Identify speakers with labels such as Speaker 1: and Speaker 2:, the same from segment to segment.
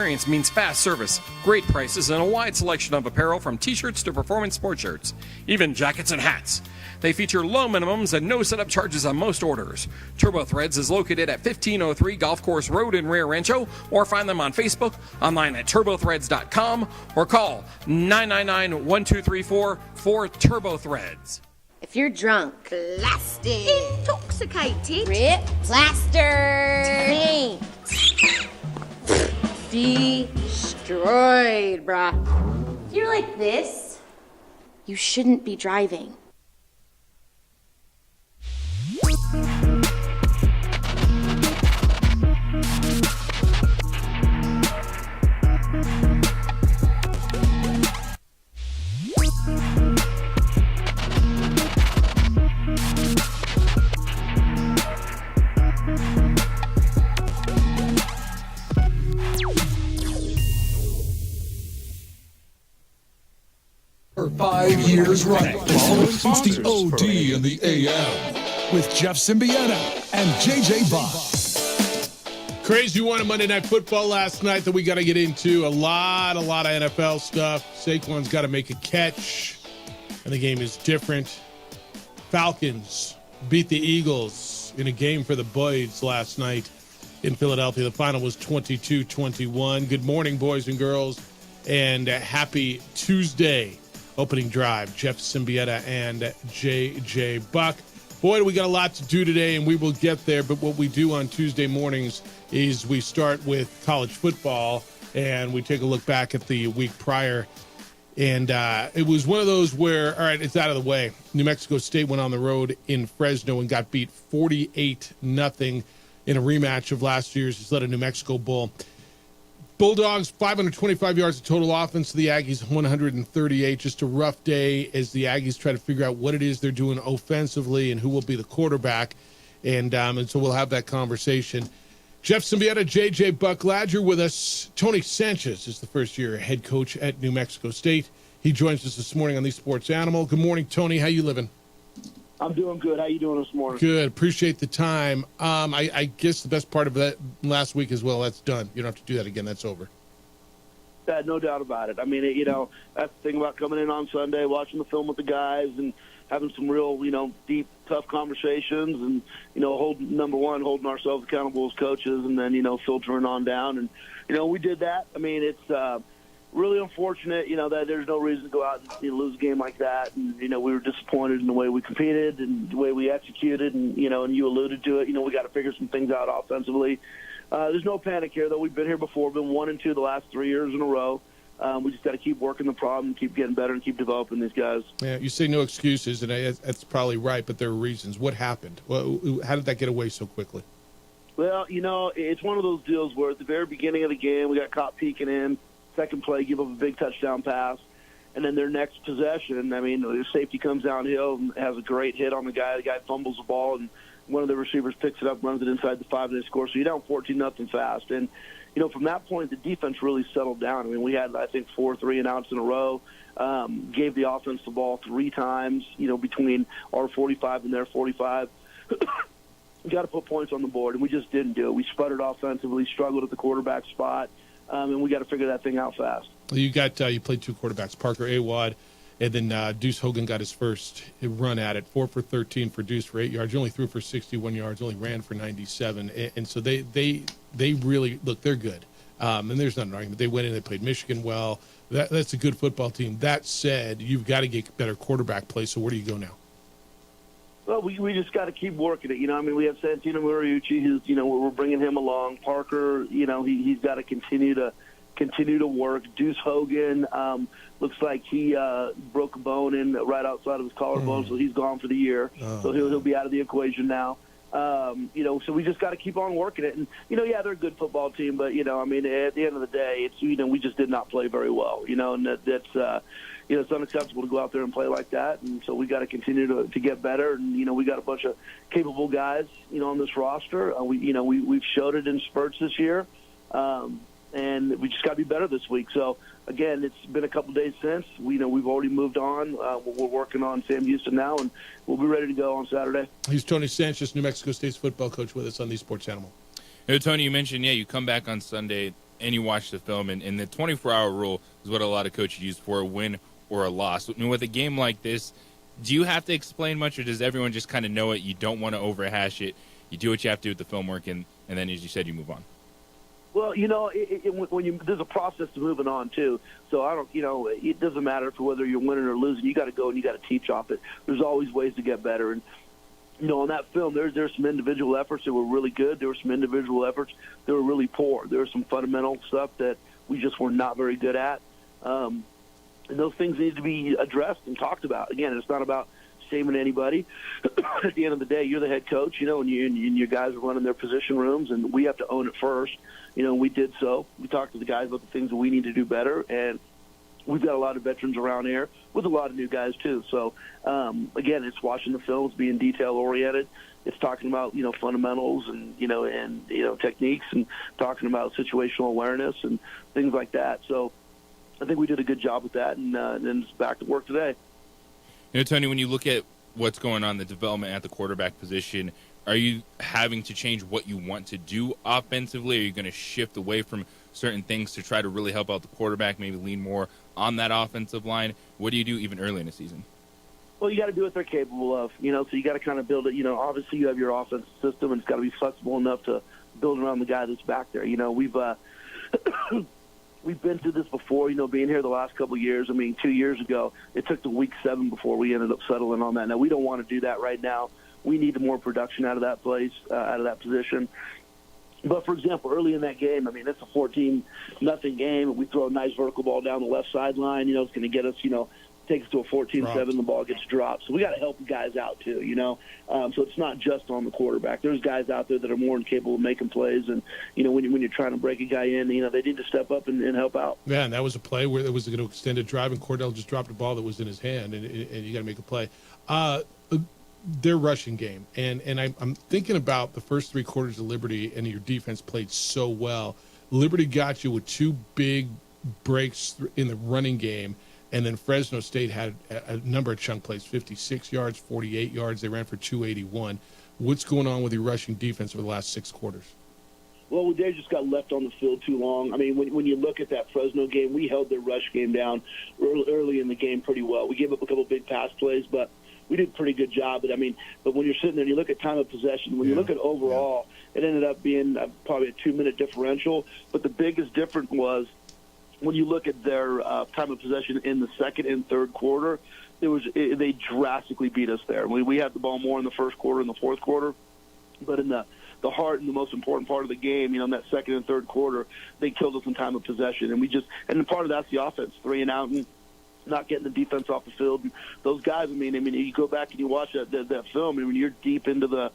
Speaker 1: Experience means fast service, great prices, and a wide selection of apparel from t-shirts to performance sport shirts, even jackets and hats. They feature low minimums and no setup charges on most orders. Turbo Threads is located at 1503 Golf Course Road in Rio Rancho, or find them on Facebook, online at turbothreads.com, or call 999-1234 for Turbo Threads.
Speaker 2: If you're drunk,
Speaker 3: Plastic.
Speaker 2: intoxicated,
Speaker 3: Rip. Plaster.
Speaker 2: taint, destroyed, brah. If you're like this, you shouldn't be driving.
Speaker 4: For 5 years running, it's the OD in the AM with Jeff Symbieta and JJ Buck.
Speaker 5: Crazy one on Monday Night Football last night that we got to get into. A lot of NFL stuff. Saquon's got to make a catch, and the game is different. Falcons beat the Eagles in a game for the boys last night in Philadelphia. The final was 22-21. Good morning, boys and girls, and happy Tuesday. Opening drive, Jeff Symbieta and JJ Buck. Boy, we got a lot to do today, and we will get there. But what we do on Tuesday mornings is we start with college football, and we take a look back at the week prior. And it was one of those where, all right, it's out of the way. New Mexico State went on the road in Fresno and got beat 48-0 in a rematch of last year's Isleta New Mexico Bowl. Bulldogs, 525 yards of total offense to the Aggies, 138. Just a rough day as the Aggies try to figure out what it is they're doing offensively and who will be the quarterback. And so we'll have that conversation. Jeff Symbieta, JJ Buck, glad you're with us. Tony Sanchez is the first-year head coach at New Mexico State. He joins us this morning on the Sports Animal. Good morning, Tony. How you living?
Speaker 6: I'm doing good. How you doing this morning?
Speaker 5: Good. Appreciate the time. I guess the best part of that last week as well, that's done. You don't have to do that again. That's over.
Speaker 6: No doubt about it. I mean, that's the thing about coming in on Sunday, watching the film with the guys, and having some real, deep, tough conversations, and, holding ourselves accountable as coaches, and then, filtering on down. And, we did that. I mean, it's really unfortunate, that there's no reason to go out and lose a game like that. And, we were disappointed in the way we competed and the way we executed. And, and you alluded to it, we got to figure some things out offensively. There's no panic here, though. We've been here before, been 1-2 the last 3 years in a row. We just got to keep working the problem, keep getting better, and keep developing these guys. Yeah,
Speaker 5: you say no excuses, and that's probably right, but there are reasons. What happened? How did that get away so quickly?
Speaker 6: Well, it's one of those deals where at the very beginning of the game, we got caught peeking in. Second play, give up a big touchdown pass. And then their next possession, the safety comes downhill and has a great hit on the guy. The guy fumbles the ball, and one of the receivers picks it up, runs it inside the 5, and they score. So you're down 14-0 fast. And, from that point, the defense really settled down. We had, I think, 4 3-and-outs in a row. Gave the offense the ball 3 times, between our 45 and their 45. We got to put points on the board, and we just didn't do it. We sputtered offensively, struggled at the quarterback spot. And we got to figure that thing out fast.
Speaker 5: You played 2 quarterbacks, Parker Awad, and then Deuce Hogan got his first run at it. 4 for 13 for Deuce for 8 yards. You only threw for 61 yards, only ran for 97. And so they really look. They're good, and there's nothing wrong. But they went in, they played Michigan well. That's a good football team. That said, you've got to get better quarterback play. So where do you go now?
Speaker 6: Well, we just got to keep working it. We have Santino Mariucci, who's, we're bringing him along. Parker, he's got to continue to work. Deuce Hogan looks like he broke a bone right outside of his collarbone, so he's gone for the year. So he'll be out of the equation now. So we just got to keep on working it. And, they're a good football team, but, at the end of the day, it's, we just did not play very well, and that's it's unacceptable to go out there and play like that. And so we got to continue to get better. And, we got a bunch of capable guys, on this roster. We've showed it in spurts this year. And we just got to be better this week. So, again, it's been a couple days since. We've already moved on. We're working on Sam Houston now, and we'll be ready to go on Saturday.
Speaker 5: He's Tony Sanchez, New Mexico State's football coach, with us on the Sports Animal.
Speaker 7: Hey, Tony, you mentioned, you come back on Sunday. and you watch the film, and the 24-hour rule is what a lot of coaches use for a win or a loss. I mean, with a game like this, do you have to explain much, or does everyone just kind of know it? You don't want to overhash it. You do what you have to do with the film work, and then, as you said, you move on.
Speaker 6: Well, there's a process to moving on too. So it doesn't matter for whether you're winning or losing. You got to go and you got to teach off it. There's always ways to get better. And on that film, there's some individual efforts that were really good. There were some individual efforts that were really poor. There was some fundamental stuff that we just were not very good at. And those things need to be addressed and talked about. Again, it's not about shaming anybody. At the end of the day, you're the head coach, and your guys are running their position rooms, and we have to own it first. We did so. We talked to the guys about the things that we need to do better, and we've got a lot of veterans around here with a lot of new guys too. So, again, it's watching the films, being detail-oriented. It's talking about, fundamentals and techniques, and talking about situational awareness and things like that. So I think we did a good job with that, and then it's back to work today.
Speaker 7: Tony, when you look at what's going on, the development at the quarterback position, are you having to change what you want to do offensively? Are you going to shift away from certain things to try to really help out the quarterback, maybe lean more on that offensive line? What do you do even early in the season?
Speaker 6: Well, you got to do what they're capable of, so you got to kind of build it. Obviously you have your offensive system, and it's got to be flexible enough to build around the guy that's back there. We've been through this before, being here the last couple of years. 2 years ago, it took to week 7 before we ended up settling on that. Now, we don't want to do that right now. We need more production out of that place, out of that position. But, for example, early in that game, it's a 14-0 game. We throw a nice vertical ball down the left sideline. It's going to get us, take us to a 14-7, the ball gets dropped. So we got to help the guys out too, So it's not just on the quarterback. There's guys out there that are more than capable of making plays, and when you're trying to break a guy in, they need to step up and help out.
Speaker 5: Yeah, and that was a play where there was an extended drive, and Cordell just dropped a ball that was in his hand, and you got to make a play. Their rushing game, and I'm thinking about the first 3 quarters of Liberty, and your defense played so well. Liberty got you with 2 big breaks in the running game. And then Fresno State had a number of chunk plays, 56 yards, 48 yards. They ran for 281. What's going on with your rushing defense over the last 6 quarters?
Speaker 6: Well, they just got left on the field too long. When you look at that Fresno game, we held their rush game down early in the game pretty well. We gave up a couple big pass plays, but we did a pretty good job. But when you're sitting there and you look at time of possession, when you look at overall, it ended up being probably a 2-minute differential. But the biggest difference was, when you look at their time of possession in the second and third quarter, they drastically beat us there. We had the ball more in the first quarter and the fourth quarter, but in the heart and the most important part of the game, in that second and third quarter, they killed us in time of possession. And part of that's the offense, 3 and out, and not getting the defense off the field. Those guys, you go back and you watch that film, you're deep into the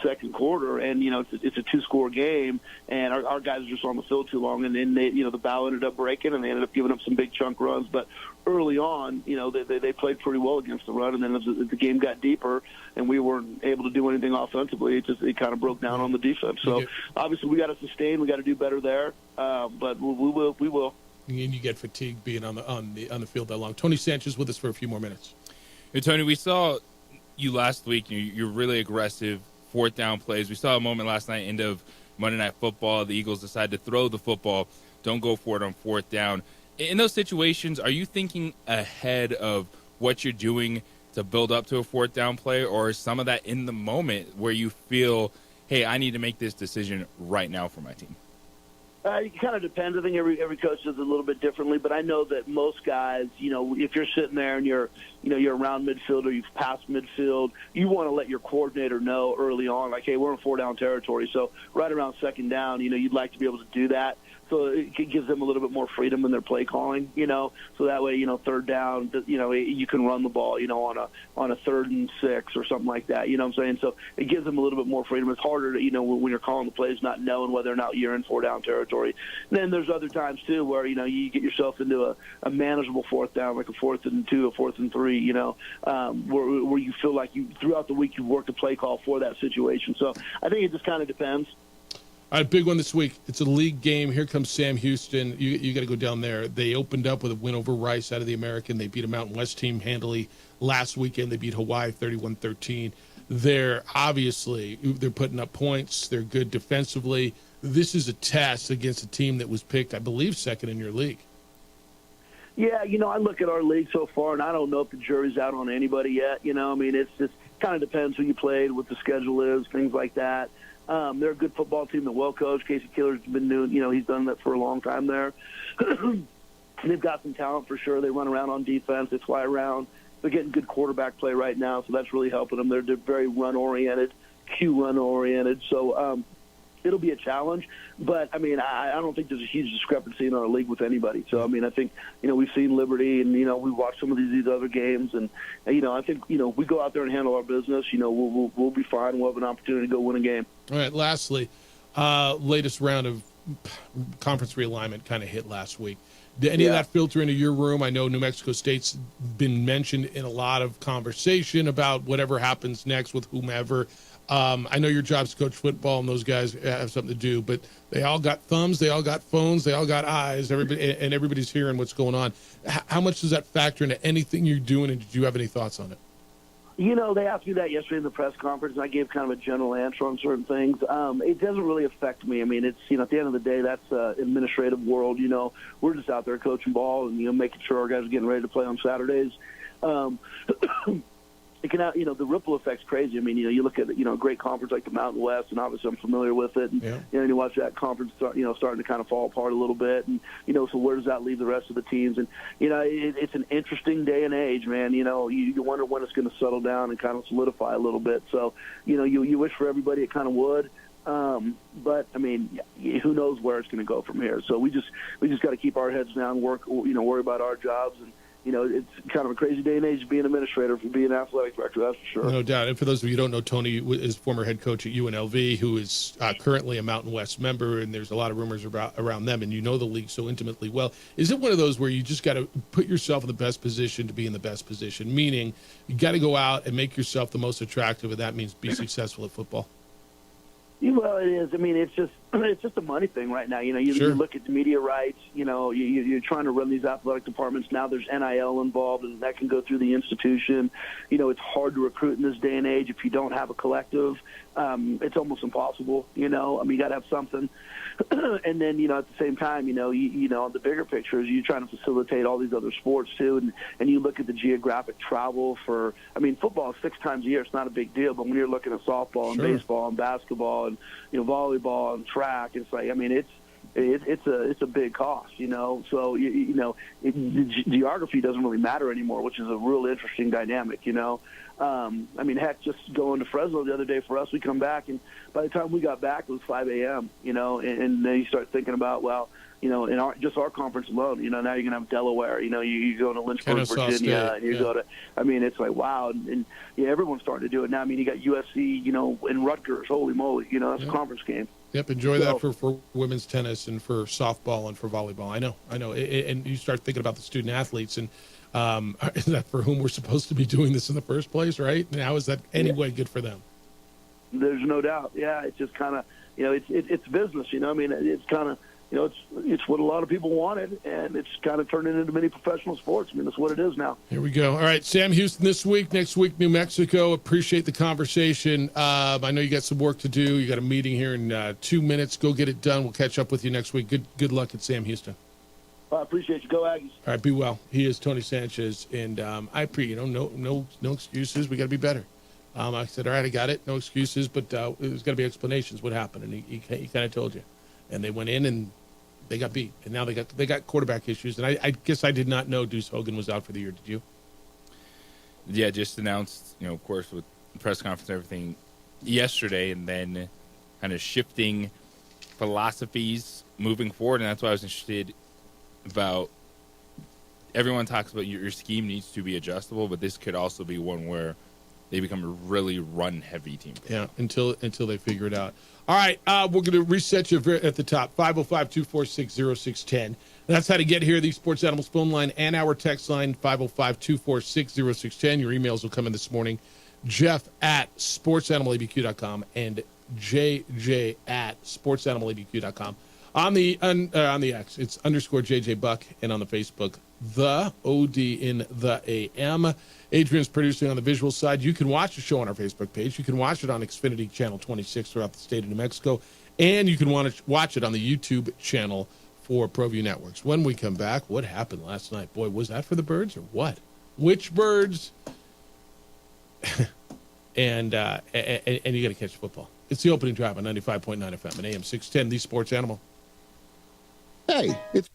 Speaker 6: second quarter, and it's a 2-score game, and our guys are just on the field too long, and then the bow ended up breaking, and they ended up giving up some big chunk runs. But early on, they played pretty well against the run, and then as the game got deeper and we weren't able to do anything offensively, it kind of broke down on the defense. So obviously we got to sustain, we got to do better there, but we will.
Speaker 5: And you get fatigued being on the field that long. Tony Sanchez with us for a few more minutes.
Speaker 7: Hey, Tony, we saw you last week. You're really aggressive, 4th down plays. We saw a moment last night, end of Monday Night Football. The Eagles decide to throw the football, don't go for it on 4th down. In those situations, are you thinking ahead of what you're doing to build up to a 4th down play, or is some of that in the moment where you feel, hey, I need to make this decision right now for my team?
Speaker 6: It kind of depends. I think every coach does it a little bit differently, but I know that most guys, if you're sitting there and you're around midfield or you've passed midfield, you want to let your coordinator know early on, like, hey, we're in 4-down territory. So right around 2nd down, you'd like to be able to do that. So it gives them a little bit more freedom in their play calling, so that way, 3rd down, you can run the ball, on a 3rd and 6 or something like that, you know what I'm saying? So it gives them a little bit more freedom. It's harder to, when you're calling the plays, not knowing whether or not you're in 4-down territory. And then there's other times too where, you get yourself into a manageable 4th down, like a 4th and 2, a 4th and 3, where you feel like throughout the week you've worked a play call for that situation. So I think it just kind of depends.
Speaker 5: All right, big one this week. It's a league game. Here comes Sam Houston. You got to go down there. They opened up with a win over Rice out of the American. They beat a Mountain West team handily last weekend. They beat Hawaii 31-13. They're putting up points. They're good defensively. this is a test against a team that was picked, I believe, second in your league.
Speaker 6: Yeah, I look at our league so far, and I don't know if the jury's out on anybody yet. I mean, it's just kind of depends who you played, what the schedule is, things like that. They're a good football team, they're well coached. Casey Killer's been doing, he's done that for a long time there. They've got some talent for sure. They run around on defense, they fly around. They're getting good quarterback play right now, so that's really helping them. They're very run-oriented, Q-run-oriented. So it'll be a challenge. But, I mean, I don't think there's a huge discrepancy in our league with anybody. So, I mean, I think, we've seen Liberty and, we watched some of these other games. And, I think, we go out there and handle our business. We'll be fine. We'll have an opportunity to go win a game.
Speaker 5: All right, lastly, latest round of conference realignment kind of hit last week. Did any of that filter into your room? I know New Mexico State's been mentioned in a lot of conversation about whatever happens next with whomever. I know your job's to coach football, and those guys have something to do, but they all got thumbs, they all got phones, they all got eyes, and everybody's hearing what's going on. How much does that factor into anything you're doing, and did you have any thoughts on it?
Speaker 6: They asked me that yesterday in the press conference, and I gave kind of a general answer on certain things. It doesn't really affect me. I mean, it's, at the end of the day, that's administrative world. We're just out there coaching ball and, making sure our guys are getting ready to play on Saturdays. It can, the ripple effect's crazy. I mean, you look at, a great conference like the Mountain West, and obviously I'm familiar with it. And, you watch that conference start, starting to kind of fall apart a little bit. And, so where does that leave the rest of the teams? And, it's an interesting day and age, man. You wonder when it's going to settle down and kind of solidify a little bit. So, you wish for everybody it kind of would. But I mean, who knows where it's going to go from here? So we just got to keep our heads down, work, worry about our jobs. And, it's kind of a crazy day and age being an administrator, for being an athletic director, that's for sure.
Speaker 5: No doubt. And for those of you who don't know, Tony is former head coach at UNLV, who is currently a Mountain West member, and there's a lot of rumors around them, and the league so intimately well. Is it one of those where you just got to put yourself in the best position to be in the best position, meaning you got to go out and make yourself the most attractive, and that means be successful at football?
Speaker 6: Well, it is. I mean, it's just a money thing right now. You look at the media rights. You're trying to run these athletic departments. Now there's NIL involved, and that can go through the institution. It's hard to recruit in this day and age if you don't have a collective. It's almost impossible. I mean, you got to have something. And then, at the same time, the bigger picture is you're trying to facilitate all these other sports too. And you look at the geographic travel for, I mean, football is 6 times a year. It's not a big deal. But when you're looking at softball and baseball and basketball and, volleyball and track, it's like, I mean, it's a big cost, So, the geography doesn't really matter anymore, which is a real interesting dynamic, I mean, heck, just going to Fresno the other day for us, we come back, and by the time we got back, it was 5 a.m., and then you start thinking about, well, in our conference alone, now you're going to have Delaware, you go to Lynchburg, Virginia, and you go to, I mean, it's like, wow, and everyone's starting to do it now. I mean, you got USC, and Rutgers, holy moly, that's a conference game.
Speaker 5: Yep, enjoy that for women's tennis and for softball and for volleyball. I know. And you start thinking about the student athletes, and is that for whom we're supposed to be doing this in the first place, right? And how is that any way good for them?
Speaker 6: There's no doubt. Yeah, it's just kind of, it's business, I mean, it's kind of, it's what a lot of people wanted, and it's kind of turning into many professional sports. I mean, that's what it is now.
Speaker 5: Here we go. All right, Sam Houston this week. Next week, New Mexico. Appreciate the conversation. I know you got some work to do. You got a meeting here in 2 minutes. Go get it done. We'll catch up with you next week. Good luck at Sam Houston.
Speaker 6: I appreciate you. Go Aggies.
Speaker 5: All right, be well. He is Tony Sanchez, and no excuses. We got to be better. I said, all right, I got it. No excuses, but there's got to be explanations what happened, and he kind of told you. And they went in and they got beat, and now they got quarterback issues. And I guess I did not know Deuce Hogan was out for the year. Did you?
Speaker 7: Yeah, just announced, of course, with the press conference and everything yesterday, and then kind of shifting philosophies moving forward. And that's why I was interested about. Everyone talks about your scheme needs to be adjustable, but this could also be one where they become a really run-heavy team.
Speaker 5: Yeah, until they figure it out. All right, we're going to reset you at the top, 505-246-0610. That's how to get here, the Sports Animals phone line and our text line, 505-246-0610. Your emails will come in this morning, jeff@sportsanimalabq.com and jj@sportsanimalabq.com. On the X, it's _JJ Buck, and on the Facebook, the OD in the AM. Adrian's producing on the visual side. You can watch the show on our Facebook page. You can watch it on Xfinity Channel 26 throughout the state of New Mexico And you can watch it on the YouTube channel for ProView Networks. When we come back, what happened last night? Boy, was that for the Birds or what? Which Birds? and you got to catch football. It's the opening drive on 95.9 FM and AM 610, the Sports Animal.
Speaker 8: Hey, it's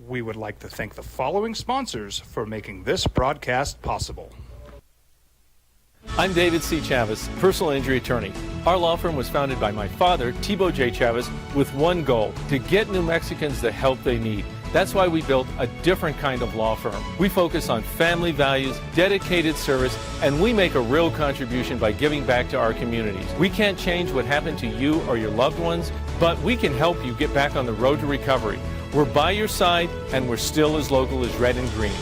Speaker 9: We would like to thank the following sponsors for making this broadcast possible.
Speaker 10: I'm David C. Chavis, personal injury attorney. Our law firm was founded by my father, Thibaut J. Chavis, with one goal, to get New Mexicans the help they need. That's why we built a different kind of law firm. We focus on family values, dedicated service, and we make a real contribution by giving back to our communities. We can't change what happened to you or your loved ones, but we can help you get back on the road to recovery. We're by your side, and we're still as local as red and green.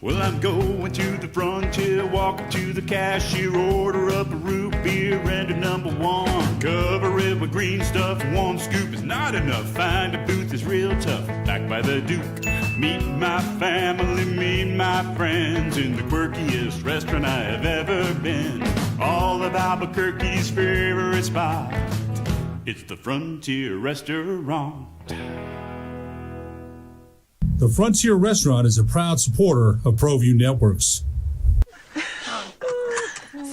Speaker 11: Well, I'm going to the frontier, walking to the cashier, order up a root beer and a number one. Cover it with green stuff, one scoop is not enough. Find a booth is real tough, back by the Duke. Meet my family, meet my friends in the quirkiest restaurant I have ever been. All of Albuquerque's favorite spot, it's the Frontier Restaurant.
Speaker 4: The Frontier Restaurant is a proud supporter of ProView Networks.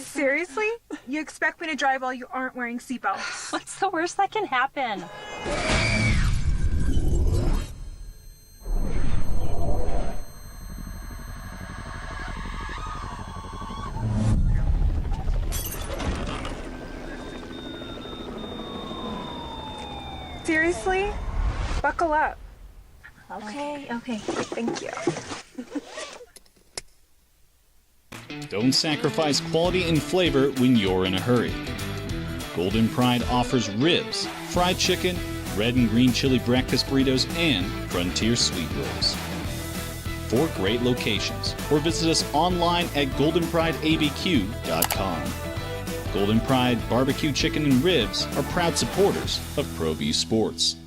Speaker 12: Seriously? You expect me to drive while you aren't wearing seatbelts?
Speaker 2: What's the worst that can happen?
Speaker 12: Seriously? Buckle up.
Speaker 2: Okay.
Speaker 12: Thank you.
Speaker 13: Don't sacrifice quality and flavor when you're in a hurry. Golden Pride offers ribs, fried chicken, red and green chili breakfast burritos, and Frontier sweet rolls. 4 great locations, or visit us online at goldenprideabq.com. Golden Pride Barbecue Chicken and Ribs are proud supporters of ProView Sports.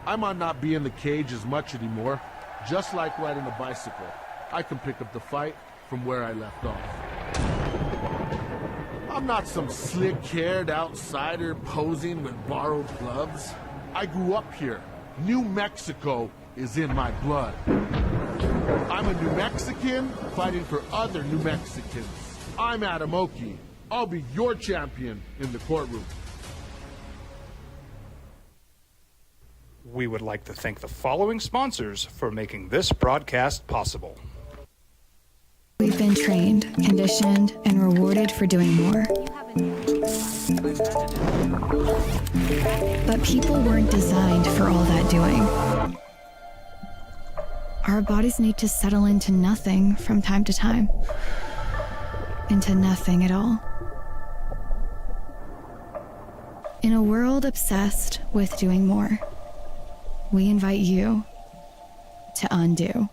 Speaker 14: I might not be in the cage as much anymore. Just like riding a bicycle, I can pick up the fight from where I left off. I'm not some slick-haired outsider posing with borrowed gloves. I grew up here. New Mexico is in my blood. I'm a New Mexican fighting for other New Mexicans. I'm Adam Oki. I'll be your champion in the courtroom.
Speaker 9: We would like to thank the following sponsors for making this broadcast possible.
Speaker 15: We've been trained, conditioned, and rewarded for doing more. But people weren't designed for all that doing. Our bodies need to settle into nothing from time to time. Into nothing at all. In a world obsessed with doing more, we invite you to undo.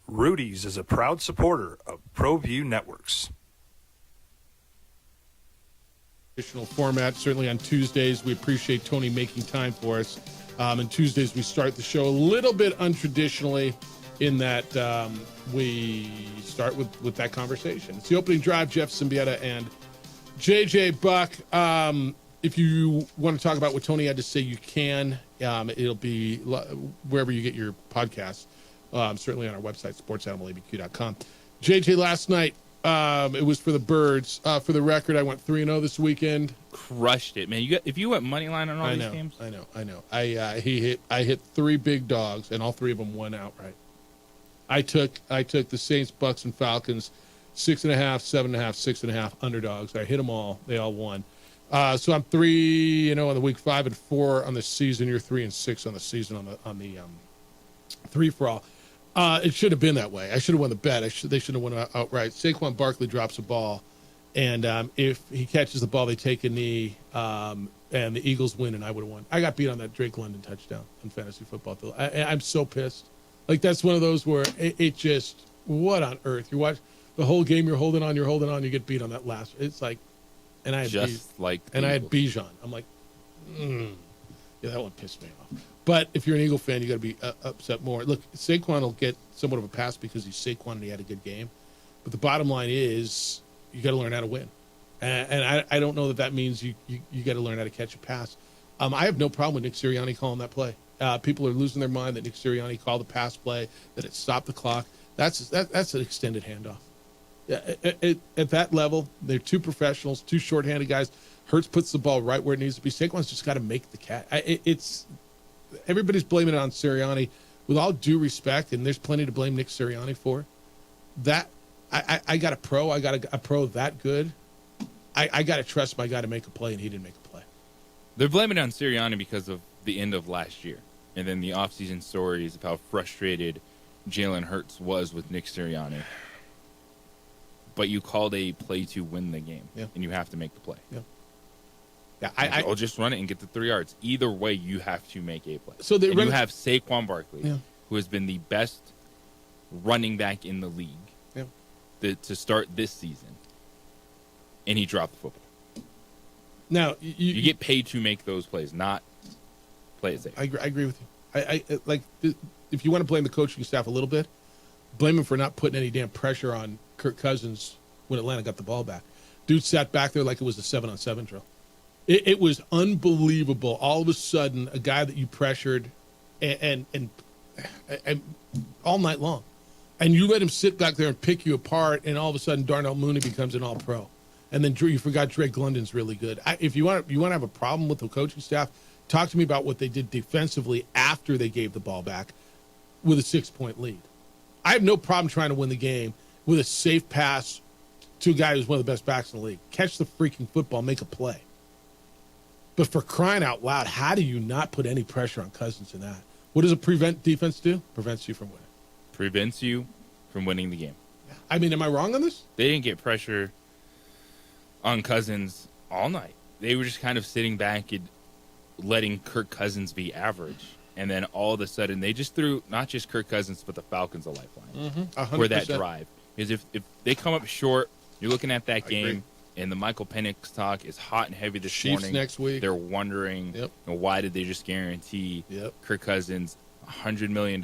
Speaker 9: Rudy's is a proud supporter of ProView Networks.
Speaker 5: Additional format, certainly on Tuesdays. We appreciate Tony making time for us. And Tuesdays, we start the show a little bit untraditionally in that we start with that conversation. It's the opening drive, Jeff Symbieta and JJ Buck. If you want to talk about what Tony had to say, you can. It'll be wherever you get your podcasts. Certainly on our website, sportsanimalabq.com. JJ, last night, it was for the Birds. For the record, I went 3-0 this weekend.
Speaker 7: Crushed it, man. If you went money line on all these games,
Speaker 5: I know. I hit 3 big dogs, and all 3 of them went outright. I took the Saints, Bucks, and Falcons 6.5, 7.5, 6.5 underdogs. I hit them all. They all won. So I'm 3-0 on the week, 5-4 on the season. You're 3-6 on the season on the 3 for all. It should have been that way. I should have won the bet. They should have won outright. Saquon Barkley drops a ball, and if he catches the ball, they take a knee, and the Eagles win, and I would have won. I got beat on that Drake London touchdown in fantasy football. I'm so pissed. Like, that's one of those where it just, what on earth? You watch the whole game, you're holding on, you get beat on that last. It's like, and I had I had Bijan. I'm like, yeah, that one pissed me off. But if you're an Eagle fan, you got to be upset more. Look, Saquon will get somewhat of a pass because he's Saquon and he had a good game. But the bottom line is you got to learn how to win. And I don't know that means you got to learn how to catch a pass. I have no problem with Nick Sirianni calling that play. People are losing their mind that Nick Sirianni called the pass play, that it stopped the clock. That's an extended handoff. At that level, they're 2 professionals, 2 shorthanded guys. Hurts puts the ball right where it needs to be. Saquon's just got to make the catch. Everybody's blaming it on Sirianni. With all due respect, and there's plenty to blame Nick Sirianni for, that I got a pro. I got a pro that good. I got to trust my guy to make a play, and he didn't make a play.
Speaker 7: They're blaming it on Sirianni because of the end of last year. And then the offseason stories of how frustrated Jalen Hurts was with Nick Sirianni. But you called a play to win the game, and you have to make the play.
Speaker 5: Yeah.
Speaker 7: I'll just run it and get the 3 yards. Either way, you have to make a play.
Speaker 5: So
Speaker 7: you have Saquon Barkley, who has been the best running back in the league to start this season, and he dropped the football.
Speaker 5: Now
Speaker 7: you get paid to make those plays, not play it safe.
Speaker 5: I agree with you. I like if you want to blame the coaching staff a little bit, blame him for not putting any damn pressure on Kirk Cousins when Atlanta got the ball back. Dude sat back there like it was a 7-on-7 drill. It was unbelievable. All of a sudden, a guy that you pressured and all night long, and you let him sit back there and pick you apart, and all of a sudden Darnell Mooney becomes an All-Pro, and then you forgot Drake London's really good. If you want to have a problem with the coaching staff, talk to me about what they did defensively after they gave the ball back with a 6-point lead. I have no problem trying to win the game with a safe pass to a guy who's one of the best backs in the league. Catch the freaking football, make a play. But for crying out loud, how do you not put any pressure on Cousins in that? What does a prevent defense do? Prevents you from winning.
Speaker 7: Prevents you from winning the game.
Speaker 5: I mean, am I wrong on this?
Speaker 7: They didn't get pressure on Cousins all night. They were just kind of sitting back and letting Kirk Cousins be average. And then all of a sudden, they just threw not just Kirk Cousins, but the Falcons a lifeline for that drive. Because if they come up short, you're looking at that game. And the Michael Penix talk is hot and heavy this morning.
Speaker 5: Next week.
Speaker 7: They're wondering, why did they just guarantee Kirk Cousins $100 million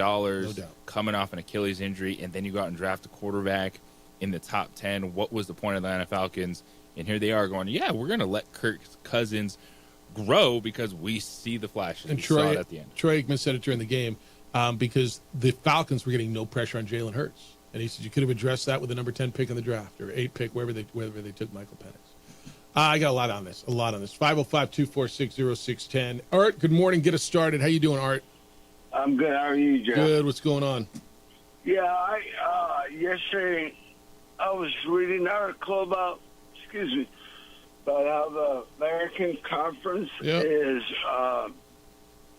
Speaker 7: coming off an Achilles injury, and then you go out and draft a quarterback in the top 10? What was the point of the Atlanta Falcons? And here they are going, we're going to let Kirk Cousins grow because we see the flashes.
Speaker 5: And
Speaker 7: we saw it at the end.
Speaker 5: Troy Aikman said it during the game because the Falcons were getting no pressure on Jalen Hurts. And he said you could have addressed that with the number 10 pick in the draft or 8 pick, wherever they took Michael I got a lot on this. 505-246-0610. Art, good morning. Get us started. How you doing, Art?
Speaker 16: I'm good. How are you, Jeff?
Speaker 5: Good. What's going on?
Speaker 16: Yeah, yesterday I was reading an article about how the American Conference is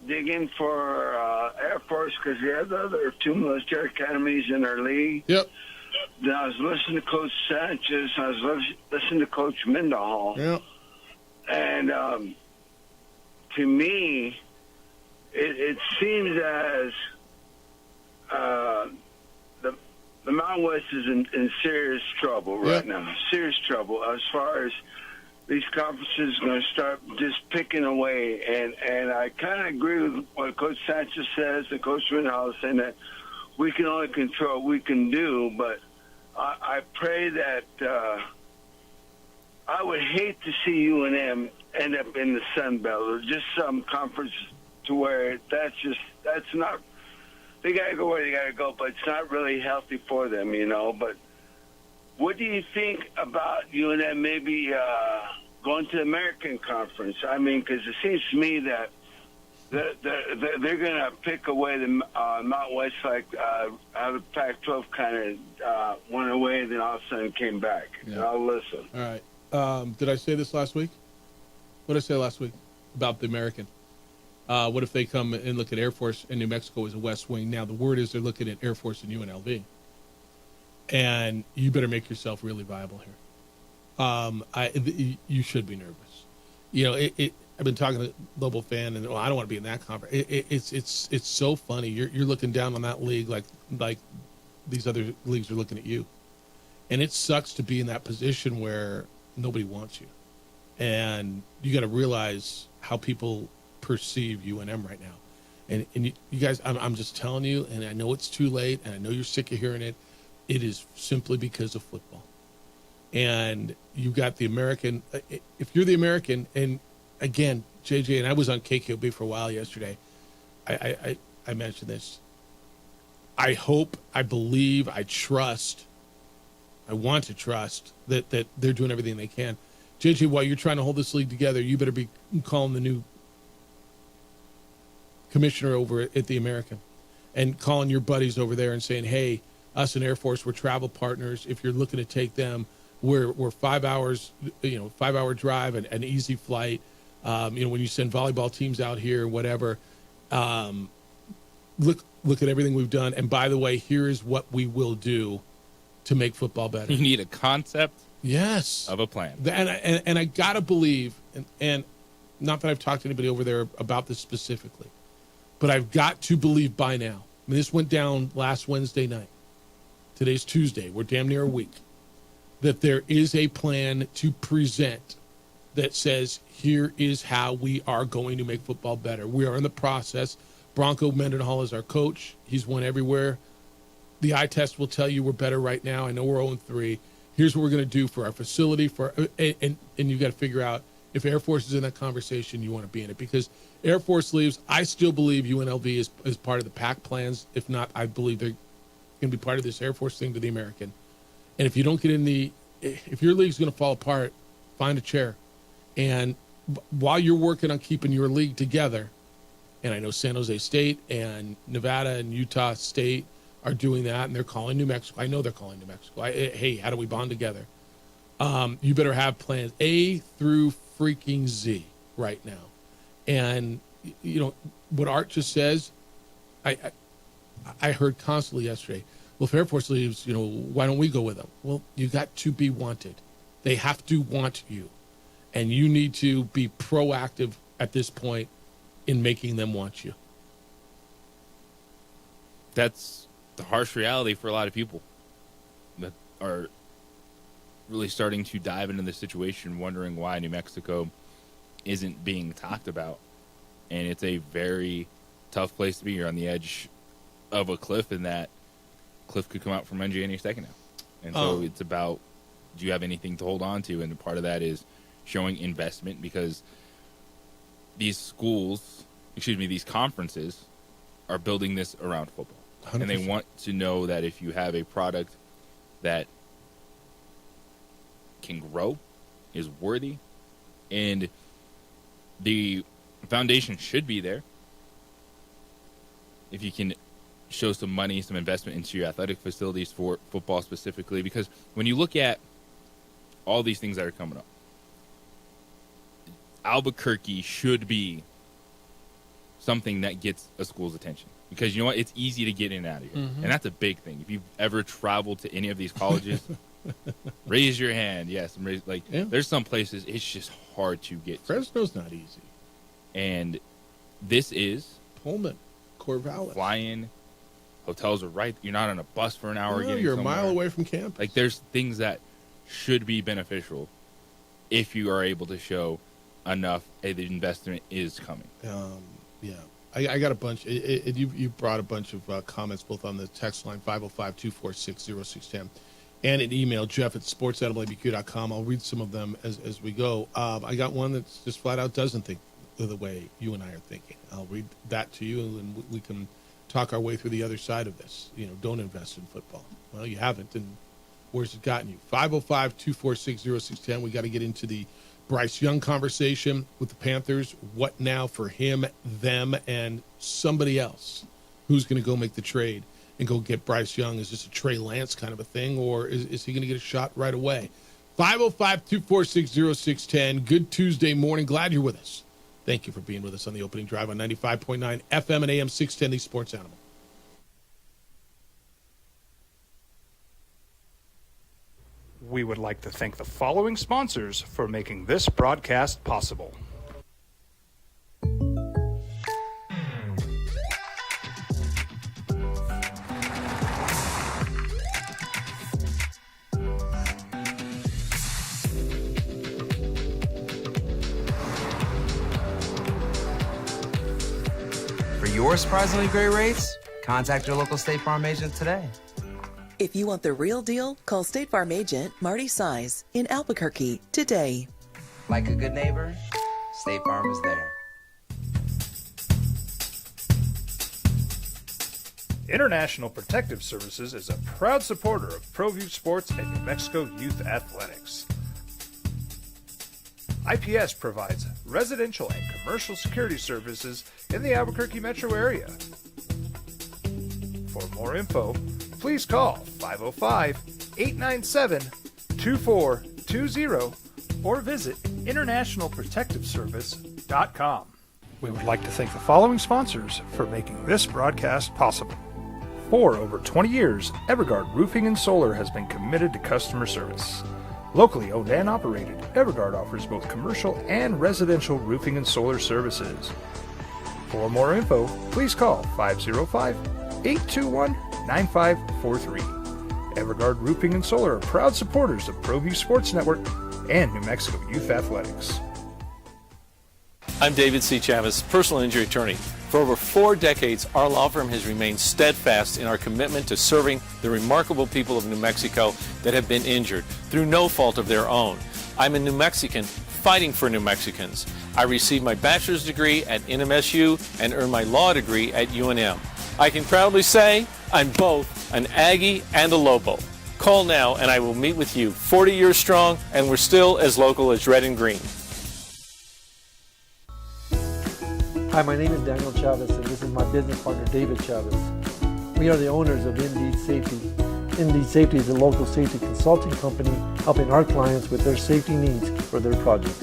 Speaker 16: digging for Air Force because they have the other two military academies in their league.
Speaker 5: Yep.
Speaker 16: Then I was listening to Coach Sanchez. I was listening to Coach Mendenhall.
Speaker 5: Yep.
Speaker 16: And to me, it seems as the Mountain West is in serious trouble right now. Serious trouble as far as these conferences are going to start just picking away. And I kind of agree with what Coach Sanchez says and Coach Mendenhall is saying that we can only control what we can do. But I pray that I would hate to see UNM end up in the Sun Belt or just some conference to where that's not. They got to go where they got to go, but it's not really healthy for them, you know. But what do you think about UNM maybe going to the American Conference? I mean, because it seems to me that they're going to pick away the Mountain West like how the Pac-12 kind of went away and then all of a sudden came back. Yeah. And I'll listen.
Speaker 5: All right. Did I say this last week? What did I say last week about the American? What if they come and look at Air Force and New Mexico as a West Wing? Now, the word is they're looking at Air Force and UNLV. And you better make yourself really viable here. You should be nervous. You know, I've been talking to Global Fan, and I don't want to be in that conference. It's so funny. You're looking down on that league like these other leagues are looking at you. And it sucks to be in that position where nobody wants you. And you got to realize how people perceive UNM right now. And you guys, I'm just telling you, and I know it's too late, and I know you're sick of hearing it. It is simply because of football. And you got the American. If you're the American, and again, JJ, and I was on KKOB for a while yesterday. I mentioned this. I hope, I believe, I trust. I want to trust that they're doing everything they can. JJ, while you're trying to hold this league together, you better be calling the new commissioner over at the American and calling your buddies over there and saying, hey, us and Air Force, we're travel partners. If you're looking to take them, we're 5 hours, 5-hour drive and an easy flight. When you send volleyball teams out here, whatever, look at everything we've done. And by the way, here is what we will do to make football better.
Speaker 7: You need a concept.
Speaker 5: Yes.
Speaker 7: Of a plan.
Speaker 5: And I got to believe, and not that I've talked to anybody over there about this specifically, but I've got to believe by now. I mean, this went down last Wednesday night. Today's Tuesday. We're damn near a week. That there is a plan to present that says, here is how we are going to make football better. We are in the process. Bronco Mendenhall is our coach. He's won everywhere. The eye test will tell you we're better right now. I know we're 0-3. Here's what we're going to do for our facility. And you got to figure out if Air Force is in that conversation, you want to be in it. Because Air Force leaves, I still believe UNLV is part of the PAC plans. If not, I believe they're going to be part of this Air Force thing to the American. And if you don't get in if your league's going to fall apart, find a chair. And while you're working on keeping your league together, and I know San Jose State and Nevada and Utah State are doing that, and they're calling New Mexico. I know they're calling New Mexico. Hey, how do we bond together? You better have plans A through freaking Z right now. And, what Art just says, I heard constantly yesterday, well, if Air Force leaves, why don't we go with them? Well, you got to be wanted. They have to want you. And you need to be proactive at this point in making them want you.
Speaker 7: That's the harsh reality for a lot of people that are really starting to dive into the situation, wondering why New Mexico isn't being talked about. And it's a very tough place to be. You're on the edge of a cliff, and that cliff could come out from under you any second now. And so it's about, do you have anything to hold on to? And part of that is showing investment, because these conferences are building this around football. 100%. And they want to know that if you have a product that can grow is worthy, and the foundation should be there. If you can show some money, some investment into your athletic facilities for football specifically, because when you look at all these things that are coming up, Albuquerque should be something that gets a school's attention, because you know what? It's easy to get in and out of here.
Speaker 5: Mhm.
Speaker 7: And that's a big thing. If you've ever traveled to any of these colleges, raise your hand. Yes. There's some places it's just hard to get to.
Speaker 5: Fresno's not easy.
Speaker 7: And this is
Speaker 5: Pullman, Corvallis.
Speaker 7: Fly in. Hotels are right. You're not on a bus for an hour.
Speaker 5: No, you're a mile away from campus.
Speaker 7: Like, there's things that should be beneficial if you are able to show enough the investment is coming.
Speaker 5: Yeah. I got a bunch. You brought a bunch of comments both on the text line 505-246-0610 and an email, jeff@sports@WBQ.com. I'll read some of them as we go. I got one that's just flat out doesn't think the way you and I are thinking. I'll read that to you, and we can talk our way through the other side of this. Don't invest in football. Well, you haven't, and where's it gotten you? 505-246-0610. We got to get into the Bryce Young conversation with the Panthers. What now for him, them, and somebody else? Who's going to go make the trade and go get Bryce Young? Is this a Trey Lance kind of a thing, or is he going to get a shot right away? 505-246-0610. Good Tuesday morning. Glad you're with us. Thank you for being with us on the opening drive on 95.9 FM and AM 610, the Sports Animal.
Speaker 9: We would like to thank the following sponsors for making this broadcast possible.
Speaker 17: For your surprisingly great rates, contact your local State Farm agent today.
Speaker 18: If you want the real deal, call State Farm agent Marty Size in Albuquerque today.
Speaker 17: Like a good neighbor, State Farm is there.
Speaker 9: International Protective Services is a proud supporter of ProView Sports and New Mexico Youth Athletics. IPS provides residential and commercial security services in the Albuquerque metro area. For more info, please call 505-897-2420 or visit internationalprotectiveservice.com. We would like to thank the following sponsors for making this broadcast possible. For over 20 years, Evergard Roofing and Solar has been committed to customer service. Locally owned and operated, Evergard offers both commercial and residential roofing and solar services. For more info, please call 505-821-9543. Evergard Roofing and Solar are proud supporters of ProView Sports Network and New Mexico Youth Athletics.
Speaker 10: I'm David C. Chavez, personal injury attorney. For over 4 decades, our law firm has remained steadfast in our commitment to serving the remarkable people of New Mexico that have been injured through no fault of their own. I'm a New Mexican fighting for New Mexicans. I received my bachelor's degree at NMSU and earned my law degree at UNM. I can proudly say I'm both an Aggie and a Lobo. Call now and I will meet with you. 40 years strong, and we're still as local as red and green.
Speaker 19: Hi, my name is Daniel Chavez, and this is my business partner, David Chavez. We are the owners of Indeed Safety. Indeed Safety is a local safety consulting company helping our clients with their safety needs for their projects.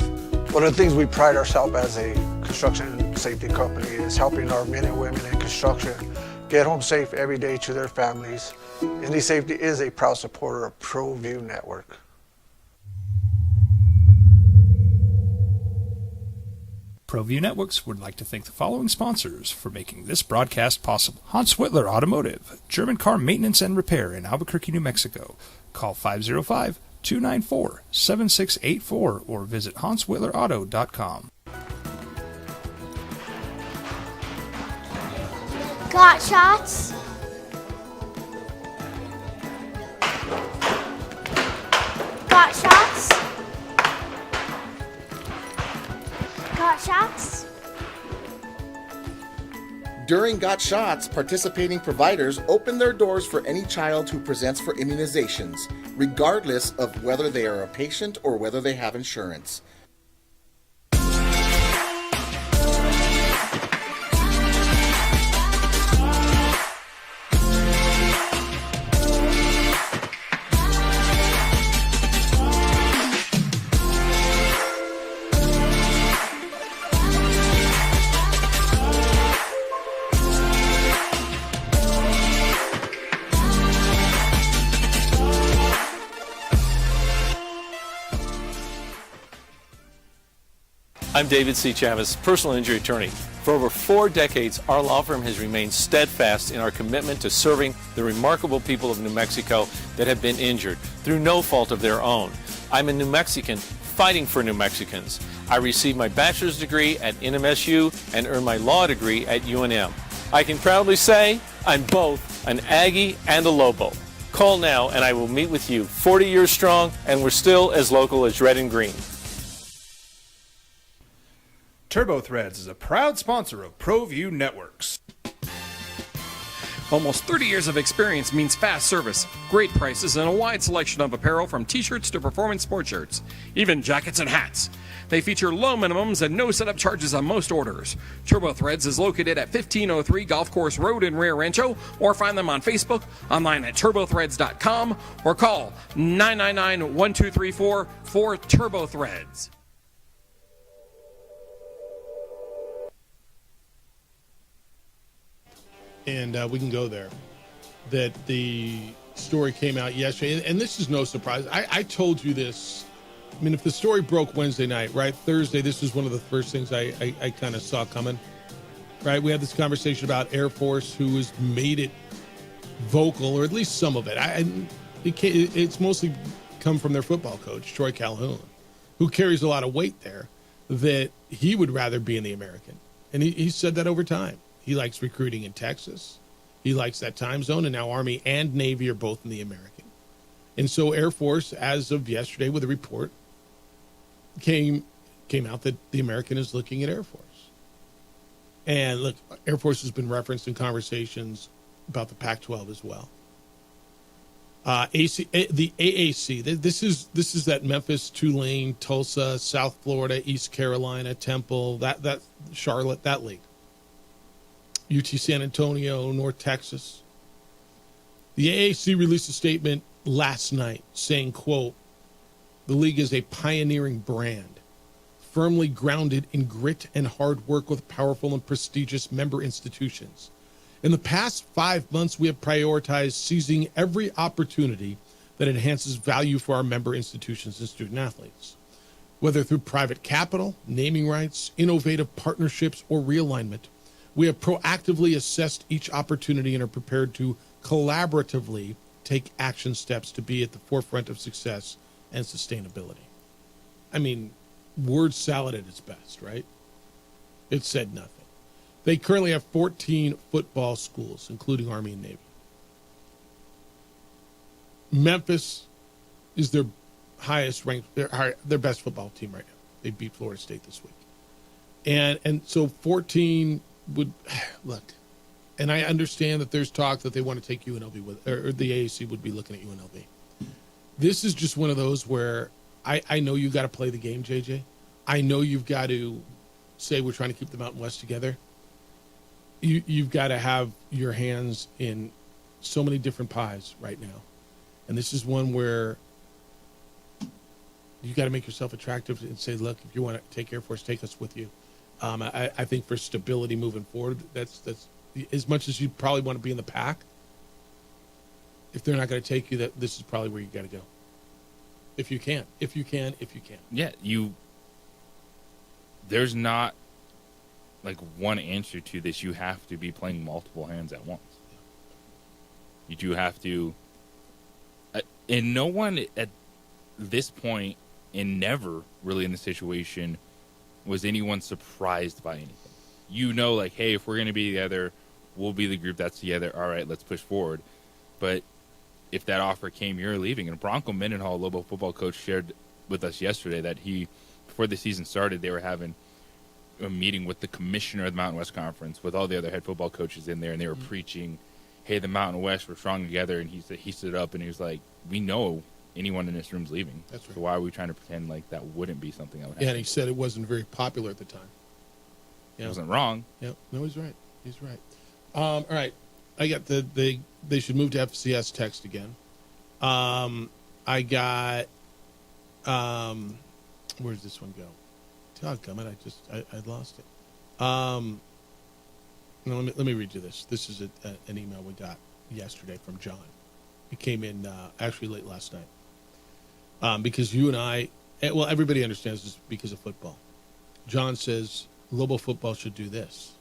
Speaker 20: One of the things we pride ourselves as a construction safety company is helping our men and women in construction get home safe every day to their families. Indeed Safety is a proud supporter of ProView Network.
Speaker 9: ProView Networks would like to thank the following sponsors for making this broadcast possible. Hans Whitler Automotive, German car maintenance and repair in Albuquerque, New Mexico. Call 505-294-7684 or visit hanswhitlerauto.com.
Speaker 21: Got shots? Got shots? Got shots?
Speaker 1: During Got Shots, participating providers open their doors for any child who presents for immunizations, regardless of whether they are a patient or whether they have insurance.
Speaker 10: I'm David C. Chavez, personal injury attorney. For over 4 decades, our law firm has remained steadfast in our commitment to serving the remarkable people of New Mexico that have been injured through no fault of their own. I'm a New Mexican fighting for New Mexicans. I received my bachelor's degree at NMSU and earned my law degree at UNM. I can proudly say I'm both an Aggie and a Lobo. Call now and I will meet with you. 40 years strong, and we're still as local as red and green.
Speaker 9: TurboThreads is a proud sponsor of ProView Networks.
Speaker 22: Almost 30 years of experience means fast service, great prices, and a wide selection of apparel from t-shirts to performance sport shirts, even jackets and hats. They feature low minimums and no setup charges on most orders. TurboThreads is located at 1503 Golf Course Road in Rio Rancho, or find them on Facebook, online at turbothreads.com, or call 999-1234 for TurboThreads.
Speaker 5: And we can go there, that the story came out yesterday. And this is no surprise. I told you this. I mean, if the story broke Wednesday night, right, Thursday, this was one of the first things I kind of saw coming, right? We had this conversation about Air Force, who has made it vocal, or at least some of it. It's mostly come from their football coach, Troy Calhoun, who carries a lot of weight there, that he would rather be in the American. And he said that over time. He likes recruiting in Texas. He likes that time zone, and now Army and Navy are both in the American. And so Air Force, as of yesterday with a report, came out that the American is looking at Air Force. And look, Air Force has been referenced in conversations about the Pac-12 as well. The AAC, this is that Memphis, Tulane, Tulsa, South Florida, East Carolina, Temple, that Charlotte, that league. UT San Antonio, North Texas. The AAC released a statement last night saying, quote, "The league is a pioneering brand, firmly grounded in grit and hard work with powerful and prestigious member institutions. In the past 5 months, we have prioritized seizing every opportunity that enhances value for our member institutions and student athletes. Whether through private capital, naming rights, innovative partnerships, or realignment, we have proactively assessed each opportunity and are prepared to collaboratively take action steps to be at the forefront of success and sustainability." I mean, word salad at its best, right? It said nothing. They currently have 14 football schools, including Army and Navy. Memphis is their highest ranked, their best football team right now. They beat Florida State this week. And so 14 would look, and I understand that there's talk that they want to take UNLV with, or the AAC would be looking at UNLV. This is just one of those where I know you got to play the game, JJ. I know you've got to say we're trying to keep the Mountain West together. You've got to have your hands in so many different pies right now, and this is one where you got to make yourself attractive and say, look, if you want to take Air Force, take us with you. I think for stability moving forward, that's as much as you probably want to be in the pack. If they're not going to take you, that this is probably where you got to go. If you can.
Speaker 7: Yeah, there's not like one answer to this. You have to be playing multiple hands at once. You do have to, and no one at this point, and never really in the situation, was anyone surprised by anything. You know, like, hey, if we're going to be together, we'll be the group that's together. All right, let's push forward. But if that offer came, you're leaving. And Bronco Mendenhall, Lobo football coach, shared with us yesterday that before the season started, they were having a meeting with the commissioner of the Mountain West Conference with all the other head football coaches in there, and they were preaching, hey, the Mountain West, we're strong together. And he stood up and he was like, we know anyone in this room's leaving.
Speaker 5: That's right.
Speaker 7: So why are we trying to pretend like that wouldn't be something that would happen?
Speaker 5: Yeah, and he said it wasn't very popular at the time.
Speaker 7: He wasn't wrong.
Speaker 5: Yeah, no, he's right. He's right. All right, I got they should move to FCS text again. I got where's this one go? Doggone it, I lost it. No, let me read you this. This is an email we got yesterday from John. It came in actually late last night. Because you and I, well, everybody understands this because of football. John says Lobo football should do this.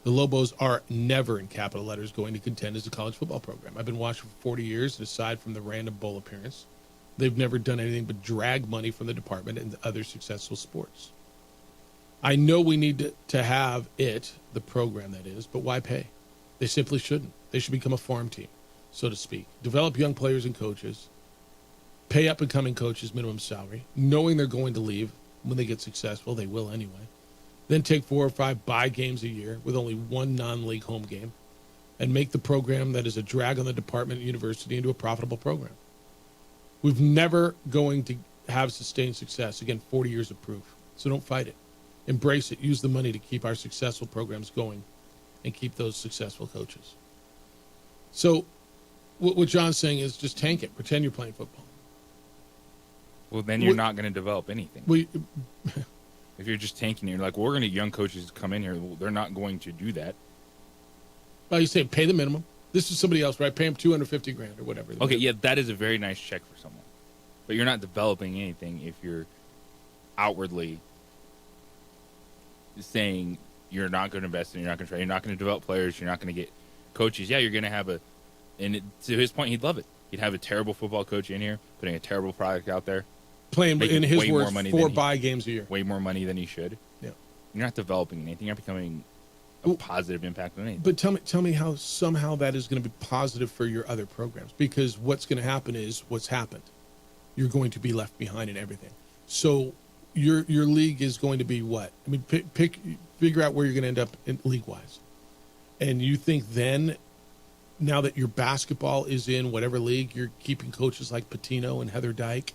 Speaker 5: The Lobos are never, in capital letters, going to contend as a college football program. I've been watching for 40 years, and aside from the random bowl appearance, they've never done anything but drag money from the department and other successful sports. I know we need to have the program that is, but why pay? They simply shouldn't. They should become a farm team, so to speak. Develop young players and coaches, pay up-and-coming coaches minimum salary, knowing they're going to leave when they get successful. They will anyway. Then take 4 or 5 bye games a year with only one non-league home game and make the program that is a drag on the department and university into a profitable program. We've never going to have sustained success. Again, 40 years of proof. So don't fight it. Embrace it. Use the money to keep our successful programs going and keep those successful coaches. So what John's saying is just tank it. Pretend you're playing football.
Speaker 7: Well, then you're not going to develop anything. If you're just tanking, you're like, well, we're going to get young coaches to come in here. Well, they're not going to do that.
Speaker 5: Well, you say pay the minimum. This is somebody else, right? Pay them $250,000 or whatever.
Speaker 7: Okay, yeah, that is a very nice check for someone. But you're not developing anything if you're outwardly saying you're not going to invest in, you're not going to try, you're not going to develop players, you're not going to get coaches. Yeah, you're going to have to his point, he'd love it. He'd have a terrible football coach in here, putting a terrible product out there.
Speaker 5: Playing, in his words, 4 bye games a year.
Speaker 7: Way more money than he should.
Speaker 5: Yeah.
Speaker 7: You're not developing anything. You're not becoming a positive impact on anything.
Speaker 5: But tell me how somehow that is going to be positive for your other programs. Because what's going to happen is what's happened. You're going to be left behind in everything. So your league is going to be what? I mean, figure out where you're going to end up in league-wise. And you think then, now that your basketball is in whatever league, you're keeping coaches like Pitino and Heather Dyke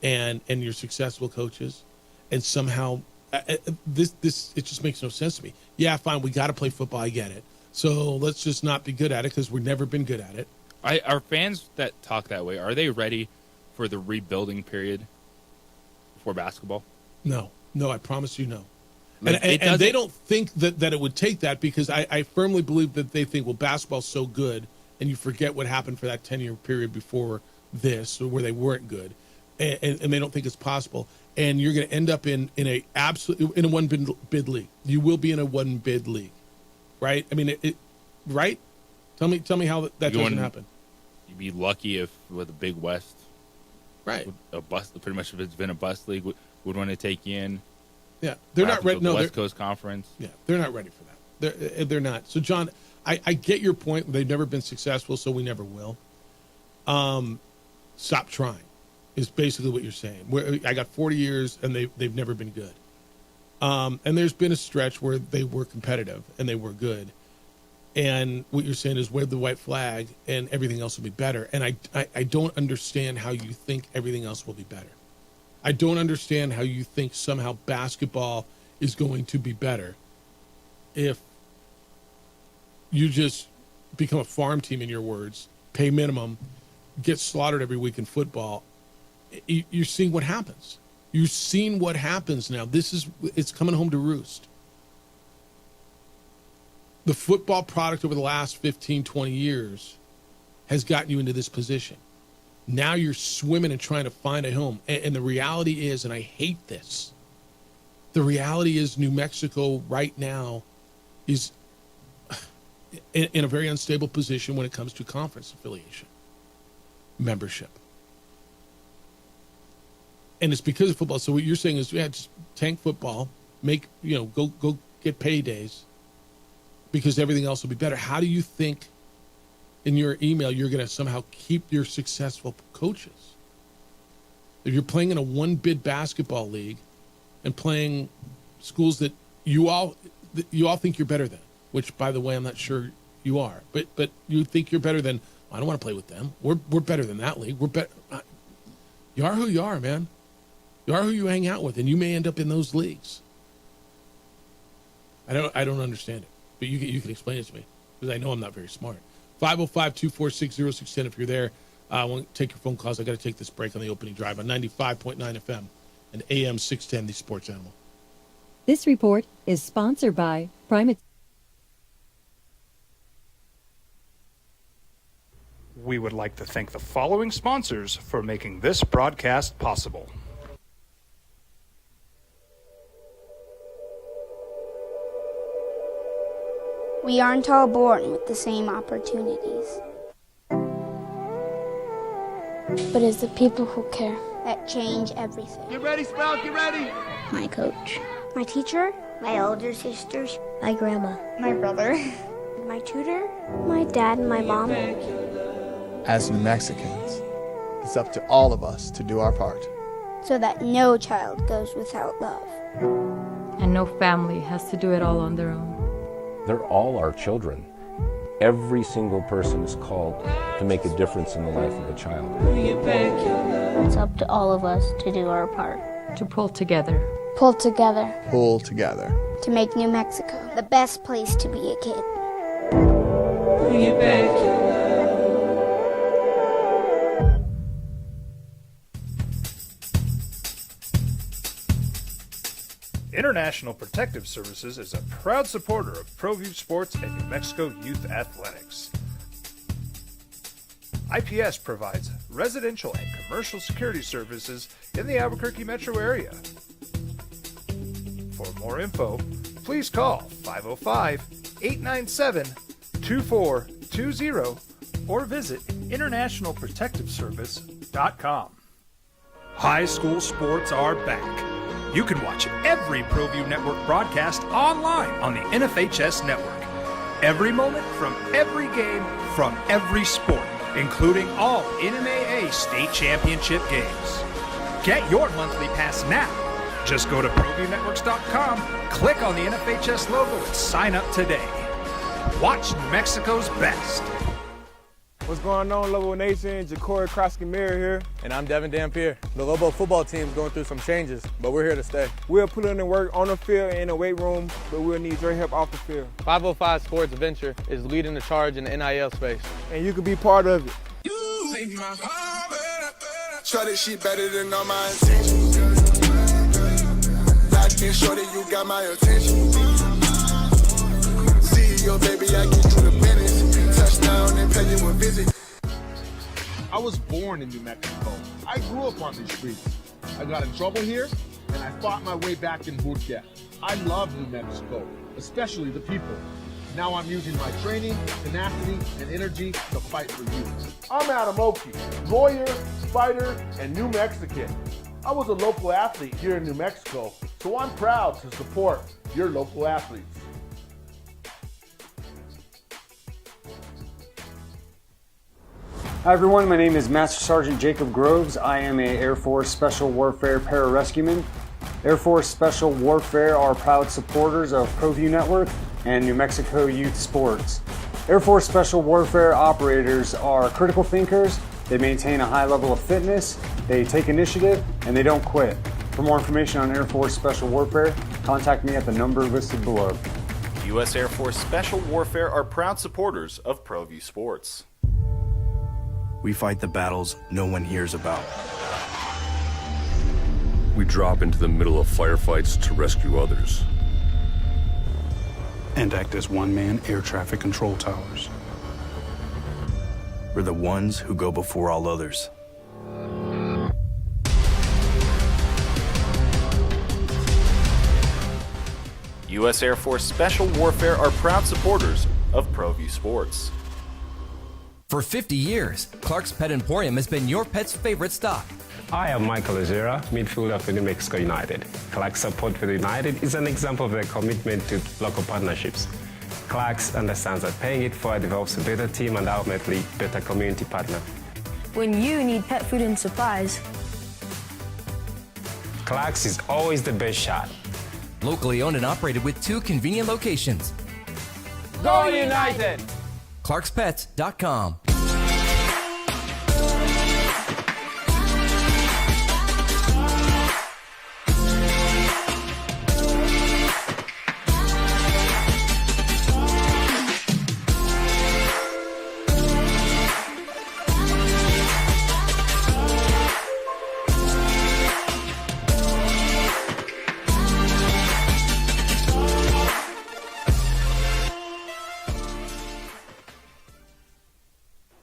Speaker 5: and your successful coaches, and somehow this it just makes no sense to me. Yeah, fine, we got to play football. I get it. So let's just not be good at it because we've never been good at it.
Speaker 7: Are fans that talk that way, are they ready for the rebuilding period for basketball?
Speaker 5: No, I promise you no. And they don't think that it would take that because I firmly believe that they think, well, basketball's so good, and you forget what happened for that 10-year period before this, where they weren't good, and they don't think it's possible. And you're going to end up in a one bid league. You will be in a one bid league, right? I mean, right? Tell me how that doesn't happen.
Speaker 7: You'd be lucky if with a Big West,
Speaker 5: right?
Speaker 7: A bust, pretty much if it's been a bust league, would want to take you in.
Speaker 5: Yeah, they're not ready. No,
Speaker 7: West Coast Conference.
Speaker 5: Yeah, they're not ready for that. They're not. So, John, I get your point. They've never been successful, so we never will. Stop trying is basically what you're saying. I got 40 years, and they've never been good. And there's been a stretch where they were competitive and they were good. And what you're saying is wave the white flag, and everything else will be better. And I don't understand how you think everything else will be better. I don't understand how you think somehow basketball is going to be better if you just become a farm team, in your words, pay minimum, get slaughtered every week in football. You're seeing what happens. You've seen what happens now. It's coming home to roost. The football product over the last 15, 20 years has gotten you into this position. Now you're swimming and trying to find a home. And the reality is, and I hate this, the reality is New Mexico right now is in a very unstable position when it comes to conference affiliation, membership. And it's because of football. So what you're saying is, yeah, just tank football, go get paydays because everything else will be better. How do you think in your email you're going to somehow keep your successful coaches? If you're playing in a one-bid basketball league and playing schools that you all think you're better than, which, by the way, I'm not sure you are. But you think you're better than, I don't want to play with them. We're better than that league. We're better. You are who you are, man. You are who you hang out with, and you may end up in those leagues. I don't understand it, but you can explain it to me, because I know I'm not very smart. 505-246-0610 if you're there. I won't take your phone calls. I got to take this break on the opening drive on 95.9 FM and AM 610, the Sports Animal.
Speaker 3: This report is sponsored by Primate.
Speaker 9: We would like to thank the following sponsors for making this broadcast possible.
Speaker 21: We aren't all born with the same opportunities. But it's the people who care that change everything.
Speaker 14: Get ready, Spout, get ready!
Speaker 21: My coach. My teacher. My older sisters. My grandma. My brother. My tutor. My dad and my mom.
Speaker 6: As New Mexicans, it's up to all of us to do our part.
Speaker 21: So that no child goes without love.
Speaker 23: And no family has to do it all on their own.
Speaker 24: They're all our children. Every single person is called to make a difference in the life of a child.
Speaker 21: It's up to all of us to do our part.
Speaker 23: To pull together.
Speaker 21: Pull together.
Speaker 6: Pull together.
Speaker 21: To make New Mexico the best place to be a kid.
Speaker 9: International Protective Services is a proud supporter of ProView Sports and New Mexico Youth Athletics. IPS provides residential and commercial security services in the Albuquerque metro area. For more info, please call 505-897-2420 or visit internationalprotectiveservice.com. High school sports are back. You can watch every ProView Network broadcast online on the NFHS network. Every moment from every game from every sport, including all NMAA state championship games. Get your monthly pass now. Just go to ProViewNetworks.com, click on the NFHS logo, and sign up today. Watch New Mexico's best.
Speaker 25: What's going on, Lobo Nation? Ja'Cory Krosky-Mirror here. And I'm Devin Dampier. The Lobo football team is going through some changes, but we're here to stay. We'll put in the work on the field and in the weight room, but we'll need your help off the field. 505 Sports Venture is leading the charge in the NIL space. And you can be part of it.
Speaker 26: Try this shit better than all my intentions. Locked in shorty, you got my attention. See your baby, I get you the business. Touchdown and pay you a visit.
Speaker 14: I was born in New Mexico. I grew up on these streets. I got in trouble here, and I fought my way back in Burquia. I love New Mexico, especially the people. Now I'm using my training, tenacity, and energy to fight for you. I'm Adam Oki, lawyer, fighter, and New Mexican. I was a local athlete here in New Mexico, so I'm proud to support your local athletes.
Speaker 27: Hi everyone, my name is Master Sergeant Jacob Groves. I am a Air Force Special Warfare Pararescueman. Air Force Special Warfare are proud supporters of ProView Network and New Mexico Youth Sports. Air Force Special Warfare operators are critical thinkers. They maintain a high level of fitness, they take initiative, and they don't quit. For more information on Air Force Special Warfare, contact me at the number listed below.
Speaker 28: U.S. Air Force Special Warfare are proud supporters of ProView Sports.
Speaker 29: We fight the battles no one hears about. We drop into the middle of firefights to rescue others.
Speaker 30: And act as one-man air traffic control towers.
Speaker 29: We're the ones who go before all others.
Speaker 28: U.S. Air Force Special Warfare are proud supporters of ProView Sports.
Speaker 31: For 50 years, Clark's Pet Emporium has been your pet's favorite stop.
Speaker 32: I am Michael Ojera, midfielder for New Mexico United. Clark's support for the United is an example of their commitment to local partnerships. Clark's understands that paying it forward develops a better team and ultimately better community partner.
Speaker 33: When you need pet food and supplies,
Speaker 32: Clark's is always the best shot.
Speaker 31: Locally owned and operated with 2 convenient locations.
Speaker 1: Go United!
Speaker 31: ClarksPets.com.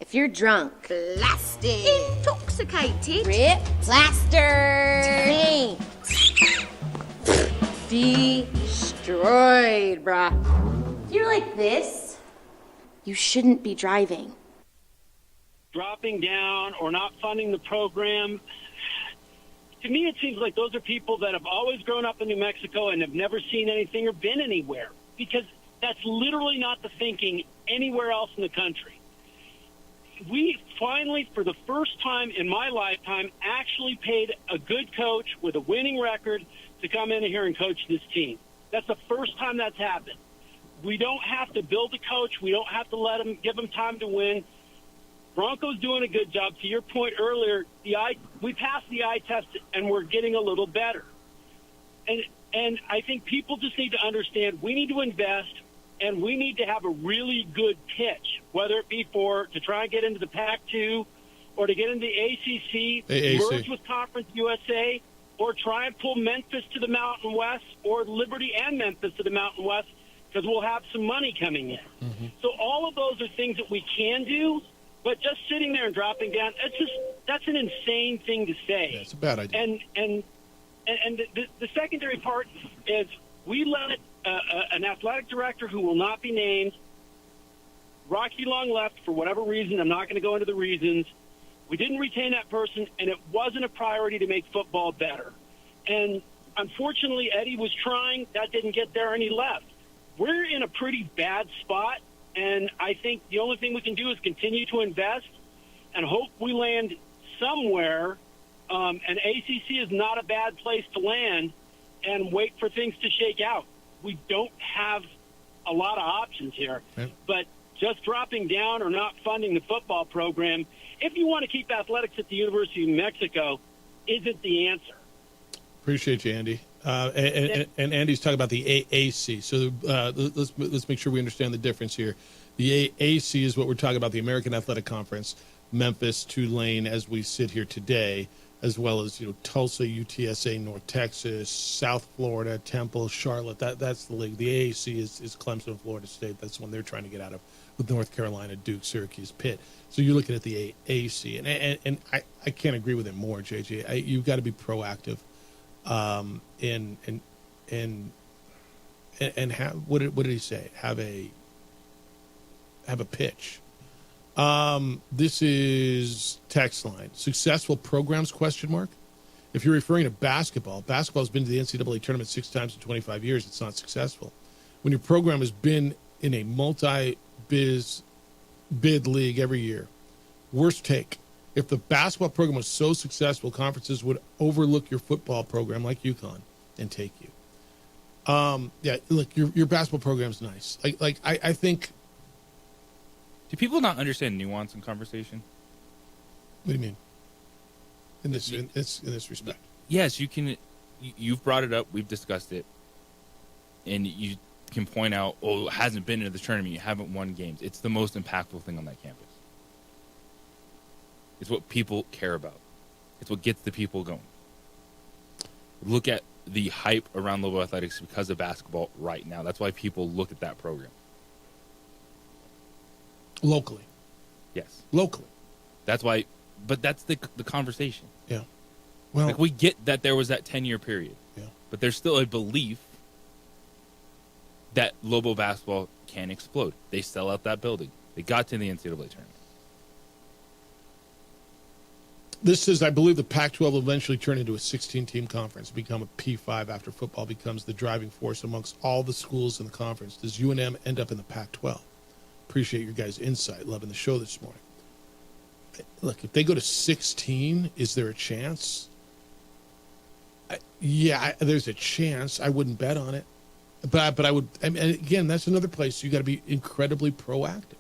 Speaker 2: If you're drunk, blasted, intoxicated, ripped, plastered, destroyed, bruh. If you're like this, you shouldn't be driving.
Speaker 4: Dropping down or not funding the program, to me it seems like those are people that have always grown up in New Mexico and have never seen anything or been anywhere, because that's literally not the thinking anywhere else in the country. We finally, for the first time in my lifetime, actually paid a good coach with a winning record to come in here and coach this team. That's the first time that's happened. We don't have to build a coach. We don't have to give them time to win. Bronco's doing a good job. To your point earlier, we passed the eye test and we're getting a little better. And I think people just need to understand we need to invest. And we need to have a really good pitch, whether it be to try and get into the Pac-2 or to get into the ACC, merge with Conference USA, or try and pull Memphis to the Mountain West, or Liberty and Memphis to the Mountain West, because we'll have some money coming in. Mm-hmm. So all of those are things that we can do, but just sitting there and dropping down, that's an insane thing to say.
Speaker 5: Yeah, it's a bad idea.
Speaker 4: And the secondary part is we let an athletic director who will not be named. Rocky Long left for whatever reason. I'm not going to go into the reasons. We didn't retain that person, and it wasn't a priority to make football better. And unfortunately, Eddie was trying. That didn't get there, and he left. We're in a pretty bad spot, and I think the only thing we can do is continue to invest and hope we land somewhere. And ACC is not a bad place to land, and wait for things to shake out. We don't have a lot of options here, but just dropping down or not funding the football program, if you want to keep athletics at the University of New Mexico, isn't the answer.
Speaker 5: Appreciate you, Andy. And Andy's talking about the AAC. So let's make sure we understand the difference here. The AAC is what we're talking about, the American Athletic Conference, Memphis, Tulane, as we sit here today, as well as Tulsa, UTSA, North Texas, South Florida, Temple, Charlotte. That's the league. The AAC is Clemson, Florida State. That's the one they're trying to get out of, with North Carolina, Duke, Syracuse, Pitt. So you're looking at the AAC, and I can't agree with it more, JJ. You've got to be proactive, and have, what did he say? Have a pitch. This is text line. Successful programs, ? If you're referring to basketball has been to the NCAA tournament 6 times in 25 years. It's not successful. When your program has been in a multi-biz bid league every year. Worst take. If the basketball program was so successful, conferences would overlook your football program like UConn and take you. Yeah, look, your basketball program's nice. I think.
Speaker 7: Do people not understand nuance in conversation?
Speaker 5: What do you mean? In this respect?
Speaker 7: Yes, you can. You've brought it up. We've discussed it, and you can point out, oh, it hasn't been into the tournament. You haven't won games. It's the most impactful thing on that campus. It's what people care about. It's what gets the people going. Look at the hype around Lobo Athletics because of basketball right now. That's why people look at that program.
Speaker 5: Locally.
Speaker 7: Yes.
Speaker 5: Locally.
Speaker 7: That's why, but that's the conversation.
Speaker 5: Yeah. Well,
Speaker 7: like, we get that there was that 10-year period.
Speaker 5: Yeah.
Speaker 7: But there's still a belief that Lobo basketball can explode. They sell out that building. They got to the NCAA tournament.
Speaker 5: This says, I believe the Pac-12 will eventually turn into a 16-team conference, become a P5 after football becomes the driving force amongst all the schools in the conference. Does UNM end up in the Pac-12? Appreciate your guys' insight. Loving the show this morning. Look, if they go to 16, is there a chance? there's a chance. I wouldn't bet on it. But I would, and again, that's another place you got to be incredibly proactive.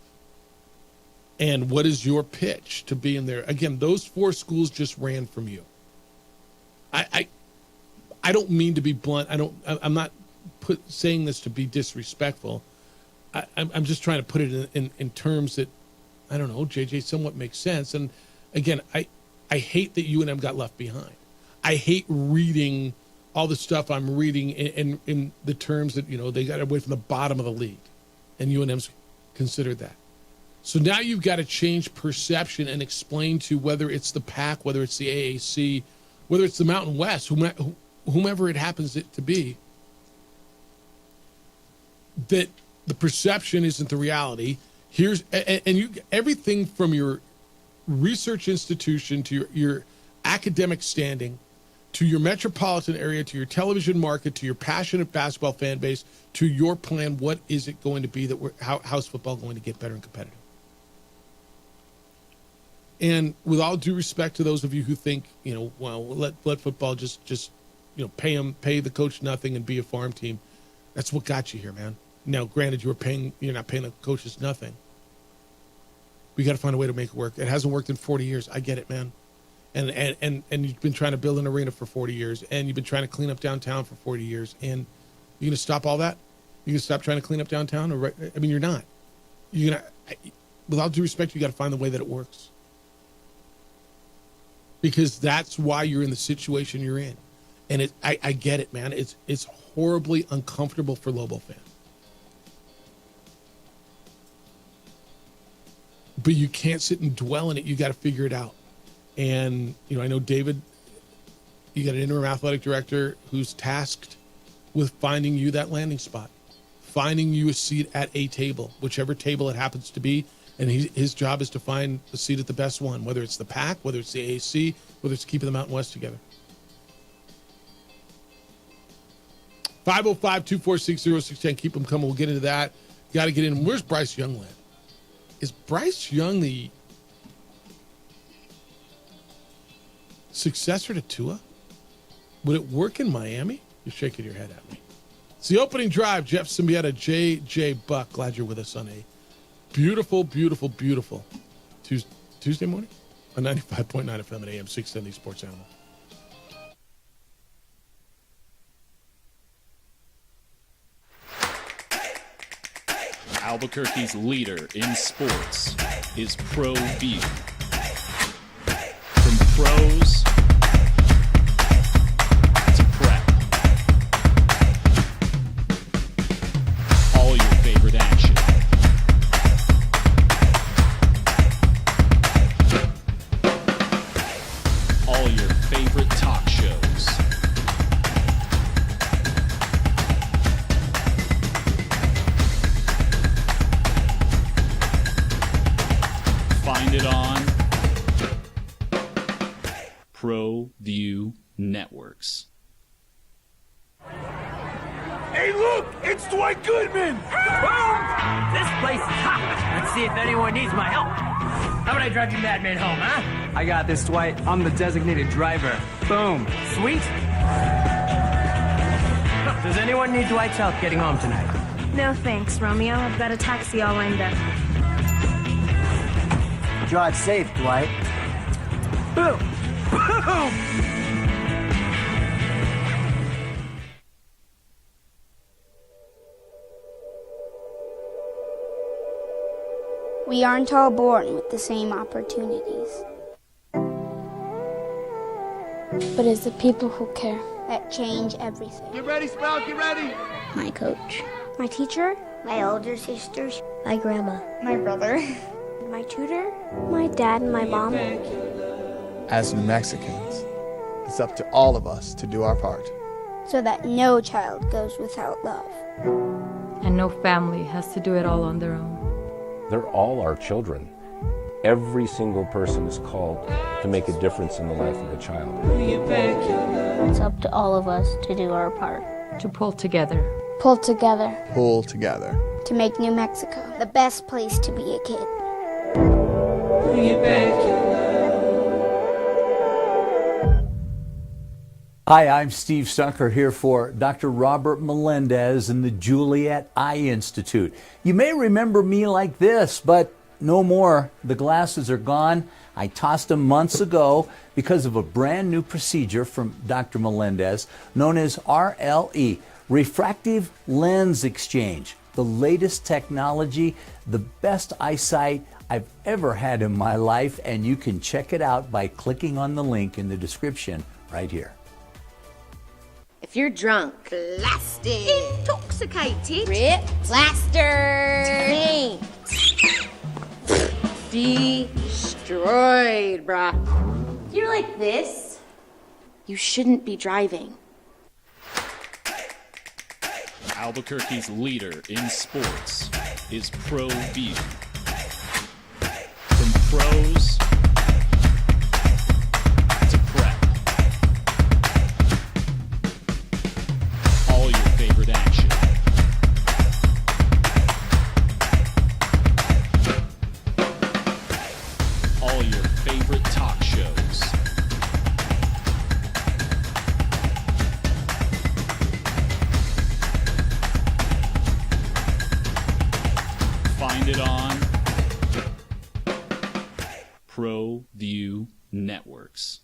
Speaker 5: And what is your pitch to be in there? Again, those 4 schools just ran from you. I don't mean to be blunt. I'm not saying this to be disrespectful. I'm just trying to put it in terms that, I don't know, JJ, somewhat makes sense. And again, I hate that UNM got left behind. I hate reading all the stuff I'm reading in the terms that, they got away from the bottom of the league, and UNM's considered that. So now you've got to change perception and explain to whether it's the PAC, whether it's the AAC, whether it's the Mountain West, whomever it happens to be, that the perception isn't the reality. Everything from your research institution to your academic standing, to your metropolitan area, to your television market, to your passionate basketball fan base, to your plan, what is it going to be how's football going to get better and competitive? And with all due respect to those of you who think, let football just pay the coach nothing and be a farm team, that's what got you here, man. Now, granted, you're not paying the coaches nothing. We got to find a way to make it work. It hasn't worked in 40 years. I get it, man. And you've been trying to build an arena for 40 years, and you've been trying to clean up downtown for 40 years, and you're going to stop all that? You're going to stop trying to clean up downtown? You're not. With all due respect, you got to find the way that it works. Because that's why you're in the situation you're in. And I get it, man. It's horribly uncomfortable for Lobo fans. But you can't sit and dwell in it. You got to figure it out. And, I know David, you got an interim athletic director who's tasked with finding you that landing spot, finding you a seat at a table, whichever table it happens to be. And his job is to find the seat at the best one, whether it's the PAC, whether it's the AAC, whether it's keeping the Mountain West together. 505-246-0610. Keep them coming. We'll get into that. Got to get in. Where's Bryce Young land? Is Bryce Young the successor to Tua? Would it work in Miami? You're shaking your head at me. It's the opening drive. Jeff Symbieta, JJ Buck. Glad you're with us on a beautiful, beautiful, beautiful Tuesday morning on 95.9 FM at AM 670 Sports Animal.
Speaker 3: Albuquerque's leader in sports is ProView. From pros to prep, all your favorite action. All your favorite talk shows. Find it on ProView Networks.
Speaker 8: Hey, look! It's Dwight Goodman!
Speaker 10: Boom! This place is hot. Let's see if anyone needs my help. How about I drive you madman home, huh?
Speaker 8: I got this, Dwight. I'm the designated driver. Boom.
Speaker 10: Sweet. Does anyone need Dwight's help getting home tonight?
Speaker 21: No thanks, Romeo. I've got a taxi all lined up.
Speaker 8: Drive safe, Dwight.
Speaker 10: Boom! Boom!
Speaker 21: We aren't all born with the same opportunities. But it's the people who care that change everything.
Speaker 14: Get ready, Sprout, get ready!
Speaker 21: My coach. My teacher. My older sisters. My grandma. My brother. My tutor. My dad and my mom.
Speaker 6: As New Mexicans, it's up to all of us to do our part.
Speaker 21: So that no child goes without love.
Speaker 23: And no family has to do it all on their own.
Speaker 24: They're all our children. Every single person is called to make a difference in the life of a child.
Speaker 21: It's up to all of us to do our part.
Speaker 23: To pull together.
Speaker 21: Pull together.
Speaker 6: Pull together.
Speaker 21: To make New Mexico the best place to be a kid.
Speaker 9: Hi, I'm Steve Stunker here for Dr. Robert Melendez and the Juliet Eye Institute. You may remember me like this, but no more. The glasses are gone. I tossed them months ago because of a brand new procedure from Dr. Melendez known as RLE, Refractive Lens Exchange. The latest technology, the best eyesight I've ever had in my life, and you can check it out by clicking on the link in the description right here.
Speaker 2: If you're drunk, blasted, intoxicated, rip, plastered, destroyed, bruh. If you're like this, you shouldn't be driving.
Speaker 3: Albuquerque's leader in sports is ProView. From pros to prep. All your favorite action. All your favorite talk shows. Find it on ProView Networks.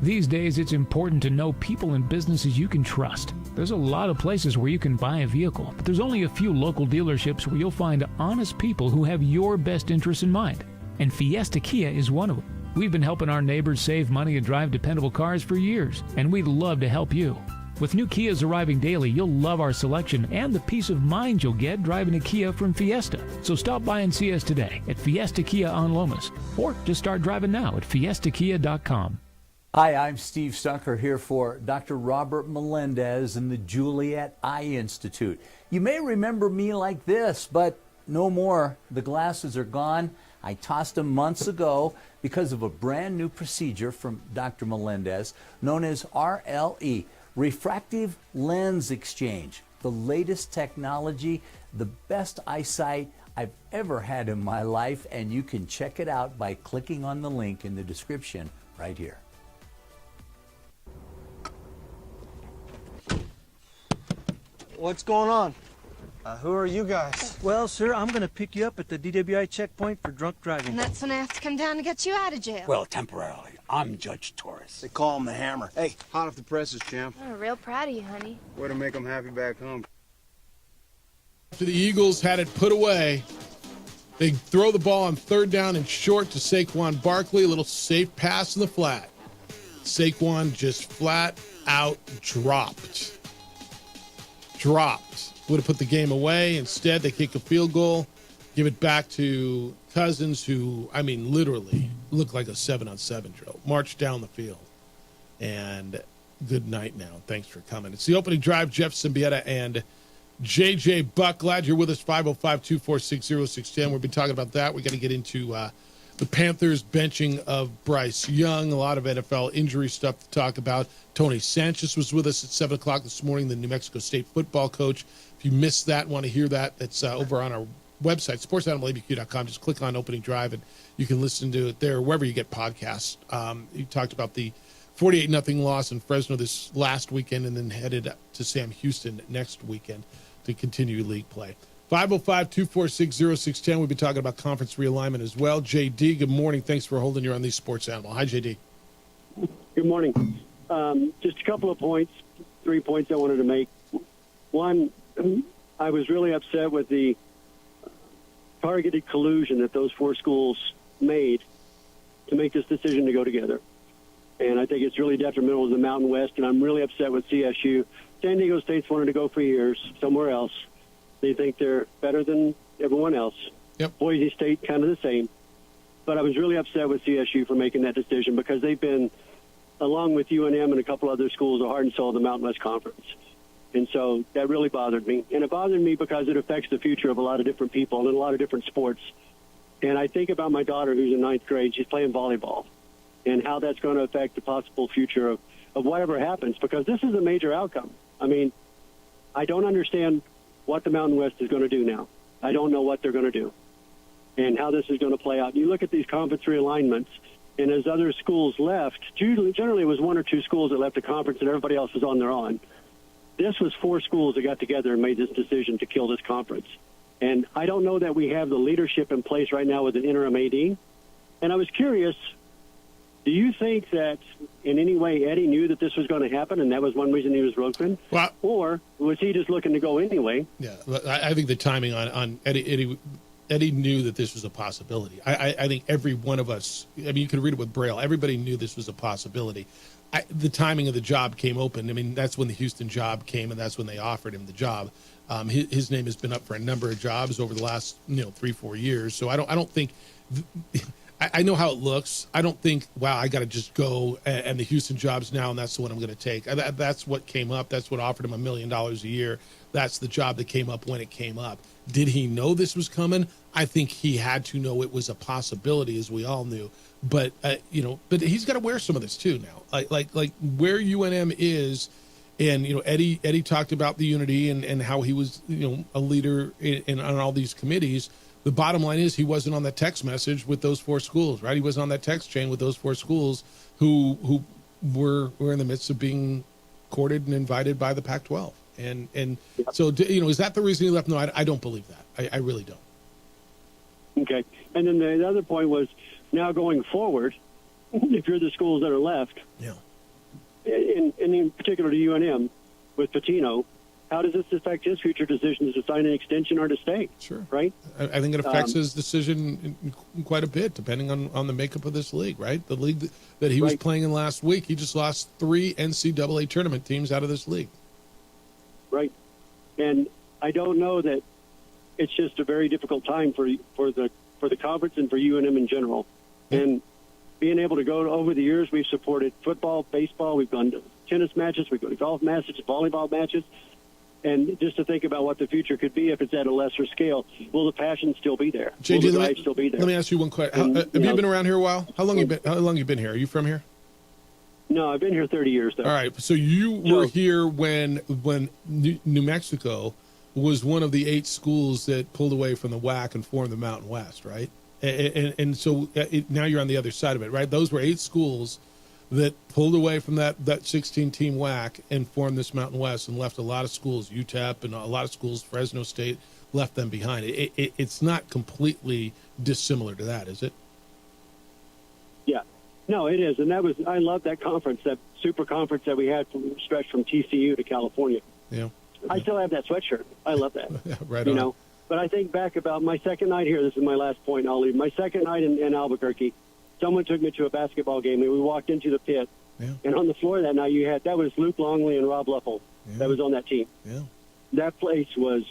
Speaker 11: These days, it's important to know people and businesses you can trust. There's a lot of places where you can buy a vehicle, but there's only a few local dealerships where you'll find honest people who have your best interests in mind. And Fiesta Kia is one of them. We've been helping our neighbors save money and drive dependable cars for years, and we'd love to help you. With new Kias arriving daily, you'll love our selection and the peace of mind you'll get driving a Kia from Fiesta. So stop by and see us today at Fiesta Kia on Lomas, or just start driving now at fiestakia.com.
Speaker 9: Hi, I'm Steve Stunker here for Dr. Robert Melendez and the Juliet Eye Institute. You may remember me like this, but no more. The glasses are gone. I tossed them months ago because of a brand new procedure from Dr. Melendez known as RLE, Refractive Lens Exchange. The latest technology, the best eyesight I've ever had in my life, and you can check it out by clicking on the link in the description right here.
Speaker 12: What's going on? Who are you guys?
Speaker 13: Well, sir, I'm going to pick you up at the DWI checkpoint for drunk driving.
Speaker 21: And that's when I have to come down to get you out of jail.
Speaker 12: Well, temporarily. I'm Judge Torres. They call him the Hammer. Hey, hot off the presses, champ.
Speaker 21: I'm real proud of you, honey.
Speaker 12: Way to make them happy back home.
Speaker 5: After the Eagles had it put away, they throw the ball on third down and short to Saquon Barkley. A little safe pass in the flat. Saquon just flat out dropped. Would have put the game away. Instead, they kick a field goal, give it back to Cousins, who, I mean, literally looked like a 7-on-7 drill. March down the field. And good night now. Thanks for coming. It's the opening drive. Jeff Symbieta and J.J. Buck. Glad you're with us. 505-246-0610. We've been talking about that. We're going to get into the Panthers benching of Bryce Young. A lot of NFL injury stuff to talk about. Tony Sanchez was with us at 7 o'clock this morning, the New Mexico State football coach. If you missed that, want to hear that, that's over on our website, sportsanimalabq.com. Just click on Opening Drive, and you can listen to it there, wherever you get podcasts. You talked about the 48-0 loss in Fresno this last weekend, and then headed to Sam Houston next weekend to continue league play. 505-246-0610. We've been talking about conference realignment as well. JD, good morning. Thanks for holding your on these Sports Animal. Hi, JD.
Speaker 4: Good morning. Just a couple of points, 3 points I wanted to make. One, I was really upset with the targeted collusion that those four schools made to make this decision to go together. And I think it's really detrimental to the Mountain West, and I'm really upset with CSU. San Diego State's wanted to go for years somewhere else. They think they're better than everyone else.
Speaker 5: Yep.
Speaker 4: Boise State, kind of the same. But I was really upset with CSU for making that decision because they've been, along with UNM and a couple other schools, the heart and soul of the Mountain West Conference. And so that really bothered me. And it bothered me because it affects the future of a lot of different people and in a lot of different sports. And I think about my daughter who's in ninth grade. She's playing volleyball and how that's going to affect the possible future of whatever happens, because this is a major outcome. I mean, I don't understand what the Mountain West is going to do now. I don't know what they're going to do and how this is going to play out. You look at these conference realignments,
Speaker 15: And as other schools left, generally it was one or two schools that left the conference and everybody else was on their own. This was 4 schools that got together and made this decision to kill this conference. And I don't know that we have the leadership in place right now with an interim AD. And I was curious, do you think that in any way Eddie knew that this was going to happen and that was one reason he was roping?
Speaker 5: Well,
Speaker 15: or was he just looking to go anyway?
Speaker 5: Yeah, I think the timing on Eddie knew that this was a possibility. I think every one of us, I mean, you could read it with Braille. Everybody knew this was a possibility. The timing of the job came open. I mean, that's when the Houston job came, and that's when they offered him the job. His name has been up for a number of jobs over the last 3-4 years. So I don't think. I know how it looks. I don't think, wow, I got to just go and the Houston job's now, and that's the one I'm going to take. That's what came up. That's what offered him $1 million a year. That's the job that came up when it came up. Did he know this was coming? I think he had to know it was a possibility, as we all knew. But but he's got to wear some of this too now. Like where UNM is, and Eddie talked about the unity and how he was a leader on all these committees. The bottom line is he wasn't on that text message with those 4 schools, right? He wasn't on that text chain with those 4 schools who were in the midst of being courted and invited by the Pac-12. And so, is that the reason he left? No, I don't believe that. I really don't.
Speaker 15: Okay. And then the other point was, now going forward, if you're the schools that are left,
Speaker 5: yeah,
Speaker 15: and in particular to UNM with Pitino, how does this affect his future decisions to sign an extension or to stay?
Speaker 5: Sure.
Speaker 15: Right?
Speaker 5: I think it affects his decision in quite a bit, depending on the makeup of this league, right? The league that he was playing in last week, he just lost 3 NCAA tournament teams out of this league.
Speaker 15: Right. And I don't know that it's just a very difficult time for the conference and for UNM in general. And being able to go over the years, we've supported football, baseball, we've gone to tennis matches, we've gone to golf matches, volleyball matches. And just to think about what the future could be if it's at a lesser scale, will the passion still be there?
Speaker 5: JJ,
Speaker 15: will the drive still be there?
Speaker 5: Let me ask you one question. Have you been around here a while? How long you been here? Are you from here?
Speaker 15: No, I've been here 30 years, though.
Speaker 5: All right. So you were here when New Mexico was one of the 8 schools that pulled away from the WAC and formed the Mountain West, right? And so now you're on the other side of it, right? Those were 8 schools that pulled away from that 16-team WAC and formed this Mountain West and left a lot of schools, UTEP and a lot of schools, Fresno State, left them behind. It's not completely dissimilar to that, is it?
Speaker 15: Yeah. No, it is. And I love that conference, that super conference that we had stretched from TCU to California.
Speaker 5: Yeah.
Speaker 15: I still have that sweatshirt. I love that.
Speaker 5: Right on.
Speaker 15: But I think back about my second night here. This is my last point, and I'll leave. My second night in Albuquerque, someone took me to a basketball game, and we walked into the pit.
Speaker 5: Yeah.
Speaker 15: And on the floor that night, that was Luke Longley and Rob Leffel that was on that team.
Speaker 5: Yeah.
Speaker 15: That place was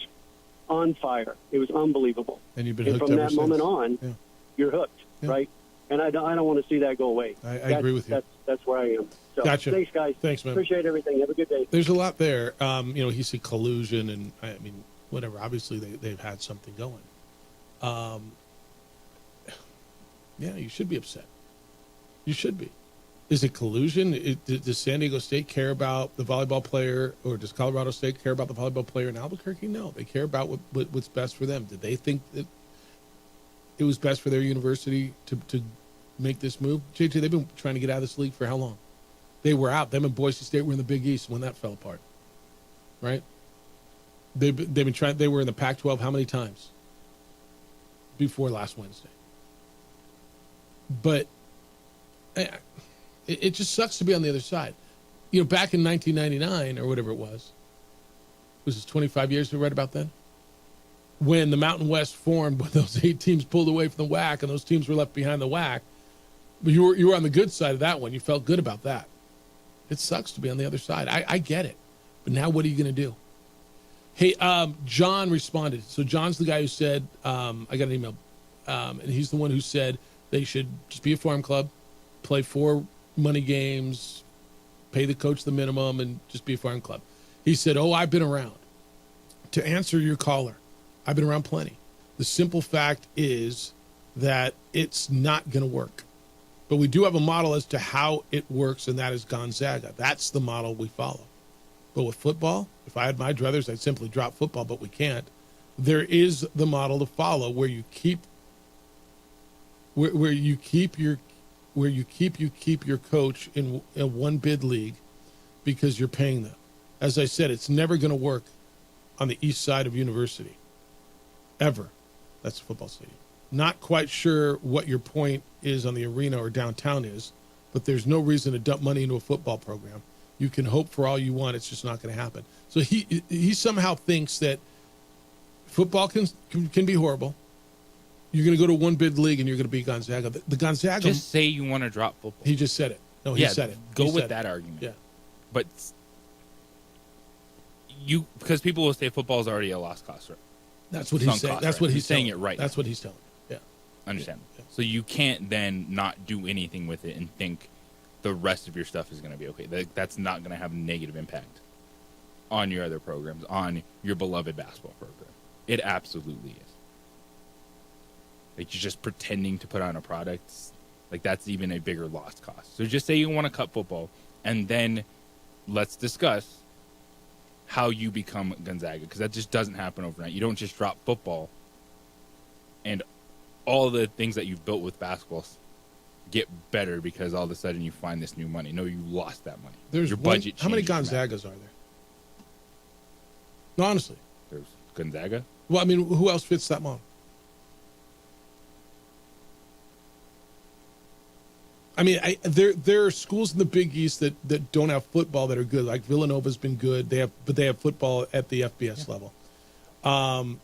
Speaker 15: on fire. It was unbelievable.
Speaker 5: And you've been hooked
Speaker 15: from
Speaker 5: ever
Speaker 15: that
Speaker 5: since.
Speaker 15: moment on, you're hooked, right? And I don't want to see that go away.
Speaker 5: I agree with you.
Speaker 15: That's where I am. So,
Speaker 5: Gotcha.
Speaker 15: Thanks, guys.
Speaker 5: Thanks, man.
Speaker 15: Appreciate everything. Have a good day.
Speaker 5: There's a lot there. He said collusion, and I mean, whatever. Obviously, they've had something going. Yeah, you should be upset. You should be. Is it collusion? Does San Diego State care about the volleyball player, or does Colorado State care about the volleyball player in Albuquerque? No, they care about what's best for them. Did they think that it was best for their university to make this move? JJ, they've been trying to get out of this league for how long? They were out. Them and Boise State were in the Big East when that fell apart, right? They've been trying. They were in the Pac-12 how many times before last Wednesday? But it just sucks to be on the other side. Back in 1999 or whatever it was it 25 years we read about then? When the Mountain West formed, when those 8 teams pulled away from the WAC and those teams were left behind the WAC, you were on the good side of that one. You felt good about that. It sucks to be on the other side. I get it. But now what are you going to do? Hey, John responded. So John's the guy who said, I got an email, and he's the one who said they should just be a farm club, play 4 money games, pay the coach the minimum, and just be a farm club. He said, I've been around. To answer your caller, I've been around plenty. The simple fact is that it's not going to work. But we do have a model as to how it works, and that is Gonzaga. That's the model we follow. But with football, if I had my druthers, I'd simply drop football, but we can't. There is the model to follow where you keep your where you keep your coach in a one bid league because you're paying them. As I said, it's never going to work on the east side of University, ever. That's a football stadium. Not quite sure what your point is on the arena or downtown is, but there's no reason to dump money into a football program. You can hope for all you want. It's just not going to happen. So he somehow thinks that football can be horrible. You're going to go to one bid league and you're going to beat Gonzaga. The Gonzaga.
Speaker 7: Just say you want to drop football.
Speaker 5: He just said it. No, he said it.
Speaker 7: Go with that argument.
Speaker 5: Yeah.
Speaker 7: But because people will say football is already a lost cause, right?
Speaker 5: That's what he's saying. That's what he's
Speaker 7: saying it right.
Speaker 5: That's what he's telling. Yeah.
Speaker 7: Understand. Yeah. So you can't then not do anything with it and think the rest of your stuff is going to be okay. That's not going to have a negative impact on your other programs, on your beloved basketball program. It absolutely is. Like, you're just pretending to put on a product. Like, that's even a bigger lost cost. So just say you want to cut football, and then let's discuss how you become Gonzaga, because that just doesn't happen overnight. You don't just drop football and all the things that you've built with basketball get better because all of a sudden you find this new money. No, you lost that money.
Speaker 5: There's
Speaker 7: your budget.
Speaker 5: How many Gonzagas are there? No, honestly.
Speaker 7: There's Gonzaga.
Speaker 5: Well, I mean, who else fits that mold? I mean, there are schools in the Big East that don't have football that are good. Like Villanova's been good. But they have football at the FBS level. Am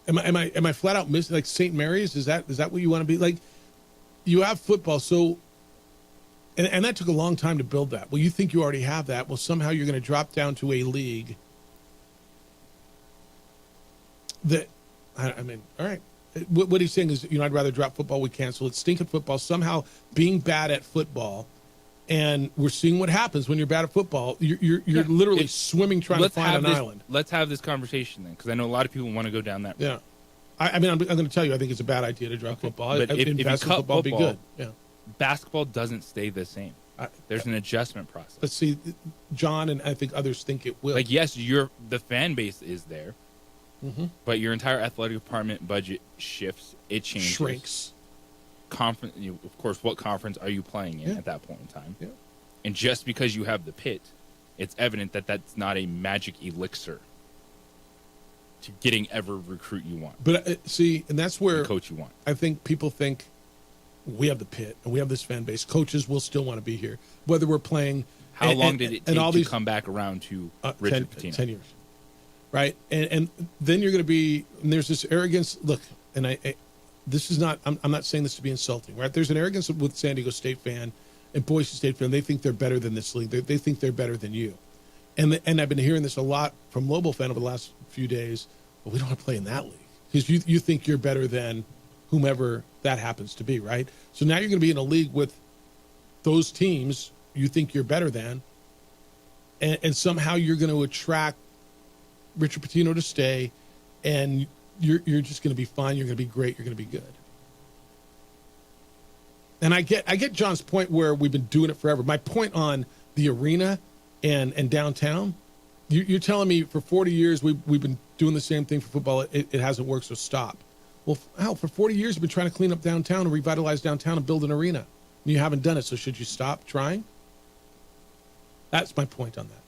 Speaker 5: I flat out missing, like St. Mary's? Is that what you want to be? Like, you have football, so and that took a long time to build that. Well, you think you already have that. Well, somehow you're going to drop down to a league that I mean, all right. What he's saying is, I'd rather drop football. We cancel it. Stink at football. Somehow being bad at football, and we're seeing what happens when you're bad at football. You're literally swimming trying to find an island.
Speaker 7: Let's have this conversation then, because I know a lot of people want to go down that road.
Speaker 5: Yeah. I mean, I'm going to tell you, I think it's a bad idea to drop football.
Speaker 7: But if you cut football,
Speaker 5: be good. Yeah.
Speaker 7: Basketball doesn't stay the same. There's an adjustment process.
Speaker 5: But see, John and I think others think it will.
Speaker 7: Like, yes, the fan base is there. Mm-hmm. But your entire athletic department budget shifts. It changes.
Speaker 5: Shrinks.
Speaker 7: Conference, of course, what conference are you playing in at that point in time?
Speaker 5: Yeah.
Speaker 7: And just because you have the pit, it's evident that that's not a magic elixir to getting every recruit you want.
Speaker 5: But see, and that's where
Speaker 7: the coach you want.
Speaker 5: I think people think we have the pit and we have this fan base. Coaches will still want to be here, whether we're playing.
Speaker 7: How long did it take to come back around to Richard Pitino?
Speaker 5: 10 years. Right, and then you're going to be. And there's this arrogance. Look, and I this is not. I'm not saying this to be insulting. Right, there's an arrogance with San Diego State fan and Boise State fan. They think they're better than this league. They think they're better than you. And I've been hearing this a lot from Lobo fan over the last few days. Well, we don't want to play in that league because you think you're better than whomever that happens to be. Right. So now you're going to be in a league with those teams you think you're better than, and somehow you're going to attract Richard Pitino to stay, and you're just going to be fine. You're going to be great. You're going to be good. And I get John's point where we've been doing it forever. My point on the arena and downtown, you're telling me for 40 years we've been doing the same thing for football. It hasn't worked, so stop. Well, hell, for 40 years you've been trying to clean up downtown and revitalize downtown and build an arena, and you haven't done it. So should you stop trying? That's my point on that.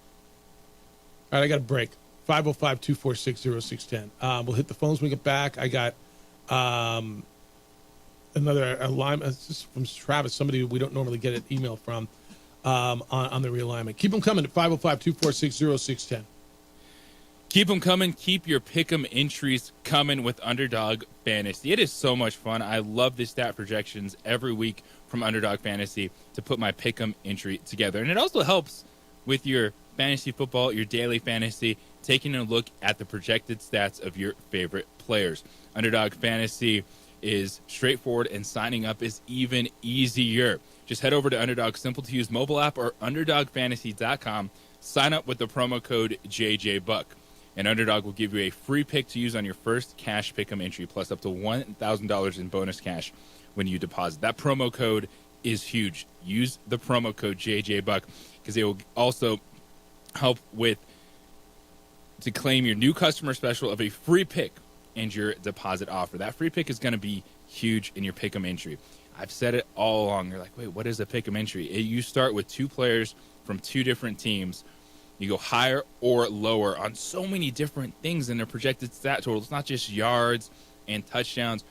Speaker 5: All right, I got a break. 505-246-0610. We'll hit the phones when we get back. I got another line from Travis, somebody we don't normally get an email from on the realignment. Keep them coming at 505-246-0610.
Speaker 7: Keep them coming. Keep your pick'em entries coming with Underdog Fantasy. It is so much fun. I love the stat projections every week from Underdog Fantasy to put my pick'em entry together. And it also helps with your fantasy football, your daily fantasy, taking a look at the projected stats of your favorite players. Underdog Fantasy is straightforward, and signing up is even easier. Just head over to Underdog's simple-to-use mobile app or UnderdogFantasy.com. Sign up with the promo code JJBuck, and Underdog will give you a free pick to use on your first cash pick'em entry, plus up to $1,000 in bonus cash when you deposit. That promo code is huge. Use the promo code JJBuck because it will also help to claim your new customer special of a free pick and your deposit offer. That free pick is going to be huge in your pick'em entry. I've said it all along. You're like, wait, what is a pick'em entry? You start with 2 players from 2 different teams. You go higher or lower on so many different things in their projected stat total. It's not just yards and touchdowns.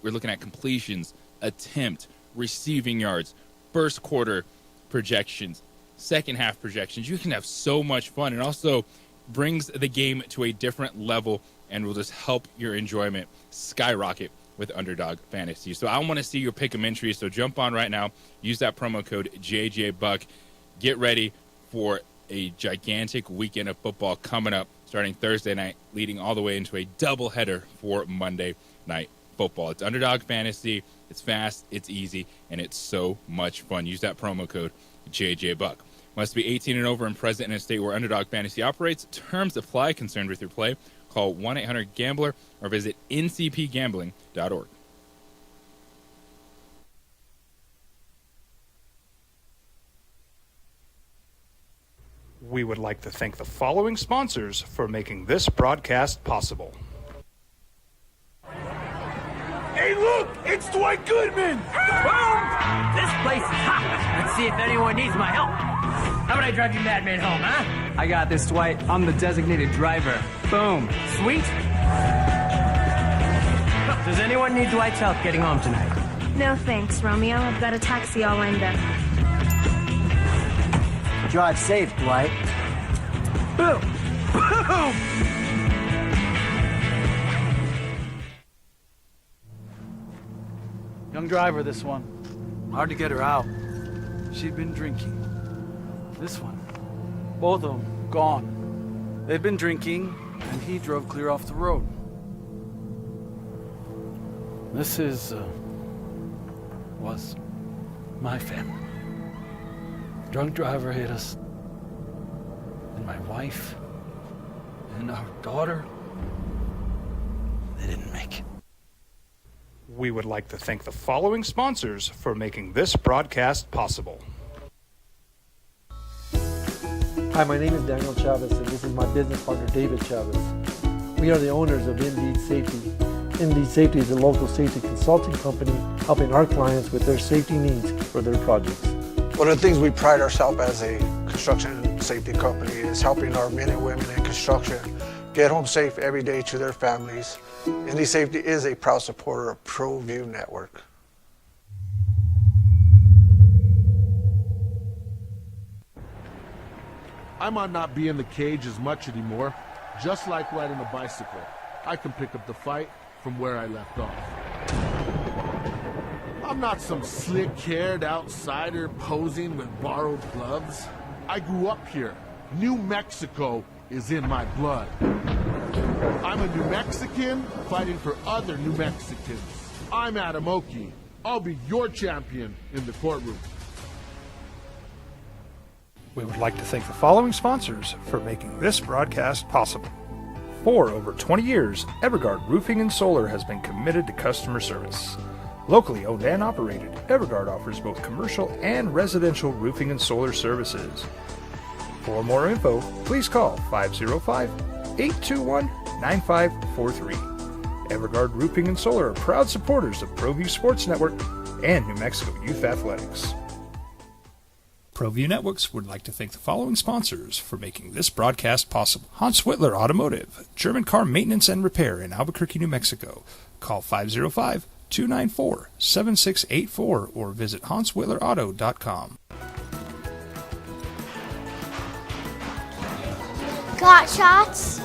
Speaker 7: We're looking at completions, attempt, receiving yards, first quarter projections, second half projections. You can have so much fun, and also brings the game to a different level and will just help your enjoyment skyrocket with Underdog Fantasy. So I want to see your pick'em entries. So jump on right now. Use that promo code JJBuck. Get ready for a gigantic weekend of football coming up starting Thursday night, leading all the way into a doubleheader for Monday Night Football. It's Underdog Fantasy. It's fast, it's easy, and it's so much fun. Use that promo code JJBuck. Must be 18 and over and present in a state where Underdog Fantasy operates. Terms apply. Concerned with your play? Call 1-800-GAMBLER or visit ncpgambling.org.
Speaker 16: We would like to thank the following sponsors for making this broadcast possible.
Speaker 8: Hey, look! It's Dwight Goodman!
Speaker 10: Boom! This place is hot. Let's see if anyone needs my help. How about I drive you madman home, huh?
Speaker 8: I got this, Dwight. I'm the designated driver. Boom.
Speaker 10: Sweet. Does anyone need Dwight's help getting home tonight?
Speaker 21: No thanks, Romeo. I've got a taxi all lined up.
Speaker 8: Drive safe, Dwight. Boom! Boom!
Speaker 13: Young driver, this one. Hard to get her out. She'd been drinking. This one. Both of them gone. They'd been drinking, and he drove clear off the road. This was my family. Drunk driver hit us. And my wife and our daughter, they didn't make it.
Speaker 16: We would like to thank the following sponsors for making this broadcast possible.
Speaker 17: Hi, my name is Daniel Chavez, and this is my business partner, David Chavez. We are the owners of Indeed Safety. Indeed Safety is a local safety consulting company helping our clients with their safety needs for their projects.
Speaker 18: One of the things we pride ourselves as a construction safety company is helping our men and women in construction get home safe every day to their families. Indeed Safety is a proud supporter of ProView Network.
Speaker 14: I might not be in the cage as much anymore. Just like riding a bicycle, I can pick up the fight from where I left off. I'm not some slick-haired outsider posing with borrowed gloves. I grew up here. New Mexico is in my blood. I'm a New Mexican fighting for other New Mexicans. I'm Adam Oki. I'll be your champion in the courtroom.
Speaker 16: We would like to thank the following sponsors for making this broadcast possible. For over 20 years, Evergard Roofing and Solar has been committed to customer service. Locally owned and operated, Evergard offers both commercial and residential roofing and solar services. For more info, please call 505-821-9543. Evergard Roofing and Solar are proud supporters of ProView Sports Network and New Mexico Youth Athletics. ProView Networks would like to thank the following sponsors for making this broadcast possible. Hans Whitler Automotive, German car maintenance and repair in Albuquerque, New Mexico. Call 505-294-7684 or visit hanswhitlerauto.com.
Speaker 21: Got shots?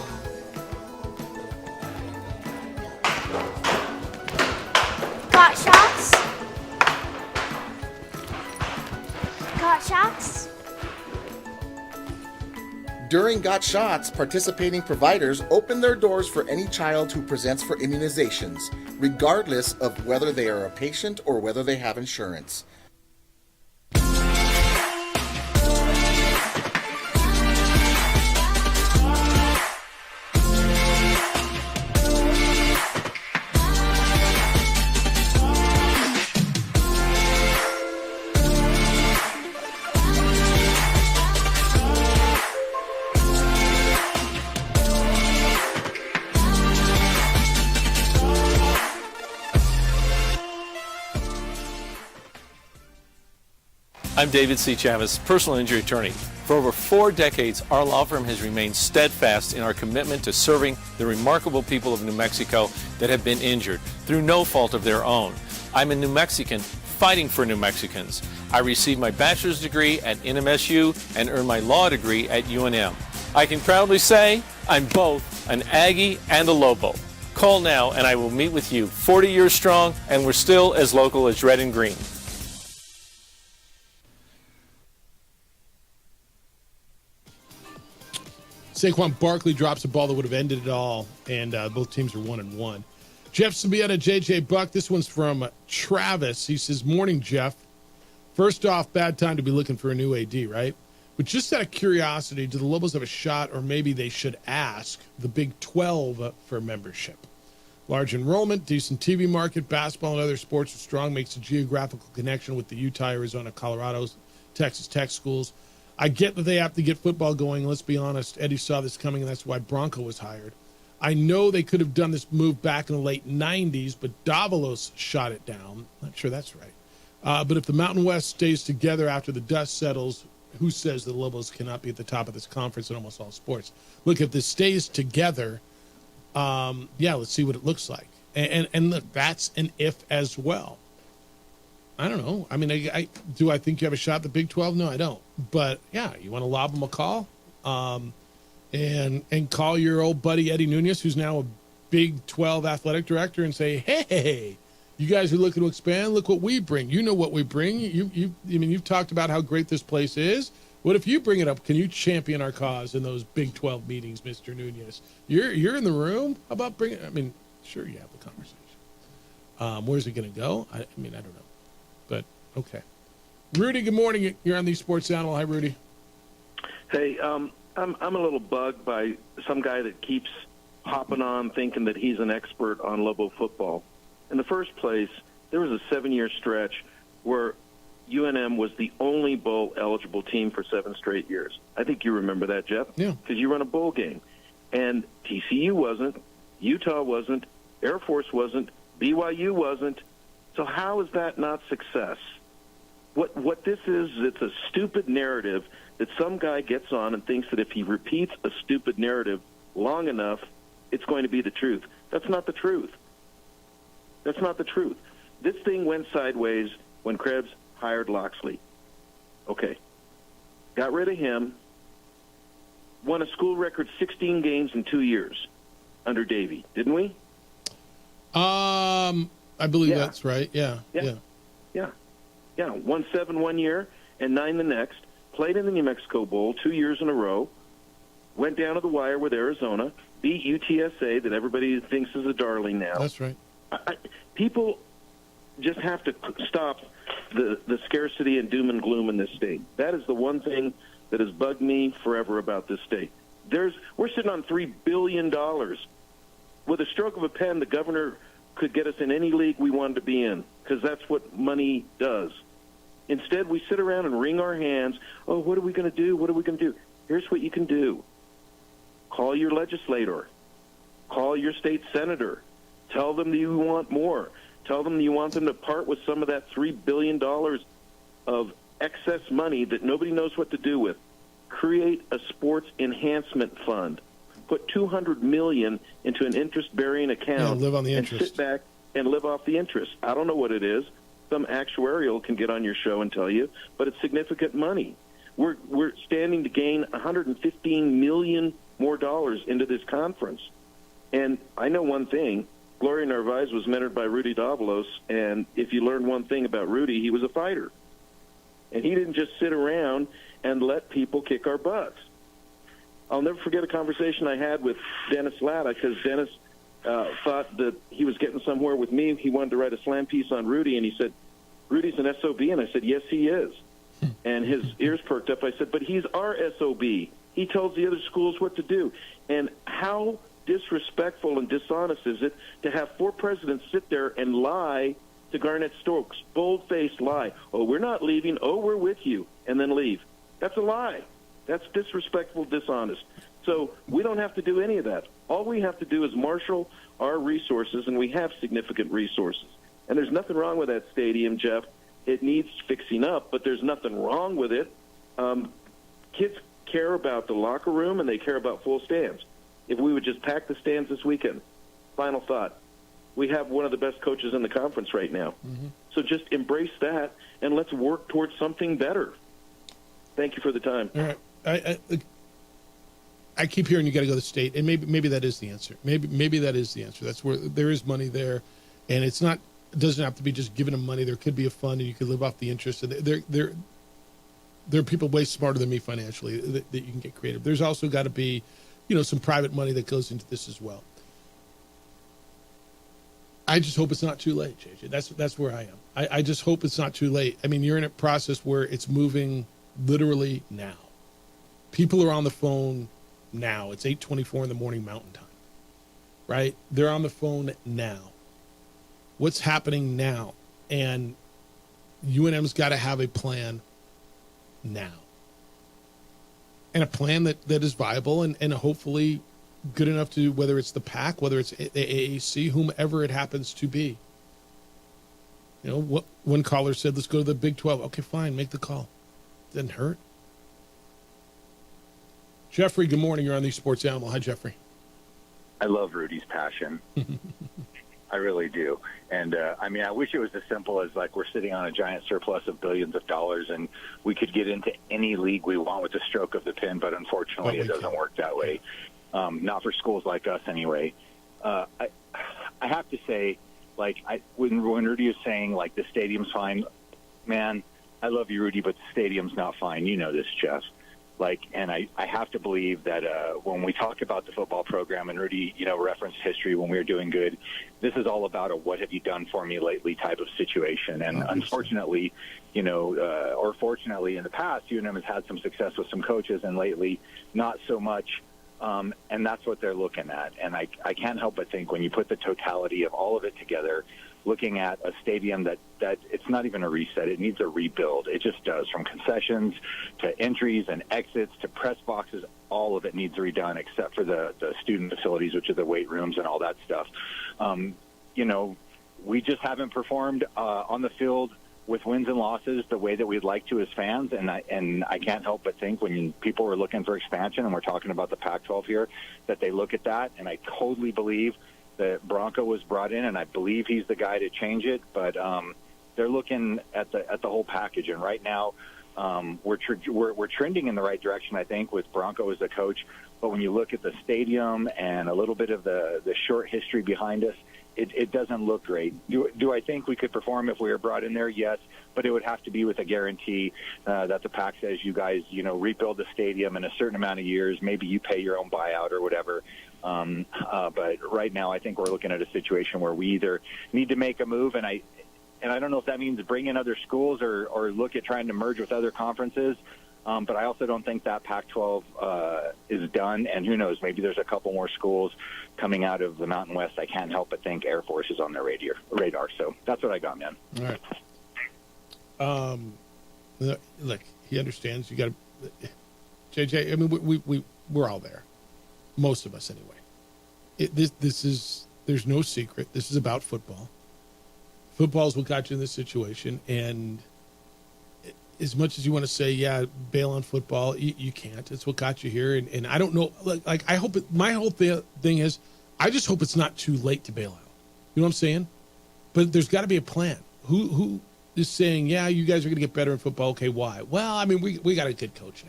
Speaker 21: Got shots? Got shots?
Speaker 19: During Got Shots, participating providers open their doors for any child who presents for immunizations, regardless of whether they are a patient or whether they have insurance.
Speaker 1: I'm David C. Chavez, personal injury attorney. For over 4 decades, our law firm has remained steadfast in our commitment to serving the remarkable people of New Mexico that have been injured through no fault of their own. I'm a New Mexican fighting for New Mexicans. I received my bachelor's degree at NMSU and earned my law degree at UNM. I can proudly say I'm both an Aggie and a Lobo. Call now and I will meet with you. 40 years strong, and we're still as local as red and green.
Speaker 5: Saquon Barkley drops a ball that would have ended it all, and both teams are 1-1. Jeff Sabieta, JJ Buck. This one's from Travis. He says, morning, Jeff. First off, bad time to be looking for a new AD, right? But just out of curiosity, do the Lobos have a shot, or maybe they should ask the Big 12 for membership? Large enrollment, decent TV market, basketball and other sports are strong, makes a geographical connection with the Utah, Arizona, Colorado, Texas Tech schools. I get that they have to get football going. Let's be honest, Eddie saw this coming, and that's why Bronco was hired. I know they could have done this move back in the late 90s, but Davalos shot it down. Not sure that's right. But if the Mountain West stays together after the dust settles, who says the Lobos cannot be at the top of this conference in almost all sports? Look, if this stays together, let's see what it looks like. And look, that's an if as well. I don't know. I mean, do I think you have a shot at the Big 12? No, I don't. But, yeah, you want to lob them a call and call your old buddy Eddie Nunez, who's now a Big 12 athletic director, and say, hey, you guys are looking to expand. Look what we bring. You know what we bring. You've talked about how great this place is. What if you bring it up? Can you champion our cause in those Big 12 meetings, Mr. Nunez? You're in the room. How about bringing? I mean, sure, you have the conversation. Where's it going to go? I don't know. But okay, Rudy. Good morning. You're on the Sports Animal. Hi, Rudy.
Speaker 20: Hey, I'm a little bugged by some guy that keeps hopping on, thinking that he's an expert on Lobo football. In the first place, there was a 7-year stretch where UNM was the only bowl-eligible team for 7 straight years. I think you remember that, Jeff.
Speaker 5: Yeah.
Speaker 20: Because you run a bowl game, and TCU wasn't, Utah wasn't, Air Force wasn't, BYU wasn't. So how is that not success? What this is, it's a stupid narrative that some guy gets on and thinks that if he repeats a stupid narrative long enough, it's going to be the truth. That's not the truth. That's not the truth. This thing went sideways when Krebs hired Loxley. Okay. Got rid of him. Won a school record 16 games in 2 years under Davey, didn't we?
Speaker 5: I believe that's right. Yeah.
Speaker 20: Won 7 1 year and 9 the next. Played in the New Mexico Bowl 2 years in a row. Went down to the wire with Arizona. Beat UTSA, that everybody thinks is a darling now.
Speaker 5: That's right.
Speaker 20: People just have to stop the scarcity and doom and gloom in this state. That is the one thing that has bugged me forever about this state. We're sitting on $3 billion. With a stroke of a pen, the governor could get us in any league we wanted to be in, because that's what money does. Instead, we sit around and wring our hands. Oh, what are we going to do? What are we going to do? Here's what you can do. Call your legislator. Call your state senator. Tell them that you want more. Tell them you want them to part with some of that $3 billion of excess money that nobody knows what to do with. Create a sports enhancement fund. Put $200 million into an interest-bearing account.
Speaker 5: Yeah, live on the interest.
Speaker 20: And sit back and live off the interest. I don't know what it is. Some actuarial can get on your show and tell you, but it's significant money. We're standing to gain $115 million more dollars into this conference. And I know one thing. Gloria Narvaez was mentored by Rudy Davalos, and if you learn one thing about Rudy, he was a fighter. And he didn't just sit around and let people kick our butts. I'll never forget a conversation I had with Dennis Latta, because Dennis thought that he was getting somewhere with me. He wanted to write a slam piece on Rudy, and he said, Rudy's an SOB. And I said, yes, he is. And his ears perked up. I said, but he's our SOB. He tells the other schools what to do. And how disrespectful and dishonest is it to have 4 presidents sit there and lie to Garnett Stokes, bold-faced lie. Oh, we're not leaving. Oh, we're with you, and then leave. That's a lie. That's disrespectful, dishonest. So we don't have to do any of that. All we have to do is marshal our resources, and we have significant resources. And there's nothing wrong with that stadium, Jeff. It needs fixing up, but there's nothing wrong with it. Kids care about the locker room, and they care about full stands. If we would just pack the stands this weekend, final thought, we have one of the best coaches in the conference right now. So just embrace that, and let's work towards something better. Thank you for the time.
Speaker 5: All right. I keep hearing you got to go to the state, and maybe that is the answer. Maybe that is the answer. That's where there is money there, and it's not. It doesn't have to be just giving them money. There could be a fund, and you could live off the interest. And there are people way smarter than me financially that you can get creative. There's also got to be, some private money that goes into this as well. I just hope it's not too late, JJ. That's where I am. I just hope it's not too late. I mean, you're in a process where it's moving literally now. People are on the phone now. It's 8:24 in the morning Mountain Time, right? They're on the phone now. What's happening now? And UNM's got to have a plan now. And a plan that is viable and hopefully good enough to, whether it's the PAC, whether it's the AAC, whomever it happens to be. What one caller said, let's go to the Big 12. Okay, fine, make the call. Didn't hurt. Jeffrey, good morning. You're on the Sports Animal. Hi, Jeffrey.
Speaker 6: I love Rudy's passion. I really do. And, I wish it was as simple as, we're sitting on a giant surplus of billions of dollars and we could get into any league we want with the stroke of the pen, but unfortunately it doesn't work that way. Not for schools like us anyway. I have to say, when Rudy is saying, the stadium's fine, man, I love you, Rudy, but the stadium's not fine. You know this, Jeff. And I have to believe that when we talk about the football program, and Rudy, referenced history when we were doing good, this is all about a what have you done for me lately type of situation. And unfortunately, or fortunately in the past, UNM has had some success with some coaches, and lately not so much. And that's what they're looking at. And I can't help but think when you put the totality of all of it together, looking at a stadium that it's not even a reset, it needs a rebuild. It just does, from concessions to entries and exits to press boxes. All of it needs redone except for the student facilities, which are the weight rooms and all that stuff. We just haven't performed on the field with wins and losses the way that we'd like to as fans, and I can't help but think when people are looking for expansion, and we're talking about the Pac-12 here, that they look at that, and I totally believe that Bronco was brought in, and I believe he's the guy to change it. But they're looking at the whole package, and right now we're trending in the right direction, I think, with Bronco as the coach. But when you look at the stadium and a little bit of the short history behind us, it doesn't look great. Do I think we could perform if we were brought in there? Yes, but it would have to be with a guarantee that the PAC says you guys, rebuild the stadium in a certain amount of years. Maybe you pay your own buyout or whatever. But right now, I think we're looking at a situation where we either need to make a move, and I don't know if that means bring in other schools or look at trying to merge with other conferences. But I also don't think that Pac-12 is done, and who knows, maybe there's a couple more schools coming out of the Mountain West. I can't help but think Air Force is on their radar. So that's what I got, man.
Speaker 5: All right. Look, he understands. You got to, JJ. I mean, we're all there, most of us anyway. There's no secret. This is about football. Football is what got you in this situation, and as much as you want to say, yeah, bail on football, you can't. It's what got you here. And I don't know, I hope my whole thing is, I just hope it's not too late to bail out. You know what I'm saying? But there's got to be a plan. Who is saying, yeah, you guys are going to get better in football? Okay, why? Well, I mean, we got a good coach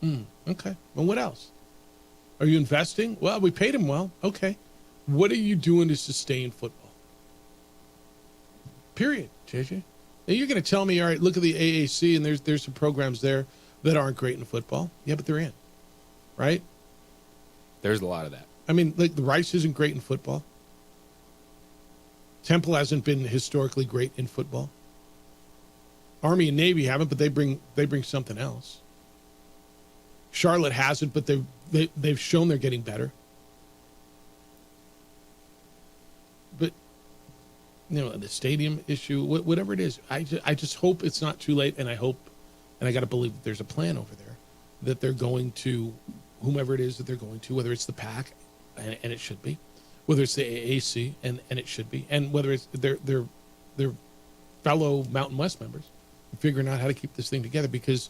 Speaker 5: now. Okay. Well, what else? Are you investing? Well, we paid him well. Okay. What are you doing to sustain football? Period, JJ. Now you're going to tell me, all right, look at the AAC, and there's some programs there that aren't great in football. Yeah, but they're in, right?
Speaker 7: There's a lot of that.
Speaker 5: I mean, the Rice isn't great in football. Temple hasn't been historically great in football. Army and Navy haven't, but they bring something else. Charlotte hasn't, but they've shown they're getting better. But the stadium issue, whatever it is, I just hope it's not too late, and I hope, and I got to believe that there's a plan over there, that they're going to, whomever it is that they're going to, whether it's the PAC, and it should be, whether it's the AAC, and it should be, and whether it's they're fellow Mountain West members and figuring out how to keep this thing together. Because,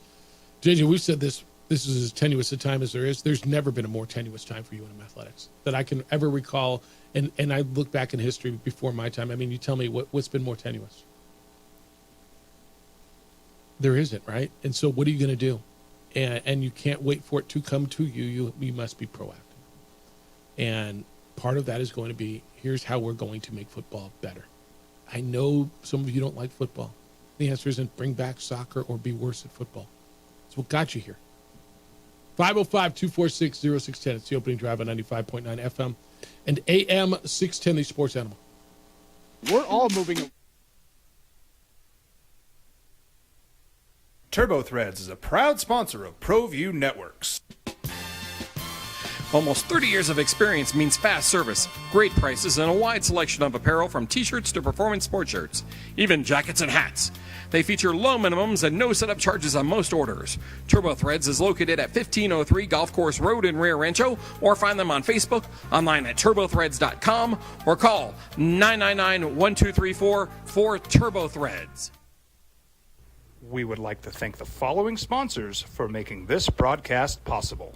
Speaker 5: JJ, we've said this is as tenuous a time as there is. There's never been a more tenuous time for UNM athletics that I can ever recall. And I look back in history before my time. I mean, you tell me what's been more tenuous. There isn't, right? And so what are you going to do? And you can't wait for it to come to you. You must be proactive. And part of that is going to be, here's how we're going to make football better. I know some of you don't like football. The answer isn't bring back soccer or be worse at football. It's what got you here. 505-246-0610. It's the opening drive on 95.9 FM and AM 610, the Sports Animal.
Speaker 16: We're all moving. TurboThreads is a proud sponsor of ProView Networks.
Speaker 2: Almost 30 years of experience means fast service, great prices, and a wide selection of apparel from t-shirts to performance sport shirts, even jackets and hats. They feature low minimums and no setup charges on most orders. TurboThreads is located at 1503 Golf Course Road in Rio Rancho, or find them on Facebook, online at turbothreads.com, or call 999-1234 for TurboThreads.
Speaker 16: We would like to thank the following sponsors for making this broadcast possible.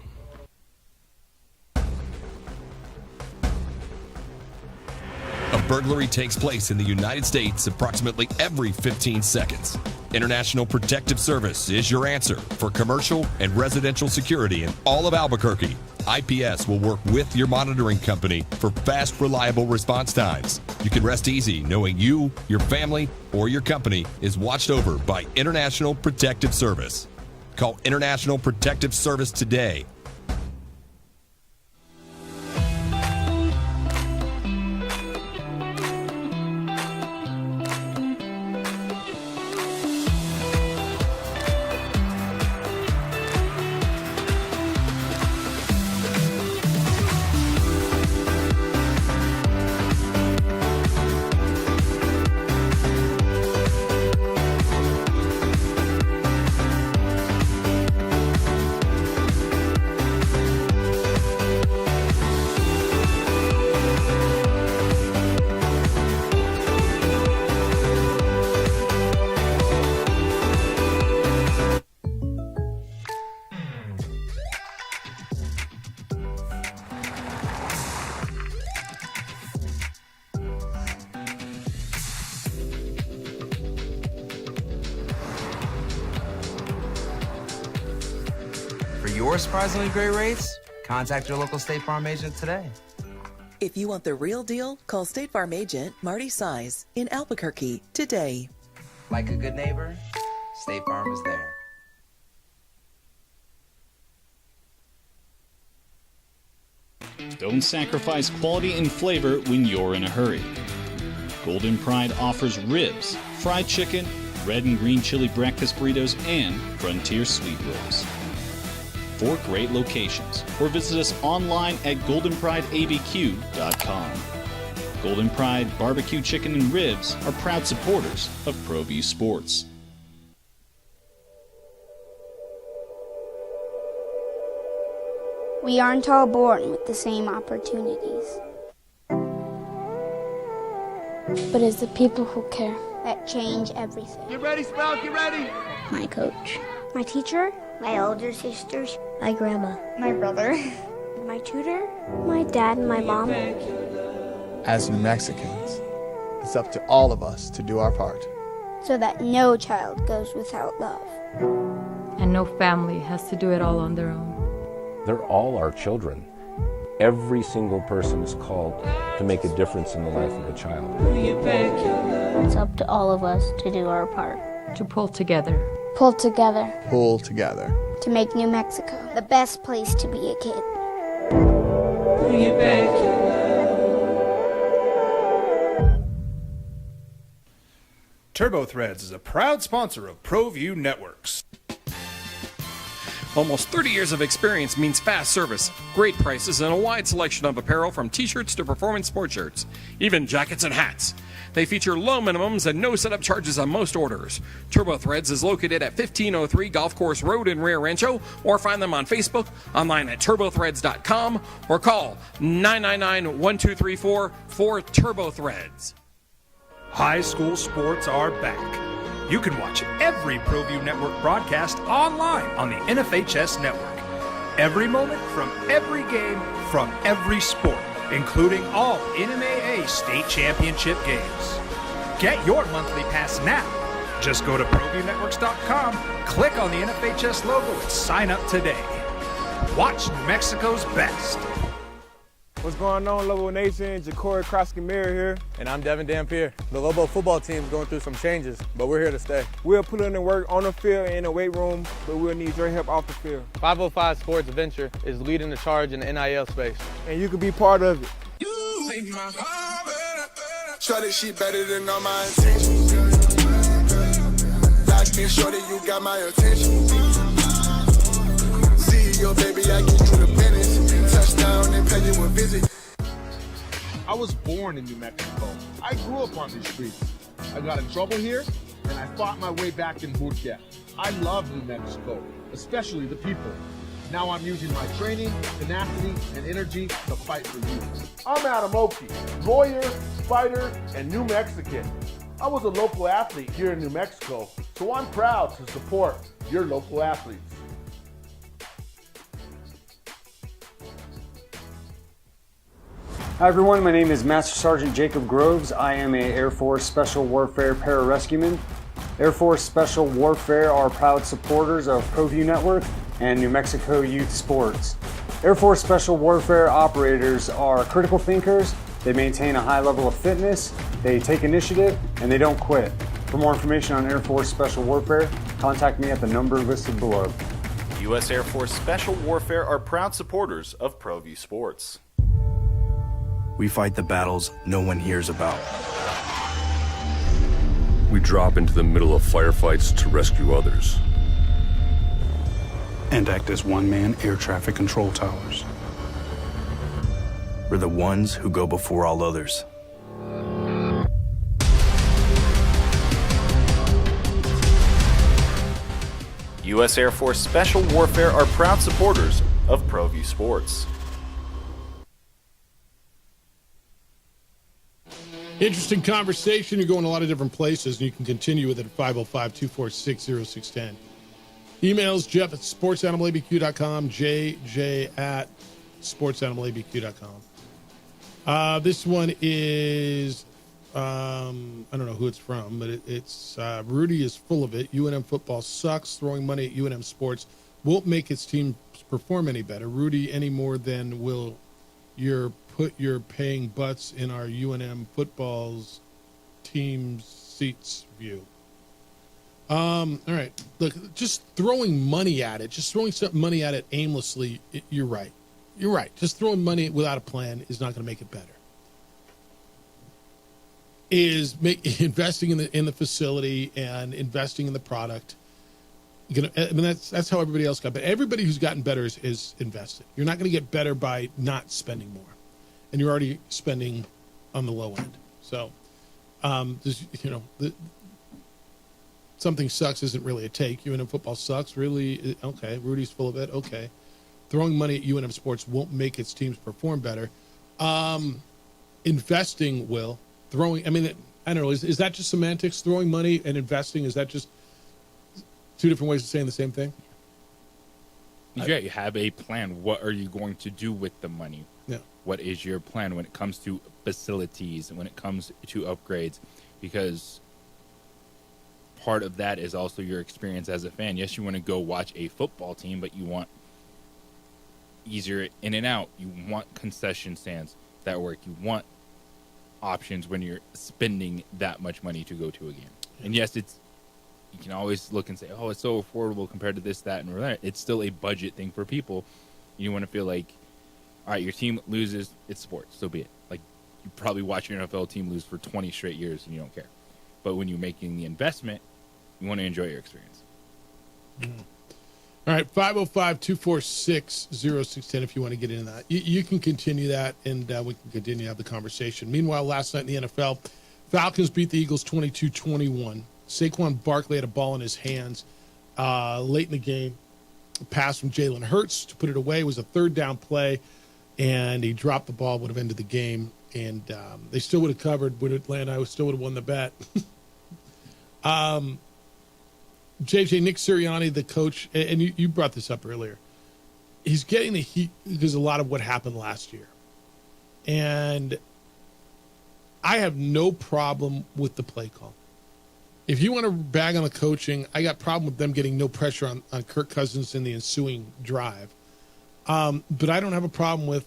Speaker 22: A burglary takes place in the United States approximately every 15 seconds. International Protective Service is your answer for commercial and residential security in all of Albuquerque. IPS will work with your monitoring company for fast, reliable response times. You can rest easy knowing you, your family, or your company is watched over by International Protective Service. Call International Protective Service today.
Speaker 23: Your surprisingly great rates? Contact your local State Farm agent today.
Speaker 24: If you want the real deal, call State Farm agent Marty Size in Albuquerque today.
Speaker 23: Like a good neighbor, State Farm is there.
Speaker 3: Don't sacrifice quality and flavor when you're in a hurry. Golden Pride offers ribs, fried chicken, red and green chili breakfast burritos, and Frontier sweet rolls. 4 great locations, or visit us online at goldenprideabq.com. Golden Pride Barbecue Chicken and Ribs are proud supporters of ProView Sports.
Speaker 21: We aren't all born with the same opportunities. But it's the people who care that change everything.
Speaker 12: Get ready, Spell, get ready!
Speaker 21: My coach, my teacher, my older sisters, my grandma, my brother, my tutor, my dad, and my mom.
Speaker 25: As New Mexicans, it's up to all of us to do our part.
Speaker 21: So that no child goes without love.
Speaker 26: And no family has to do it all on their own.
Speaker 27: They're all our children. Every single person is called to make a difference in the life of a child.
Speaker 21: It's up to all of us to do our part.
Speaker 26: To pull together.
Speaker 21: Pull together.
Speaker 25: Pull together.
Speaker 21: To make New Mexico the best place to be a kid.
Speaker 16: TurboThreads is a proud sponsor of ProView Networks.
Speaker 2: Almost 30 years of experience means fast service, great prices, and a wide selection of apparel from t-shirts to performance sport shirts, even jackets and hats. They feature low minimums and no setup charges on most orders. TurboThreads is located at 1503 Golf Course Road in Rio Rancho, or find them on Facebook, online at turbothreads.com, or call 999-1234 for TurboThreads.
Speaker 16: High school sports are back. You can watch every ProView Network broadcast online on the NFHS network. Every moment from every game from every sport, including all NMAA state championship games. Get your monthly pass now. Just go to ProViewNetworks.com, click on the NFHS logo, and sign up today. Watch New Mexico's best.
Speaker 4: What's going on, Lobo Nation? Ja'Cory Krosky-Mir here. And I'm Devin Dampier. The Lobo football team's going through some changes, but we're here to stay. We'll put in the work on the field and in the weight room, but we'll need your help off the field. 505 Sports Venture is leading the charge in the NIL space. And you can be part of it.
Speaker 8: You make my heart better. Shorty, she better than all my intentions. Like me, shorty, you got my attention. See your baby, I get you the business. Touchdown and pay you a visit.
Speaker 14: I was born in New Mexico. I grew up on these streets. I got in trouble here, and I fought my way back in Murcia. I love New Mexico, especially the people. Now I'm using my training, tenacity, and energy to fight for you. I'm Adam Oki, lawyer, fighter, and New Mexican. I was a local athlete here in New Mexico, so I'm proud to support your local athletes.
Speaker 9: Hi everyone, my name is Master Sergeant Jacob Groves. I am a Air Force Special Warfare Pararescueman. Air Force Special Warfare are proud supporters of ProView Network and New Mexico Youth Sports. Air Force Special Warfare operators are critical thinkers. They maintain a high level of fitness, they take initiative, and they don't quit. For more information on Air Force Special Warfare, contact me at the number listed below.
Speaker 10: U.S. Air Force Special Warfare are proud supporters of ProView Sports.
Speaker 11: We fight the battles no one hears about.
Speaker 13: We drop into the middle of firefights to rescue others.
Speaker 11: And act as one-man air traffic control towers. We're the ones who go before all others.
Speaker 10: U.S. Air Force Special Warfare are proud supporters of ProView Sports.
Speaker 5: Interesting conversation. You're going a lot of different places, and you can continue with it at 505-246-0610. Emails, Jeff at sportsanimalabq.com, JJ at sportsanimalabq.com. This one is, I don't know who it's from, but it's Rudy is full of it. UNM football sucks. Throwing money at UNM sports won't make its team perform any better. Rudy, any more than will put your paying butts in our UNM football's team seats view. All right. Look, just throwing money at it, just throwing some money at it aimlessly, you're right. You're right. Just throwing money without a plan is not going to make it better. Investing in the facility and investing in the product. That's how everybody else got. But everybody who's gotten better is invested. You're not going to get better by not spending more, and you're already spending on the low end. So, something sucks isn't really a take. UNM football sucks. Really? Okay. Rudy's full of it. Okay. Throwing money at UNM sports won't make its teams perform better. Investing will. Throwing. I don't know. Is that just semantics? Throwing money and investing, is that just two different ways of saying the same thing?
Speaker 7: You have a plan. What are you going to do with the money?
Speaker 5: Yeah.
Speaker 7: What is your plan when it comes to facilities and when it comes to upgrades? Because part of that is also your experience as a fan. Yes, you want to go watch a football team, but you want easier in and out. You want concession stands that work. You want options when you're spending that much money to go to a game. And yes, you can always look and say, oh, it's so affordable compared to this, that, and that. It's still a budget thing for people. You want to feel like, all right, your team loses, it's sports, so be it. Like, you probably watch your NFL team lose for 20 straight years and you don't care. But when you're making the investment, you want to enjoy your experience.
Speaker 5: All right, 505-246-0610 if you want to get into that. You can continue that, and we can continue to have the conversation. Meanwhile, last night in the NFL, Falcons beat the Eagles 22-21. Saquon Barkley had a ball in his hands late in the game. A pass from Jalen Hurts to put it away. It was a third down play, and he dropped the ball, would have ended the game. And they still would have covered. Would Atlanta still would have won the bet. JJ, Nick Sirianni, the coach, and you brought this up earlier. He's getting the heat because of a lot of what happened last year. And I have no problem with the play call. If you want to bag on the coaching, I got a problem with them getting no pressure on Kirk Cousins in the ensuing drive. But I don't have a problem with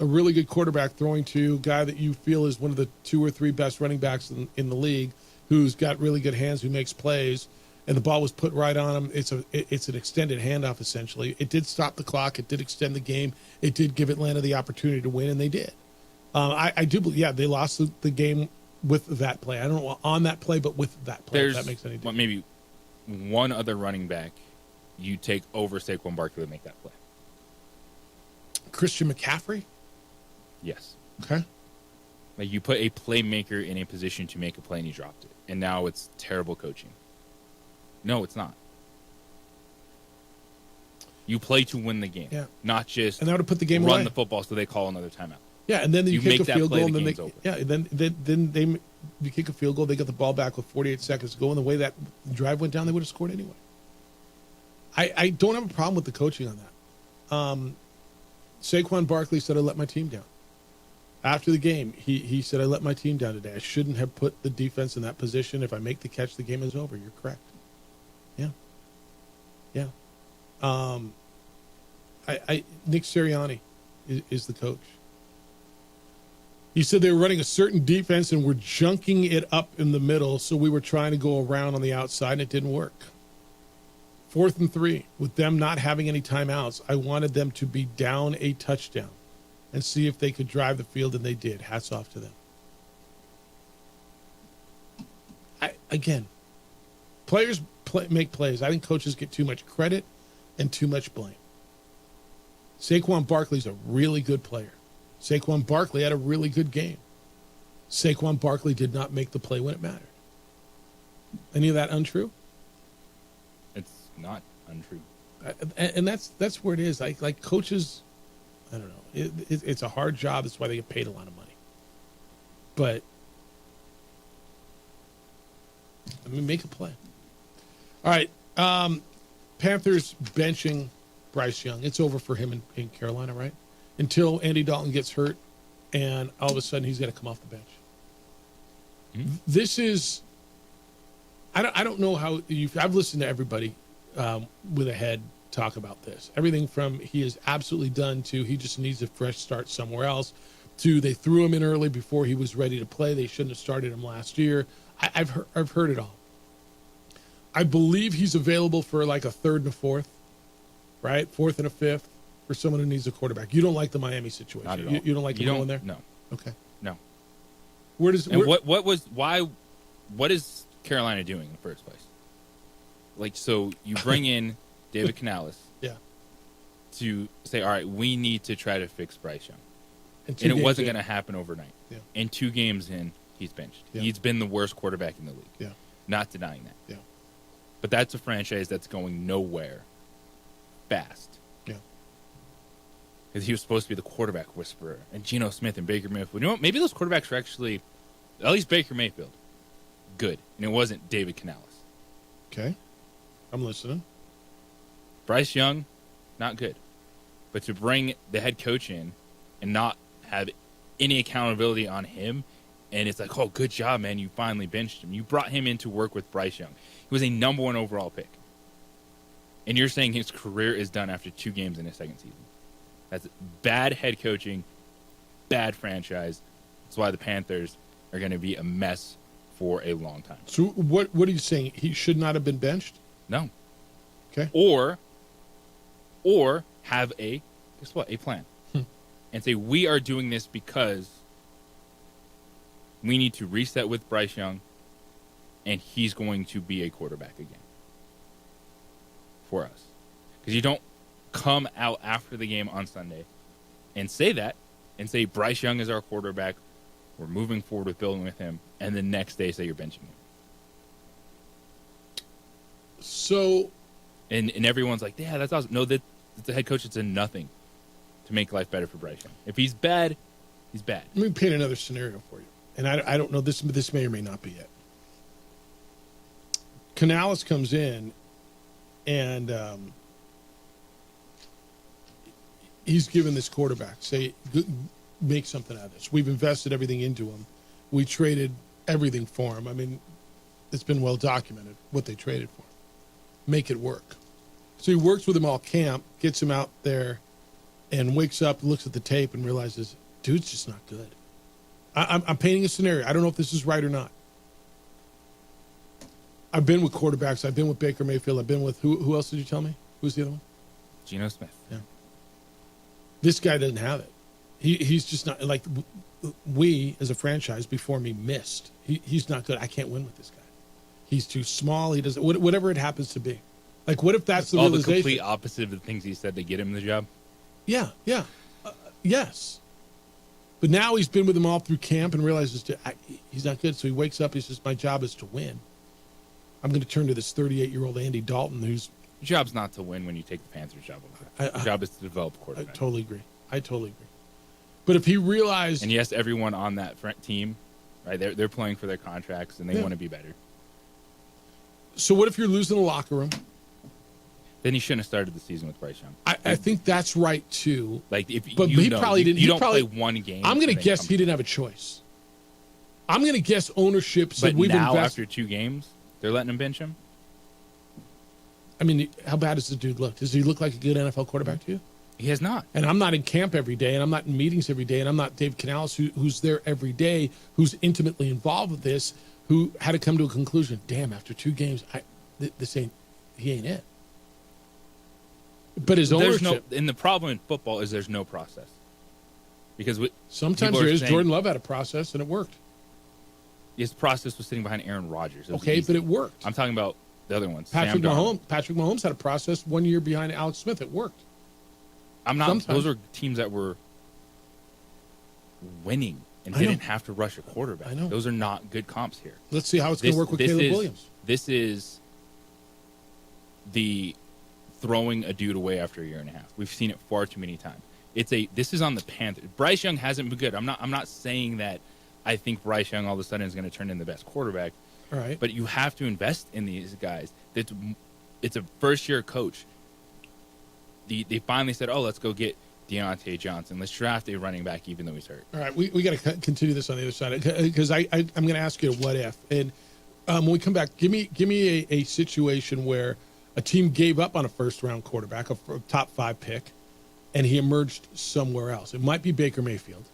Speaker 5: a really good quarterback throwing to a guy that you feel is one of the 2 or 3 best running backs in the league, who's got really good hands, who makes plays, and the ball was put right on him. It's an extended handoff, essentially. It did stop the clock. It did extend the game. It did give Atlanta the opportunity to win, and they did. I do believe, they lost the game with that play. I don't know on that play, but with that play, if that makes any difference.
Speaker 7: Maybe one other running back you take over Saquon Barkley to make that play.
Speaker 5: Christian McCaffrey?
Speaker 7: Yes.
Speaker 5: Okay.
Speaker 7: Like, you put a playmaker in a position to make a play and you dropped it. And now it's terrible coaching. No, it's not. You play to win the game.
Speaker 5: Yeah.
Speaker 7: Not just
Speaker 5: and that would have put the game
Speaker 7: run
Speaker 5: away.
Speaker 7: the football so they call another timeout.
Speaker 5: Yeah, and then you kick a field goal, and then you kick a field goal. They got the ball back with 48 seconds to go, and the way that drive went down, they would have scored anyway. I don't have a problem with the coaching on that. Saquon Barkley said, "I let my team down." After the game, he said, "I let my team down today. I shouldn't have put the defense in that position. If I make the catch, the game is over." You're correct. Yeah. Nick Sirianni is the coach. He said they were running a certain defense and were junking it up in the middle, so we were trying to go around on the outside, and it didn't work. 4th and 3, with them not having any timeouts, I wanted them to be down a touchdown and see if they could drive the field, and they did. Hats off to them. Players make plays. I think coaches get too much credit and too much blame. Saquon Barkley's a really good player. Saquon Barkley had a really good game. Saquon Barkley did not make the play when it mattered. Any of that untrue?
Speaker 7: It's not untrue.
Speaker 5: And that's where it is. Like coaches, I don't know. It's a hard job. That's why they get paid a lot of money. But, I mean, make a play. All right. Panthers benching Bryce Young. It's over for him in Carolina, right? Until Andy Dalton gets hurt, and all of a sudden he's got to come off the bench. Mm-hmm. This is, I don't know how I've listened to everybody with a head talk about this. Everything from he is absolutely done to he just needs a fresh start somewhere else to they threw him in early before he was ready to play. They shouldn't have started him last year. I've heard it all. I believe he's available for like a 3rd and a 4th, right? 4th and a 5th. For someone who needs a quarterback. You don't like the Miami situation.
Speaker 7: Not at all.
Speaker 5: You don't like him going there?
Speaker 7: No.
Speaker 5: Okay.
Speaker 7: No.
Speaker 5: What
Speaker 7: is Carolina doing in the first place? Like, so you bring in David Canales.
Speaker 5: Yeah.
Speaker 7: To say, all right, we need to try to fix Bryce Young. And it wasn't going to happen overnight.
Speaker 5: Yeah.
Speaker 7: And 2 games in, he's benched. Yeah. He's been the worst quarterback in the league.
Speaker 5: Yeah.
Speaker 7: Not denying that.
Speaker 5: Yeah.
Speaker 7: But that's a franchise that's going nowhere fast. Because he was supposed to be the quarterback whisperer. And Geno Smith and Baker Mayfield. You know what? Maybe those quarterbacks were actually, at least Baker Mayfield, good. And it wasn't David Canales.
Speaker 5: Okay. I'm listening.
Speaker 7: Bryce Young, not good. But to bring the head coach in and not have any accountability on him, and it's like, oh, good job, man. You finally benched him. You brought him in to work with Bryce Young. He was a number 1 overall pick. And you're saying his career is done after 2 games in his second season. That's bad head coaching, bad franchise. That's why the Panthers are going to be a mess for a long time.
Speaker 5: So what are you saying? He should not have been benched?
Speaker 7: No.
Speaker 5: Okay.
Speaker 7: Or have a plan. And say, we are doing this because we need to reset with Bryce Young, and he's going to be a quarterback again for us. Because you don't come out after the game on Sunday and say that, and say Bryce Young is our quarterback, we're moving forward with building with him, and the next day say you're benching him.
Speaker 5: So,
Speaker 7: and everyone's like, yeah, that's awesome. No, that's the head coach. It's a nothing to make life better for Bryce Young. If he's bad, He's bad.
Speaker 5: Let me paint another scenario for you. And I don't know, this may or may not be it. Canales comes in and he's given this quarterback, say, make something out of this. We've invested everything into him. We traded everything for him. I mean, it's been well documented what they traded for him. Make it work. So he works with him all camp, gets him out there, and wakes up, looks at the tape, and realizes, dude's just not good. I'm painting a scenario. I don't know if this is right or not. I've been with quarterbacks. I've been with Baker Mayfield. I've been with, who else did you tell me? Who's the other one?
Speaker 7: Geno Smith.
Speaker 5: Yeah. This guy doesn't have it. He's just not, like, we as a franchise before me missed. He's not good. I can't win with this guy. He's too small. He doesn't, whatever it happens to be. Like, what if that's the realization?
Speaker 7: The complete opposite of the things he said to get him the job?
Speaker 5: Yeah. Yes. But now he's been with them all through camp and realizes he's not good. So he wakes up. He says, my job is to win. I'm going to turn to this 38-year-old Andy Dalton who's...
Speaker 7: Your job's not to win when you take the Panthers' job over. Your job is to develop a quarterback.
Speaker 5: I totally agree. But if he realized...
Speaker 7: And yes, everyone on that front team, right, they're playing for their contracts and they want to be better.
Speaker 5: So what if you're losing the locker room?
Speaker 7: Then he shouldn't have started the season with Bryce Young.
Speaker 5: I think that's right, too.
Speaker 7: Like,
Speaker 5: but he probably didn't.
Speaker 7: You don't play one game.
Speaker 5: I'm going to guess he didn't have a choice. I'm going to guess ownership said
Speaker 7: we've invested. But now, after 2 games, they're letting him bench him?
Speaker 5: I mean, how bad does the dude look? Does he look like a good NFL quarterback to you?
Speaker 7: He has not.
Speaker 5: And I'm not in camp every day, and I'm not in meetings every day, and I'm not Dave Canales, who's there every day, who's intimately involved with this, who had to come to a conclusion. Damn, after 2 games, he ain't it. But his ownership.
Speaker 7: And the problem in football is there's no process. Because
Speaker 5: sometimes there is. Jordan Love had a process, and it worked.
Speaker 7: His process was sitting behind Aaron Rodgers.
Speaker 5: Okay, but it worked.
Speaker 7: I'm talking about the other ones.
Speaker 5: Patrick Mahomes had a process 1 year behind Alex Smith. It worked.
Speaker 7: Those are teams that were winning and didn't have to rush a quarterback.
Speaker 5: I know.
Speaker 7: Those are not good comps here.
Speaker 5: Let's see how it's going to work with Caleb Williams.
Speaker 7: This is the throwing a dude away after a year and a half. We've seen it far too many times. This is on the Panthers. Bryce Young hasn't been good. I'm not saying that I think Bryce Young all of a sudden is going to turn into the best quarterback.
Speaker 5: All right.
Speaker 7: But you have to invest in these guys. It's a first-year coach. They finally said, let's go get Deontay Johnson. Let's draft a running back even though he's hurt.
Speaker 5: All right, we got to continue this on the other side because I'm going to ask you a what if. And when we come back, give me a situation where a team gave up on a first-round quarterback, a top 5 pick, and he emerged somewhere else. It might be Baker Mayfield.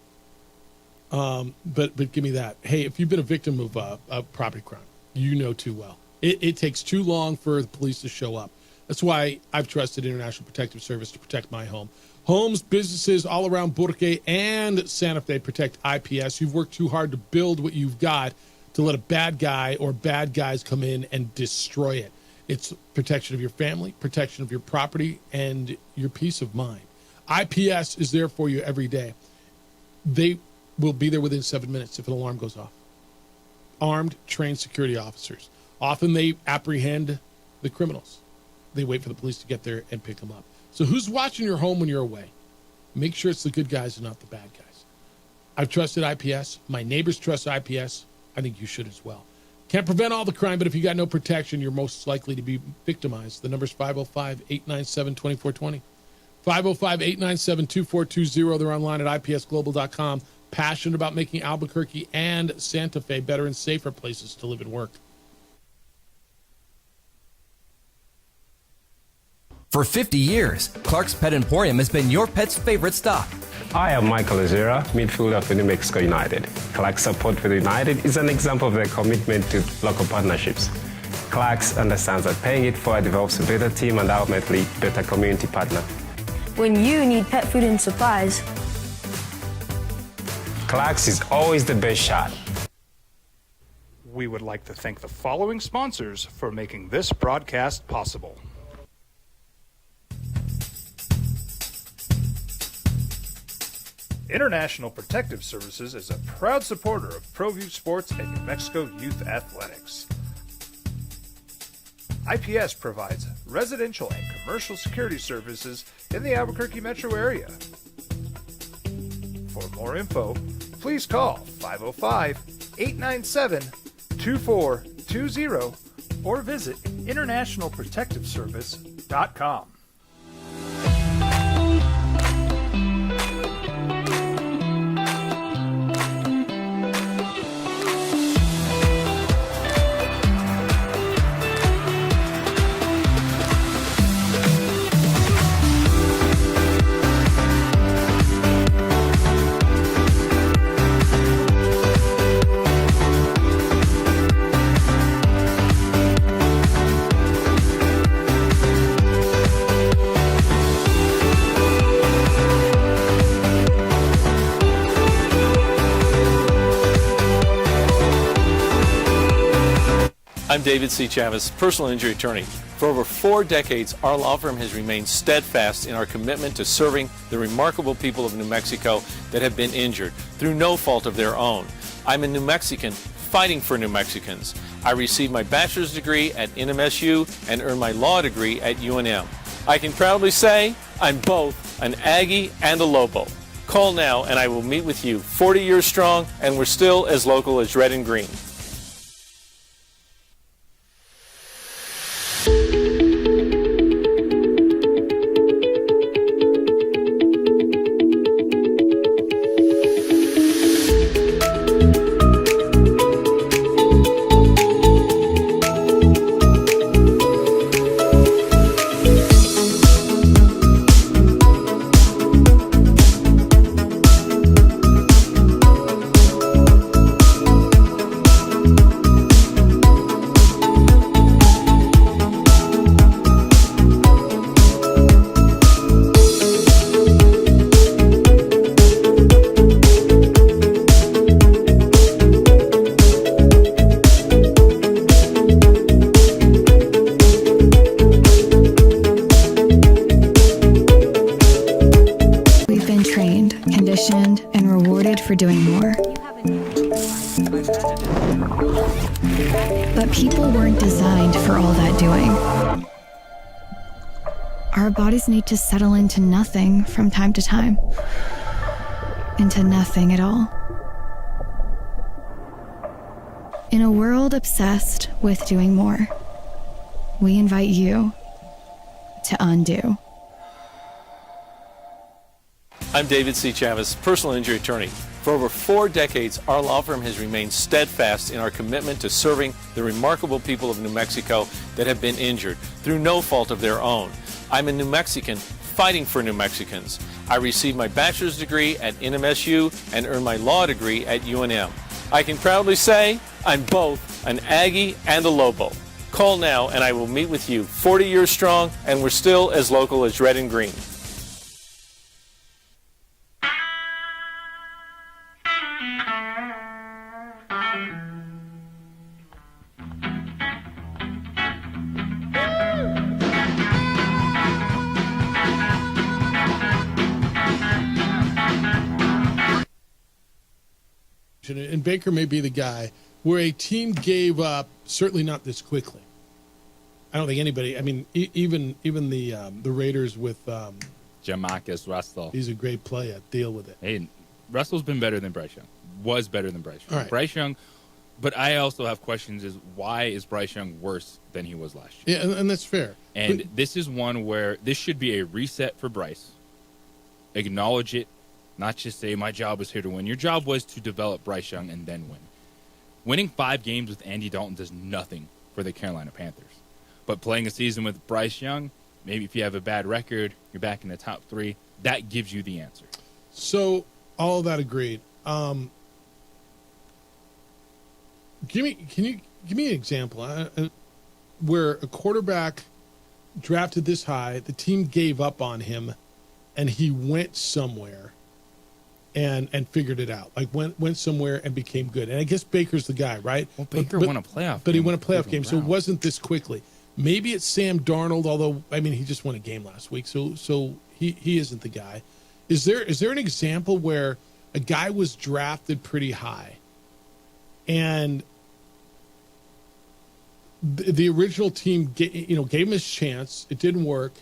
Speaker 5: But give me that. Hey, if you've been a victim of a property crime, you know too well. It takes too long for the police to show up. That's why I've trusted International Protective Service to protect my home. Homes, businesses all around Burque and Santa Fe protect IPS. You've worked too hard to build what you've got to let a bad guy or bad guys come in and destroy it. It's protection of your family, protection of your property, and your peace of mind. IPS is there for you every day. They will be there within 7 minutes if an alarm goes off. Armed, trained security officers. Often they apprehend the criminals. They wait for the police to get there and pick them up. So who's watching your home when you're away? Make sure it's the good guys and not the bad guys. I've trusted IPS. My neighbors trust IPS. I think you should as well. Can't prevent all the crime, but if you got no protection, you're most likely to be victimized. The number's 505-897-2420. 505-897-2420. They're online at ipsglobal.com. Passionate about making Albuquerque and Santa Fe better and safer places to live and work.
Speaker 1: For 50 years, Clark's Pet Emporium has been your pet's favorite stop.
Speaker 6: I am Michael Azera, midfielder for New Mexico United. Clark's support for the United is an example of their commitment to local partnerships. Clark's understands that paying it forward develops a better team and ultimately better community partner.
Speaker 21: When you need pet food and supplies,
Speaker 6: Clark's is always the best shot.
Speaker 16: We would like to thank the following sponsors for making this broadcast possible. International Protective Services is a proud supporter of ProView Sports and New Mexico Youth Athletics. IPS provides residential and commercial security services in the Albuquerque metro area. For more info, please call 505-897-2420 or visit internationalprotectiveservice.com.
Speaker 15: I'm David C. Chavez, personal injury attorney. For over 4 decades, our law firm has remained steadfast in our commitment to serving the remarkable people of New Mexico that have been injured through no fault of their own. I'm a New Mexican fighting for New Mexicans. I received my bachelor's degree at NMSU and earned my law degree at UNM. I can proudly say I'm both an Aggie and a Lobo. Call now and I will meet with you. 40 years strong, and we're still as local as red and green.
Speaker 17: For doing more. But people weren't designed for all that doing. Our bodies need to settle into nothing from time to time. Into nothing at all. In a world obsessed with doing more, we invite you to undo.
Speaker 15: I'm David C. Chavez, personal injury attorney. For over 4 decades, our law firm has remained steadfast in our commitment to serving the remarkable people of New Mexico that have been injured through no fault of their own. I'm a New Mexican fighting for New Mexicans. I received my bachelor's degree at NMSU and earned my law degree at UNM. I can proudly say I'm both an Aggie and a Lobo. Call now and I will meet with you. 40 years strong, and we're still as local as red and green.
Speaker 5: And Baker may be the guy where a team gave up, certainly not this quickly. I don't think anybody, I mean, even the Raiders with
Speaker 7: Jamarcus Russell.
Speaker 5: He's a great player. Deal with it.
Speaker 7: Hey, Russell's been better than Bryce Young. Was better than Bryce Young.
Speaker 5: All right.
Speaker 7: Bryce Young, but I also have questions is why is Bryce Young worse than he was last year?
Speaker 5: Yeah, and that's fair.
Speaker 7: And this is one where this should be a reset for Bryce. Acknowledge it. Not just say, my job was here to win. Your job was to develop Bryce Young and then win. Winning 5 games with Andy Dalton does nothing for the Carolina Panthers. But playing a season with Bryce Young, maybe if you have a bad record, you're back in the top 3, that gives you the answer.
Speaker 5: So, all of that agreed. Can you give me an example where a quarterback drafted this high, the team gave up on him, and he went somewhere and figured it out, like went somewhere and became good. And I guess Baker's the guy, right?
Speaker 7: Well, Baker won a playoff
Speaker 5: but
Speaker 7: game.
Speaker 5: he won a playoff game, so it wasn't this quickly. Maybe it's Sam Darnold, although I mean he just won a game last week, so he isn't the guy. Is there an example where a guy was drafted pretty high, and the original team gave him his chance, it didn't work,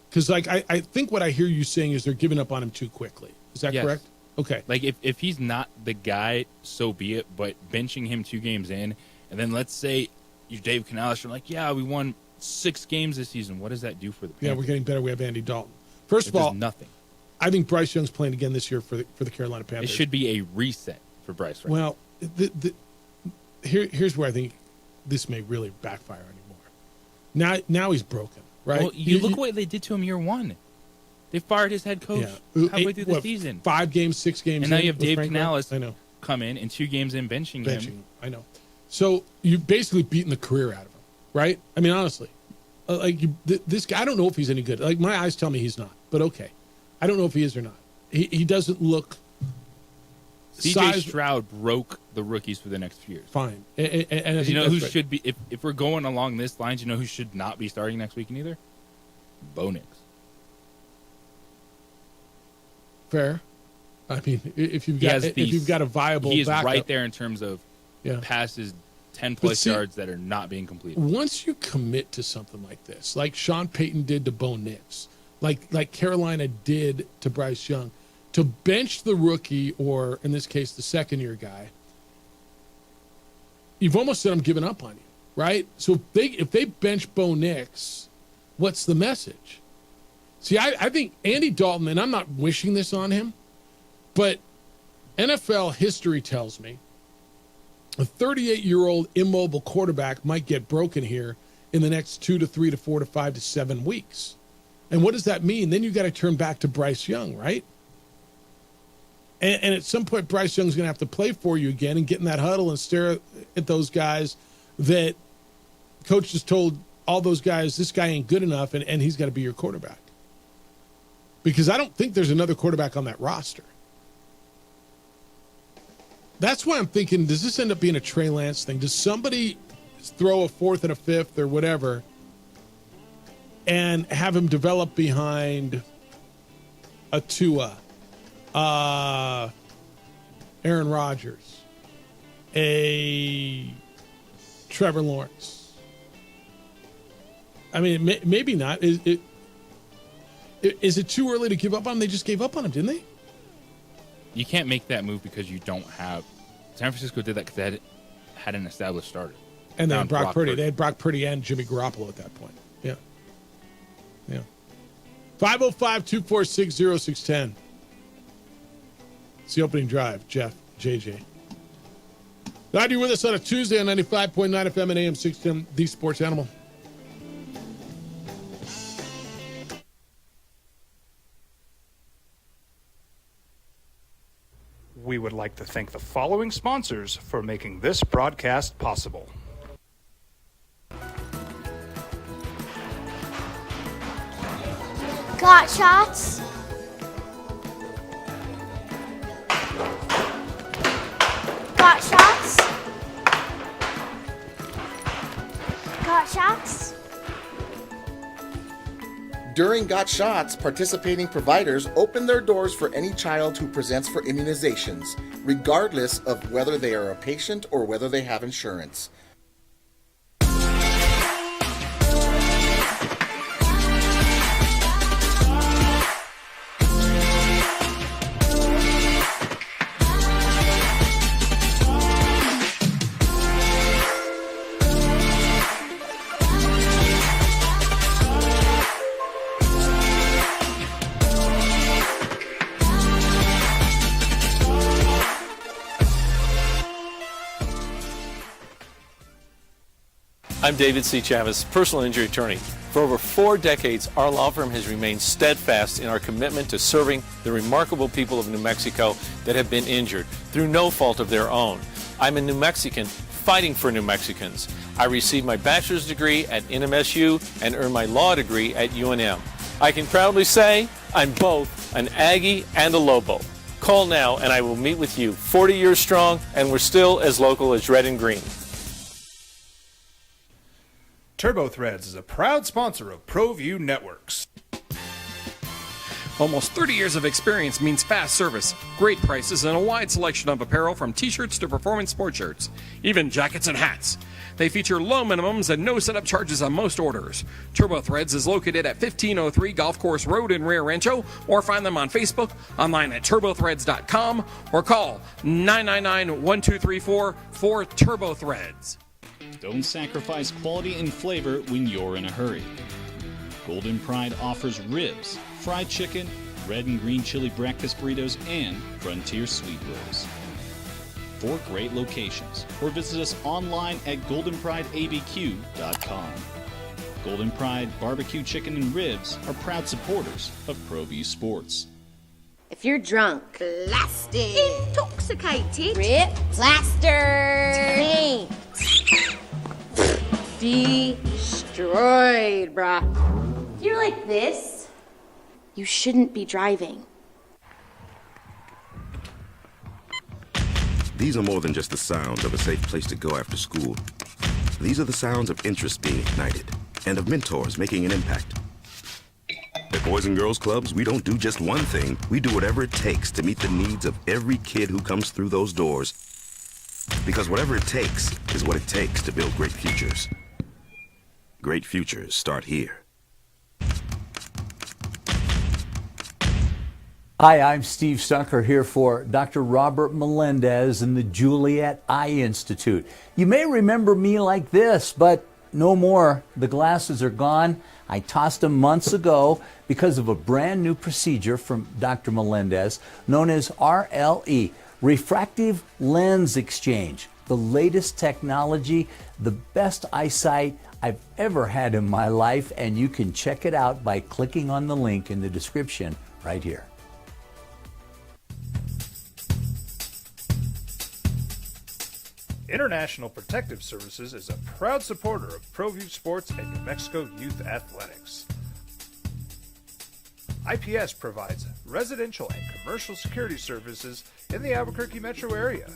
Speaker 5: because like I think what I hear you saying is they're giving up on him too quickly. Is that correct? Okay.
Speaker 7: Like, if he's not the guy, so be it. But benching him 2 games in, and then let's say you're Dave Canales, you're like, yeah, we won 6 games this season. What does that do for the Panthers?
Speaker 5: Yeah, we're getting better. We have Andy Dalton. First of all,
Speaker 7: nothing.
Speaker 5: I think Bryce Young's playing again this year for the Carolina Panthers.
Speaker 7: It should be a reset for Bryce. Right
Speaker 5: well, here's where I think this may really backfire anymore. Now he's broken, right?
Speaker 7: Well, you look what they did to him year 1. They fired his head coach halfway through the season.
Speaker 5: 5 games, 6 games,
Speaker 7: and now you have Dave
Speaker 5: Frank
Speaker 7: Canales
Speaker 5: I know.
Speaker 7: come in and 2 games in benching him.
Speaker 5: I know. So you've basically beaten the career out of him, right? I mean, honestly, this guy. I don't know if he's any good. Like my eyes tell me he's not, but okay, I don't know if he is or not. He doesn't look.
Speaker 7: C.J. Stroud broke the rookies for the next few years.
Speaker 5: Fine, and
Speaker 7: you know who should be if we're going along this lines. You know who should not be starting next week either? Bo Nix.
Speaker 5: Fair. I mean, if you've got a viable,
Speaker 7: he is
Speaker 5: backup,
Speaker 7: right there in terms of passes 10+ yards that are not being completed.
Speaker 5: Once you commit to something like this, like Sean Payton did to Bo Nix, like Carolina did to Bryce Young, to bench the rookie, or in this case, the second-year guy, you've almost said I'm giving up on you, right? So if they bench Bo Nix, what's the message? See, I think Andy Dalton, and I'm not wishing this on him, but NFL history tells me a 38-year-old immobile quarterback might get broken here in the next 2 to 3 to 4 to 5 to 7 weeks. And what does that mean? Then you got to turn back to Bryce Young, right? And at some point, Bryce Young's going to have to play for you again and get in that huddle and stare at those guys that coach just told all those guys, this guy ain't good enough, and he's got to be your quarterback. Because I don't think there's another quarterback on that roster. That's why I'm thinking, does this end up being a Trey Lance thing? Does somebody throw a 4th and a 5th or whatever and have him develop behind a Tua, Aaron Rodgers, a Trevor Lawrence? I mean, maybe not. Is it too early to give up on him? They just gave up on him, didn't they?
Speaker 7: You can't make that move because you don't have. San Francisco did that because they had an established starter.
Speaker 5: And they had Brock Purdy. They had Brock Purdy and Jimmy Garoppolo at that point. Yeah. 505-246-0610. It's the opening drive. Jeff, JJ. Glad you're with us on a Tuesday on 95.9 FM and AM 610, The Sports Animal.
Speaker 16: We would like to thank the following sponsors for making this broadcast possible.
Speaker 21: Got shots? Got shots? Got shots?
Speaker 3: During Got Shots, participating providers open their doors for any child who presents for immunizations, regardless of whether they are a patient or whether they have insurance.
Speaker 15: I'm David C. Chavez, personal injury attorney. For over 4 decades, our law firm has remained steadfast in our commitment to serving the remarkable people of New Mexico that have been injured through no fault of their own. I'm a New Mexican fighting for New Mexicans. I received my bachelor's degree at NMSU and earned my law degree at UNM. I can proudly say I'm both an Aggie and a Lobo. Call now and I will meet with you. 40 years strong, and we're still as local as red and green.
Speaker 16: Turbo Threads is a proud sponsor of ProView Networks.
Speaker 2: Almost 30 years of experience means fast service, great prices, and a wide selection of apparel from t-shirts to performance sport shirts, even jackets and hats. They feature low minimums and no setup charges on most orders. Turbo Threads is located at 1503 Golf Course Road in Rio Rancho, or find them on Facebook, online at turbothreads.com, or call 999-1234 for Turbo Threads.
Speaker 12: Don't sacrifice quality and flavor when you're in a hurry. Golden Pride offers ribs, fried chicken, red and green chili breakfast burritos, and Frontier sweet rolls. 4 great locations, or visit us online at goldenprideabq.com. Golden Pride Barbecue Chicken and Ribs are proud supporters of ProView Sports.
Speaker 18: If you're drunk, blasted, intoxicated, rip, plastered, destroyed, bruh. If you're like this, you shouldn't be driving.
Speaker 19: These are more than just the sounds of a safe place to go after school. These are the sounds of interest being ignited and of mentors making an impact. At Boys and Girls Clubs, we don't do just one thing. We do whatever it takes to meet the needs of every kid who comes through those doors. Because whatever it takes is what it takes to build great futures. Great futures start here.
Speaker 20: Hi, I'm Steve Stucker here for Dr. Robert Melendez and the Juliet Eye Institute. You may remember me like this, but no more. The glasses are gone. I tossed them months ago because of a brand new procedure from Dr. Melendez known as RLE, Refractive Lens Exchange. The latest technology, the best eyesight I've ever had in my life, and you can check it out by clicking on the link in the description right here.
Speaker 16: International Protective Services is a proud supporter of ProView Sports and New Mexico Youth Athletics. IPS provides residential and commercial security services in the Albuquerque metro area.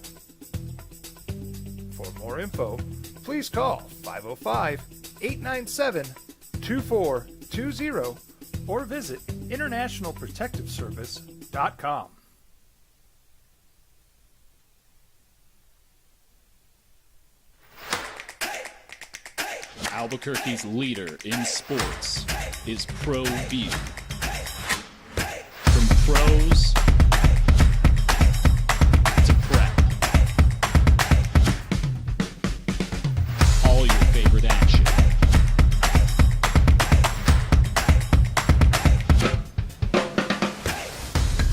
Speaker 16: For more info, please call 505-897-2420 or visit internationalprotectiveservice.com.
Speaker 12: Albuquerque's leader in sports is ProView. From pros to prep, all your favorite action.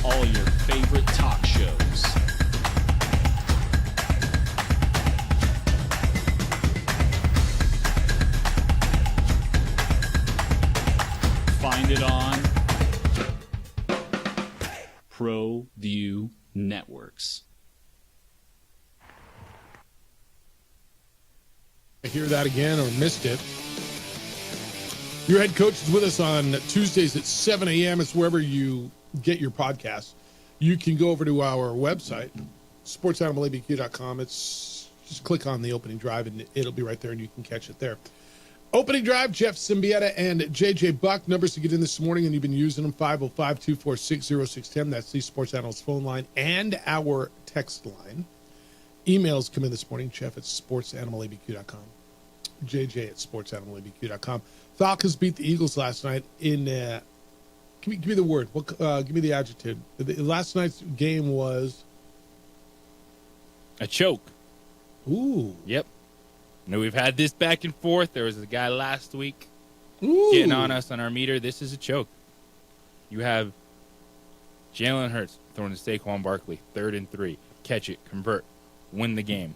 Speaker 12: All your favorite talk shows. Find it on ProView Networks.
Speaker 5: I hear that again or missed it. Your head coach is with us on Tuesdays at 7 a.m. It's wherever you get your podcasts. You can go over to our website, sportsanimalabq.com. It's just click on the opening drive and it'll be right there and you can catch it there. Opening drive, Jeff Symbieta and JJ Buck. Numbers to get in this morning, and you've been using them, 505-246-0610. That's the Sports Animals phone line and our text line. Emails come in this morning, Jeff at sportsanimalabq.com, JJ at sportsanimalabq.com. Falcons beat the Eagles last night in, give me the word, give me the adjective. Last night's game was?
Speaker 7: A choke.
Speaker 5: Ooh.
Speaker 7: Yep. Now, we've had this back and forth. There was a guy last week getting on us on our meter. This is a choke. You have Jalen Hurts throwing to Saquon Barkley, 3rd and 3. Catch it, convert, win the game.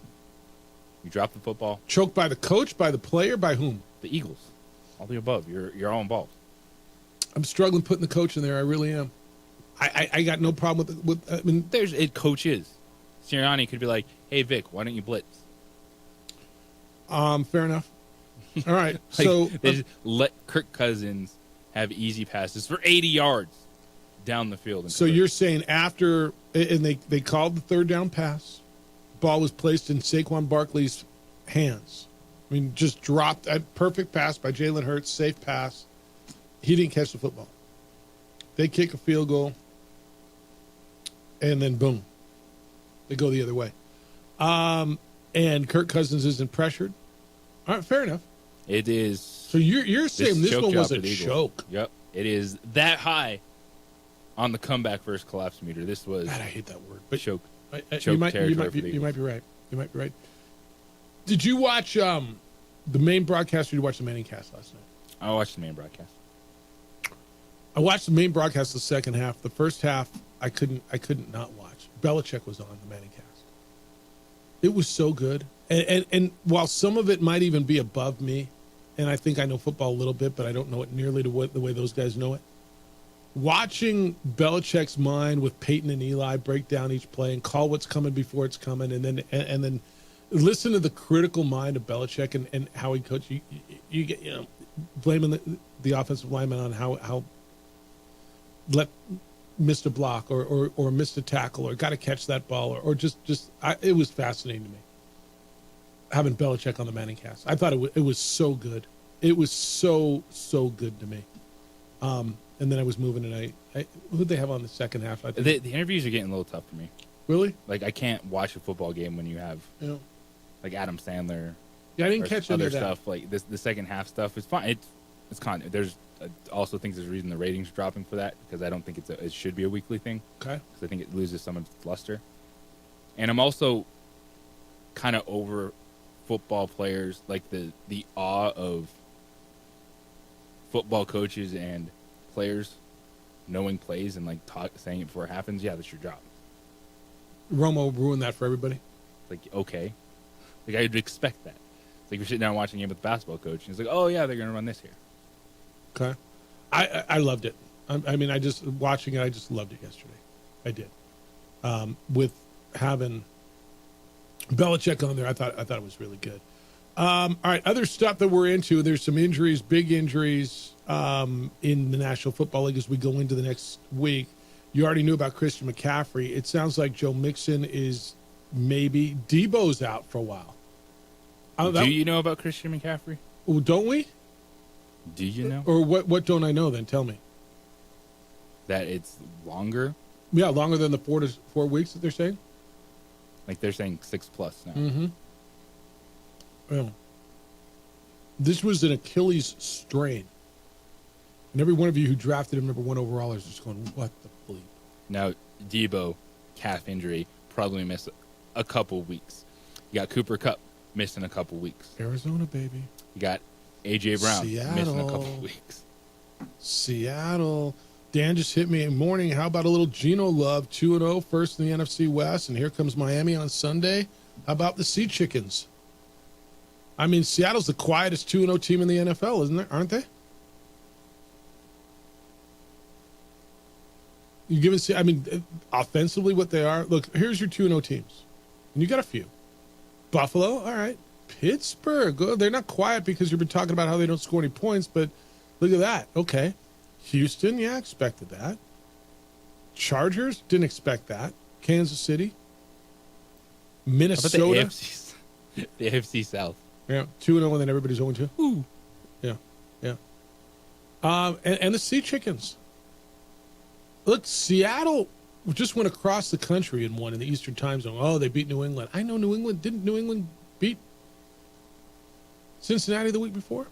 Speaker 7: You drop the football.
Speaker 5: Choked by the coach, by the player, by whom?
Speaker 7: The Eagles. All the above. You're all involved.
Speaker 5: I'm struggling putting the coach in there. I really am. I got no problem with I mean,
Speaker 7: there's it. Coach is. Sirianni could be like, "Hey Vic, why don't you blitz?"
Speaker 5: Fair enough. All right.
Speaker 7: Like,
Speaker 5: So
Speaker 7: they just let Kirk Cousins have easy passes for 80 yards down the field.
Speaker 5: So you're saying after, and they called the 3rd down pass, ball was placed in Saquon Barkley's hands. I mean, just dropped a perfect pass by Jalen Hurts, safe pass. He didn't catch the football. They kick a field goal, and then boom, they go the other way. And Kirk Cousins isn't pressured. All right, fair enough.
Speaker 7: It is.
Speaker 5: So you're saying this one was a choke?
Speaker 7: Yep. It is that high on the comeback versus collapse meter. This was.
Speaker 5: God, I hate that word. But
Speaker 7: choke.
Speaker 5: You might be right. You might be right. Did you watch the main broadcast, or did you watch the Manning cast last night?
Speaker 7: I watched the main broadcast.
Speaker 5: I watched the main broadcast the second half. The first half, I couldn't not watch. Belichick was on the Manning cast. It was so good. And while some of it might even be above me, and I think I know football a little bit, but I don't know it nearly the way those guys know it. Watching Belichick's mind with Peyton and Eli break down each play and call what's coming before it's coming, and then listen to the critical mind of Belichick and how he coaches. You get blaming the offensive lineman on how missed a block or missed a tackle or got to catch that ball or just it was fascinating to me having Belichick on the Manning cast. I thought it was so good. It was so good to me. And then I was moving, and who'd they have on the second half? I think
Speaker 7: The interviews are getting a little tough for me.
Speaker 5: Really?
Speaker 7: Like, I can't watch a football game when you have, like Adam Sandler.
Speaker 5: Yeah, I didn't catch any
Speaker 7: other
Speaker 5: of that
Speaker 7: stuff. Like the second half stuff is fine. It's there's also think there's a reason the ratings are dropping for that, because I don't think it should be a weekly thing.
Speaker 5: Okay.
Speaker 7: Because I think it loses some of its luster. And I'm also kind of over football players, like the awe of football coaches and players knowing plays and like saying it before it happens. Yeah, that's your job.
Speaker 5: Romo ruined that for everybody.
Speaker 7: Like, okay, like I'd expect that. It's like you're sitting down watching a game with the basketball coach, and he's like, "Oh yeah, they're gonna run this here."
Speaker 5: Okay, I loved it. I mean, I just watching it. I just loved it yesterday. I did. With having Belichick on there, I thought it was really good. All right, other stuff that we're into. There's some injuries, big injuries in the National Football League as we go into the next week. You already knew about Christian McCaffrey. It sounds like Joe Mixon is maybe Debo's out for a while.
Speaker 7: Do you know about Christian McCaffrey?
Speaker 5: Oh, don't we?
Speaker 7: Do you know?
Speaker 5: Or what don't I know then? Tell me.
Speaker 7: That it's longer?
Speaker 5: Yeah, longer than the 4 to 4 weeks that they're saying?
Speaker 7: Like they're saying 6+ now.
Speaker 5: Mm-hmm. Well, this was an Achilles strain. And every one of you who drafted him number 1 overall is just going, what the bleep?
Speaker 7: Now, Debo, calf injury, probably missed a couple weeks. You got Cooper Kupp missing a couple weeks.
Speaker 5: Arizona, baby.
Speaker 7: You got A.J. Brown
Speaker 5: Seattle.
Speaker 7: missing a couple weeks.
Speaker 5: Seattle. Dan just hit me in the morning. How about a little Geno love? 2-0, first in the NFC West, and here comes Miami on Sunday. How about the Sea Chickens? I mean, Seattle's the quietest 2-0 team in the NFL, isn't there? Aren't they? You give it. I mean, offensively, what they are. Look, here's your 2-0 teams, and you got a few. Buffalo, all right. Pittsburgh, good. They're not quiet because you've been talking about how they don't score any points, but look at that. Okay. Houston, yeah, expected that. Chargers, didn't expect that. Kansas City. Minnesota.
Speaker 7: How about the AFC South.
Speaker 5: Yeah, 2-0, and then everybody's 0-2.
Speaker 7: Ooh.
Speaker 5: Yeah, yeah. And the Sea Chickens. Look, Seattle just went across the country and won in the Eastern Time Zone. Oh, they beat New England. I know New England. Didn't New England beat Cincinnati the week before?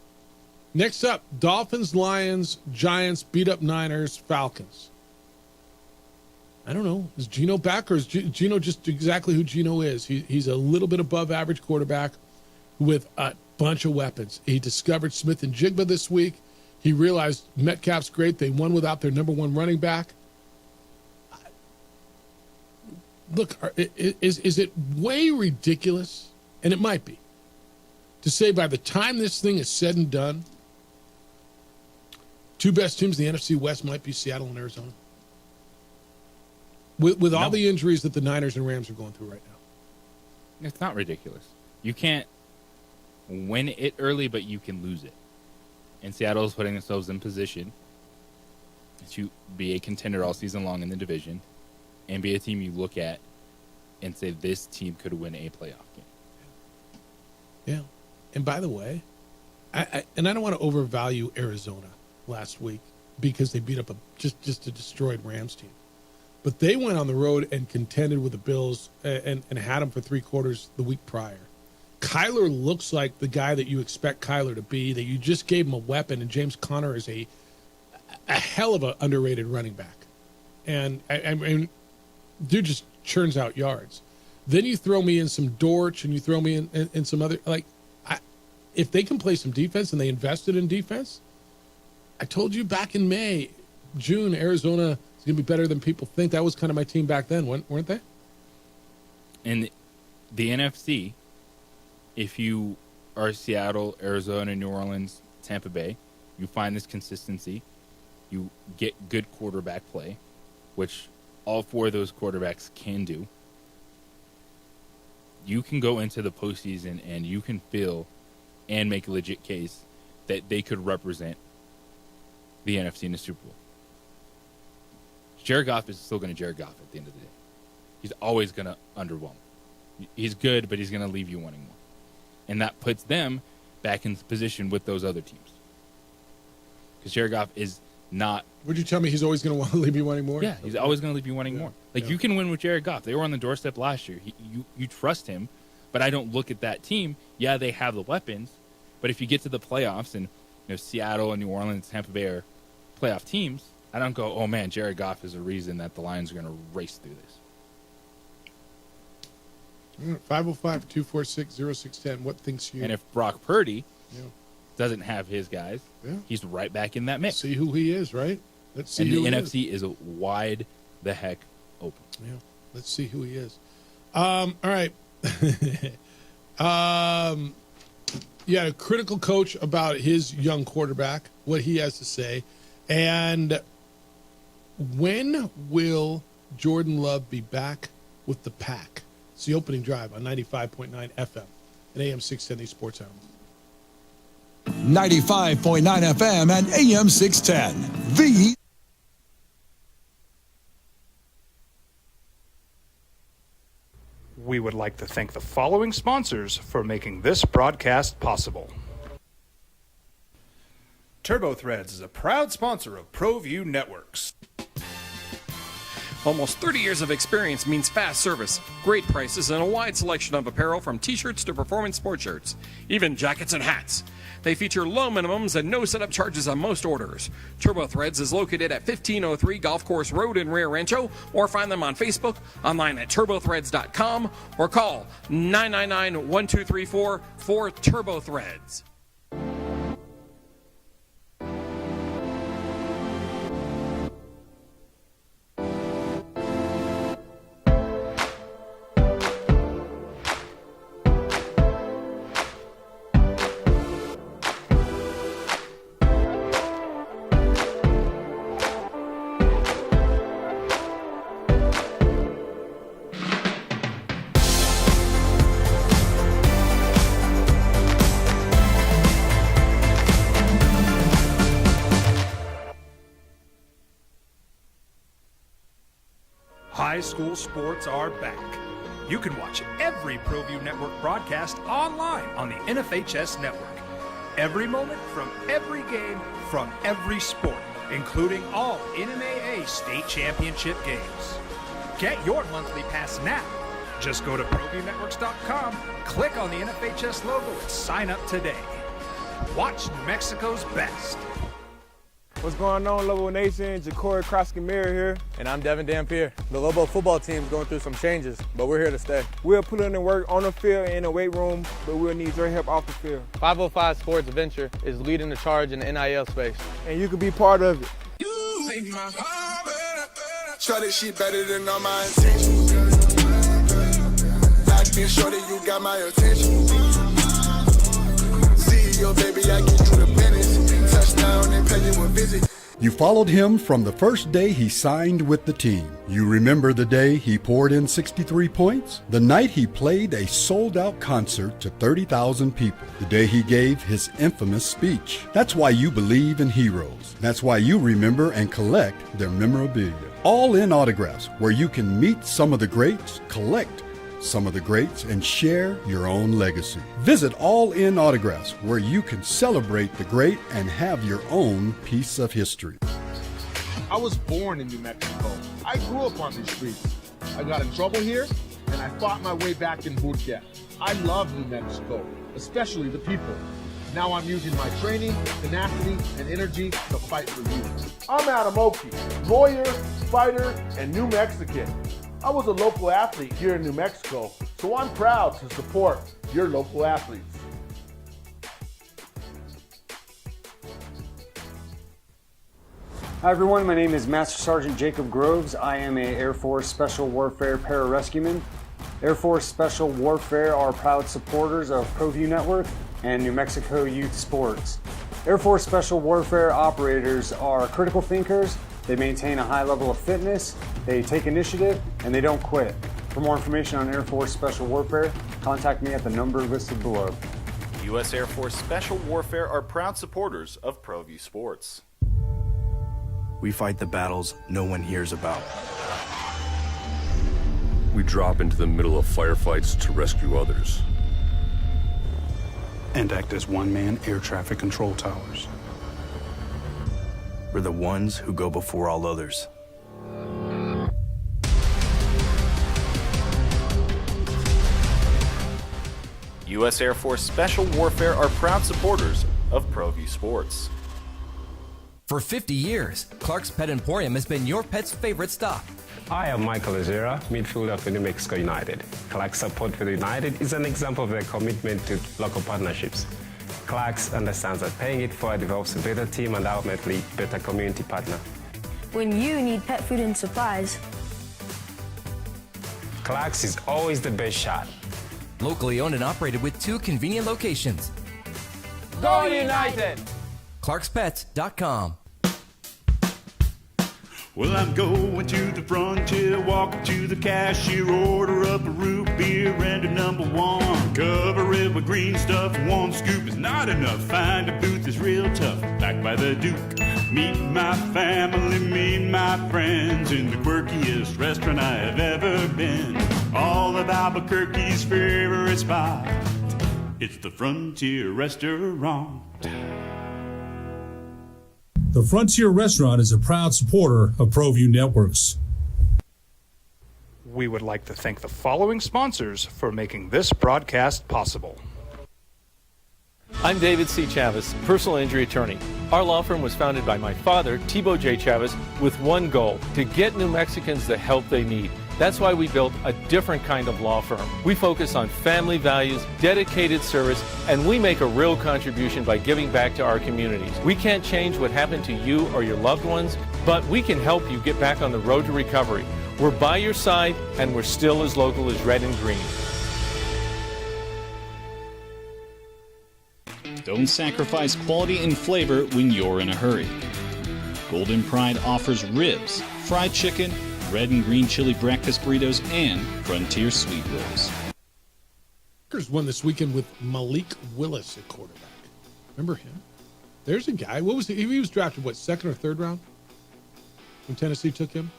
Speaker 5: Next up, Dolphins, Lions, Giants, beat up Niners, Falcons. I don't know. Is Geno back, or is Geno just exactly who Geno is? He's a little bit above average quarterback with a bunch of weapons. He discovered Smith and Jigba this week. He realized Metcalf's great. They won without their number 1 running back. Look, is it way ridiculous? And it might be. To say by the time this thing is said and done, 2 best teams in the NFC West might be Seattle and Arizona. With all the injuries that the Niners and Rams are going through right now.
Speaker 7: It's not ridiculous. You can't win it early, but you can lose it. And Seattle is putting themselves in position to be a contender all season long in the division and be a team you look at and say this team could win a playoff game.
Speaker 5: Yeah. And by the way, I don't want to overvalue Arizona last week because they beat up just a destroyed Rams team. But they went on the road and contended with the Bills and had them for 3 quarters the week prior. Kyler looks like the guy that you expect Kyler to be, that you just gave him a weapon, and James Conner is a hell of an underrated running back. And I mean, dude just churns out yards. Then you throw me in some Dortch, and you throw me in some other, like, if they can play some defense and they invested in defense, I told you back in June, Arizona is going to be better than people think. That was kind of my team back then, weren't they?
Speaker 7: In the NFC, if you are Seattle, Arizona, New Orleans, Tampa Bay, you find this consistency. You get good quarterback play, which all four of those quarterbacks can do. You can go into the postseason and you can feel and make a legit case that they could represent the NFC in the Super Bowl. Jared Goff is still going to Jared Goff at the end of the day. He's always going to underwhelm. He's good, but he's going to leave you wanting more. And that puts them back in position with those other teams. Because Jared Goff is not...
Speaker 5: Would you tell me he's always going to want to leave you wanting more?
Speaker 7: Yeah, he's always going to leave you wanting more. Like, you can win with Jared Goff. They were on the doorstep last year. You trust him, but I don't look at that team. Yeah, they have the weapons, but if you get to the playoffs and Seattle and New Orleans, Tampa Bay are playoff teams, I don't go, oh man, Jared Goff is a reason that the Lions are going to race through this.
Speaker 5: 505-246-0610. What thinks you?
Speaker 7: And if Brock Purdy doesn't have his guys, he's right back in that mix.
Speaker 5: See who he is, right? Let's see.
Speaker 7: And
Speaker 5: who
Speaker 7: the
Speaker 5: he
Speaker 7: NFC is wide the heck open.
Speaker 5: Yeah, let's see who he is. All right. Yeah, a critical coach about his young quarterback, what he has to say, and when will Jordan Love be back with the pack? It's the opening drive on 95.9 FM and AM 610 Sports Animal.
Speaker 4: 95.9 FM and AM 610. The
Speaker 16: We would like to thank the following sponsors for making this broadcast possible.
Speaker 22: TurboThreads is a proud sponsor of ProView Networks.
Speaker 2: Almost 30 years of experience means fast service, great prices, and a wide selection of apparel from t-shirts to performance sport shirts, even jackets and hats. They feature low minimums and no setup charges on most orders. TurboThreads is located at 1503 Golf Course Road in Rio Rancho, or find them on Facebook, online at turbothreads.com, or call 999-1234 for TurboThreads.
Speaker 22: High school sports are back. You can watch every ProView Network broadcast online on the NFHS network. Every moment from every game from every sport, including all NMAA state championship games. Get your monthly pass now. Just go to ProViewNetworks.com, click on the NFHS logo, and sign up today. Watch New Mexico's best.
Speaker 23: What's going on, Lobo Nation? Ja'Cory Cross-Camara here. And I'm Devin Dampier. The Lobo football team is going through some changes, but we're here to stay. We'll put in the work on the field and in the weight room, but we'll need your help off the field. 505 Sports Venture is leading the charge in the NIL space. And you can be part of it.
Speaker 8: You make my heart better. Shorty, she better than all my intentions. Locked in, shorty, you got my attention. See your baby, I get you the business. Touchdown and pay you a visit.
Speaker 24: You followed him from the first day he signed with the team. You remember the day he poured in 63 points? The night he played a sold-out concert to 30,000 people. The day he gave his infamous speech. That's why you believe in heroes. That's why you remember and collect their memorabilia. All in Autographs, where you can meet some of the greats, collect some of the greats, and share your own legacy. Visit All In Autographs, where you can celebrate the great and have your own piece of history.
Speaker 14: I was born in New Mexico. I grew up on these streets. I got in trouble here, and and I fought my way back in Burquerque. I love New Mexico, especially the people. Now I'm using my training, tenacity, and energy to fight for you. I'm Adam Oki, lawyer, fighter, and New Mexican. I was a local athlete here in New Mexico, so I'm proud to support your local athletes.
Speaker 9: Hi everyone, my name is Master Sergeant Jacob Groves. I am a Air Force Special Warfare Pararescueman. Air Force Special Warfare are proud supporters of ProView Network and New Mexico Youth Sports. Air Force Special Warfare operators are critical thinkers. They maintain a high level of fitness, they take initiative, and they don't quit. For more information on Air Force Special Warfare, contact me at the number listed below.
Speaker 10: U.S. Air Force Special Warfare are proud supporters of ProView Sports.
Speaker 11: We fight the battles no one hears about.
Speaker 13: We drop into the middle of firefights to rescue others.
Speaker 11: And act as one-man air traffic control towers. We're the ones who go before all others.
Speaker 10: U.S. Air Force Special Warfare are proud supporters of ProView Sports.
Speaker 1: For 50 years, Clark's Pet Emporium has been your pet's favorite stop.
Speaker 6: I am Michael Azera, midfielder for New Mexico United. Clark's support for the United is an example of their commitment to local partnerships. Clark's understands that paying it forward develops a better team and ultimately better community partner.
Speaker 25: When you need pet food and supplies,
Speaker 6: Clark's is always the best shot.
Speaker 1: Locally owned and operated with 2 convenient locations.
Speaker 25: Go United!
Speaker 1: ClarksPets.com.
Speaker 26: Well, I'm going to the frontier, walking to the cashier, order up a root beer and a number 1. Cover it with green stuff, 1 scoop is not enough. Find a booth is real tough, back by the Duke. Meet my family, meet my friends in the quirkiest restaurant I have ever been. All of Albuquerque's favorite spot, it's the Frontier Restaurant.
Speaker 27: The Frontier Restaurant is a proud supporter of ProView Networks.
Speaker 22: We would like to thank the following sponsors for making this broadcast possible.
Speaker 15: I'm David C. Chavez, personal injury attorney. Our law firm was founded by my father, Thibaut J. Chavez, with one goal, to get New Mexicans the help they need. That's why we built a different kind of law firm. We focus on family values, dedicated service, and we make a real contribution by giving back to our communities. We can't change what happened to you or your loved ones, but we can help you get back on the road to recovery. We're by your side, and we're still as local as red and green.
Speaker 12: Don't sacrifice quality and flavor when you're in a hurry. Golden Pride offers ribs, fried chicken, red and green chili breakfast burritos, and Frontier sweet rolls.
Speaker 5: Packers won this weekend with Malik Willis at quarterback. Remember him? There's a guy. What was he was drafted, what, 2nd or 3rd round when Tennessee took him?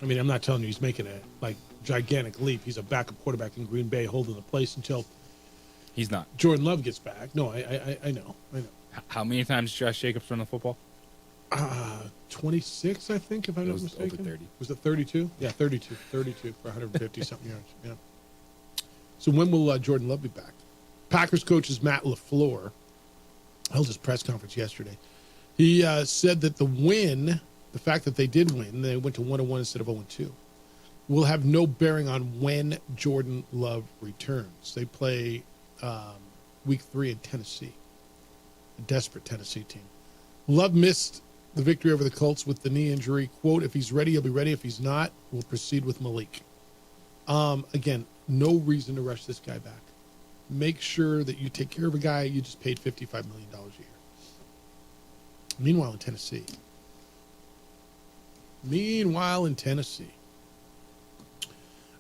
Speaker 5: I mean, I'm not telling you he's making a gigantic leap. He's a backup quarterback in Green Bay holding the place until
Speaker 7: he's not.
Speaker 5: Jordan Love gets back. No, I know.
Speaker 7: How many times did Josh Jacobs run the football?
Speaker 5: 26, I think, if I'm not mistaken.
Speaker 7: Over 30.
Speaker 5: Was it 32? Yeah, 32 for 150 something yards. Yeah. So when will Jordan Love be back? Packers coaches Matt LaFleur held his press conference yesterday. He said that the fact that they did win, they went to 1-1 instead of 0-2, will have no bearing on when Jordan Love returns. They play week 3 in Tennessee, a desperate Tennessee team. Love missed the victory over the Colts with the knee injury. Quote, if he's ready, he'll be ready. If he's not, we'll proceed with Malik. Again, no reason to rush this guy back. Make sure that you take care of a guy you just paid $55 million a year. Meanwhile, in Tennessee,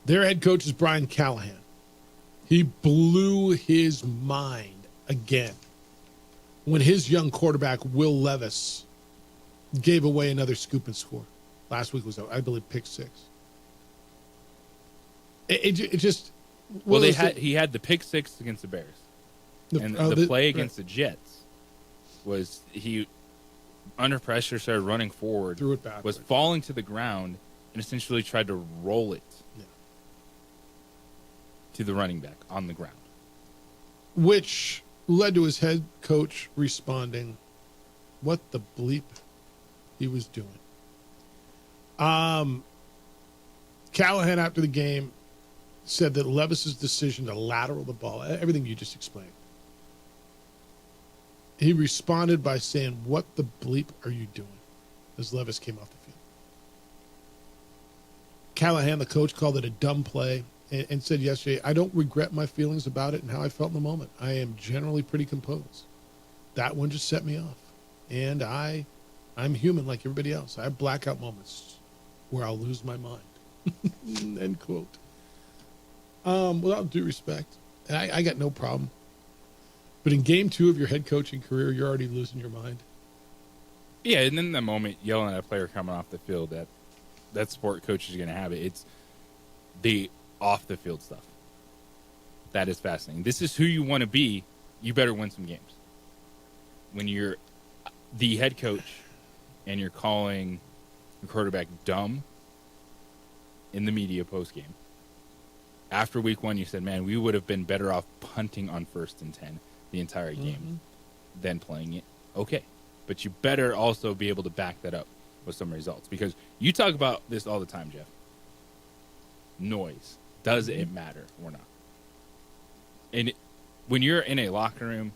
Speaker 5: their head coach is Brian Callahan. He blew his mind again when his young quarterback, Will Levis, gave away another scoop and score. Last week was, I believe, pick 6. It just...
Speaker 7: Well, he had the pick 6 against the Bears. The play against the Jets was he, under pressure, started running forward.
Speaker 5: Threw it back.
Speaker 7: Was falling to the ground, and essentially tried to roll it to the running back on the ground.
Speaker 5: Which led to his head coach responding, what the bleep he was doing. Callahan, after the game, said that Levis's decision to lateral the ball, everything you just explained, he responded by saying, what the bleep are you doing? As Levis came off the field. Callahan, the coach, called it a dumb play and said yesterday, I don't regret my feelings about it and how I felt in the moment. I am generally pretty composed. That one just set me off. And I'm human like everybody else. I have blackout moments where I'll lose my mind. End quote. Without due respect, and I got no problem. But in game 2 of your head coaching career, you're already losing your mind.
Speaker 7: Yeah, and in that moment, yelling at a player coming off the field, that sport coach is going to have it. It's the off-the-field stuff. That is fascinating. This is who you want to be. You better win some games. When you're the head coach and you're calling your quarterback dumb in the media post-game, after week 1, you said, man, we would have been better off punting on 1st and 10 the entire game than playing it. Okay. But you better also be able to back that up with some results. Because you talk about this all the time, Jeff. Noise. Does it matter or not? And when you're in a locker room,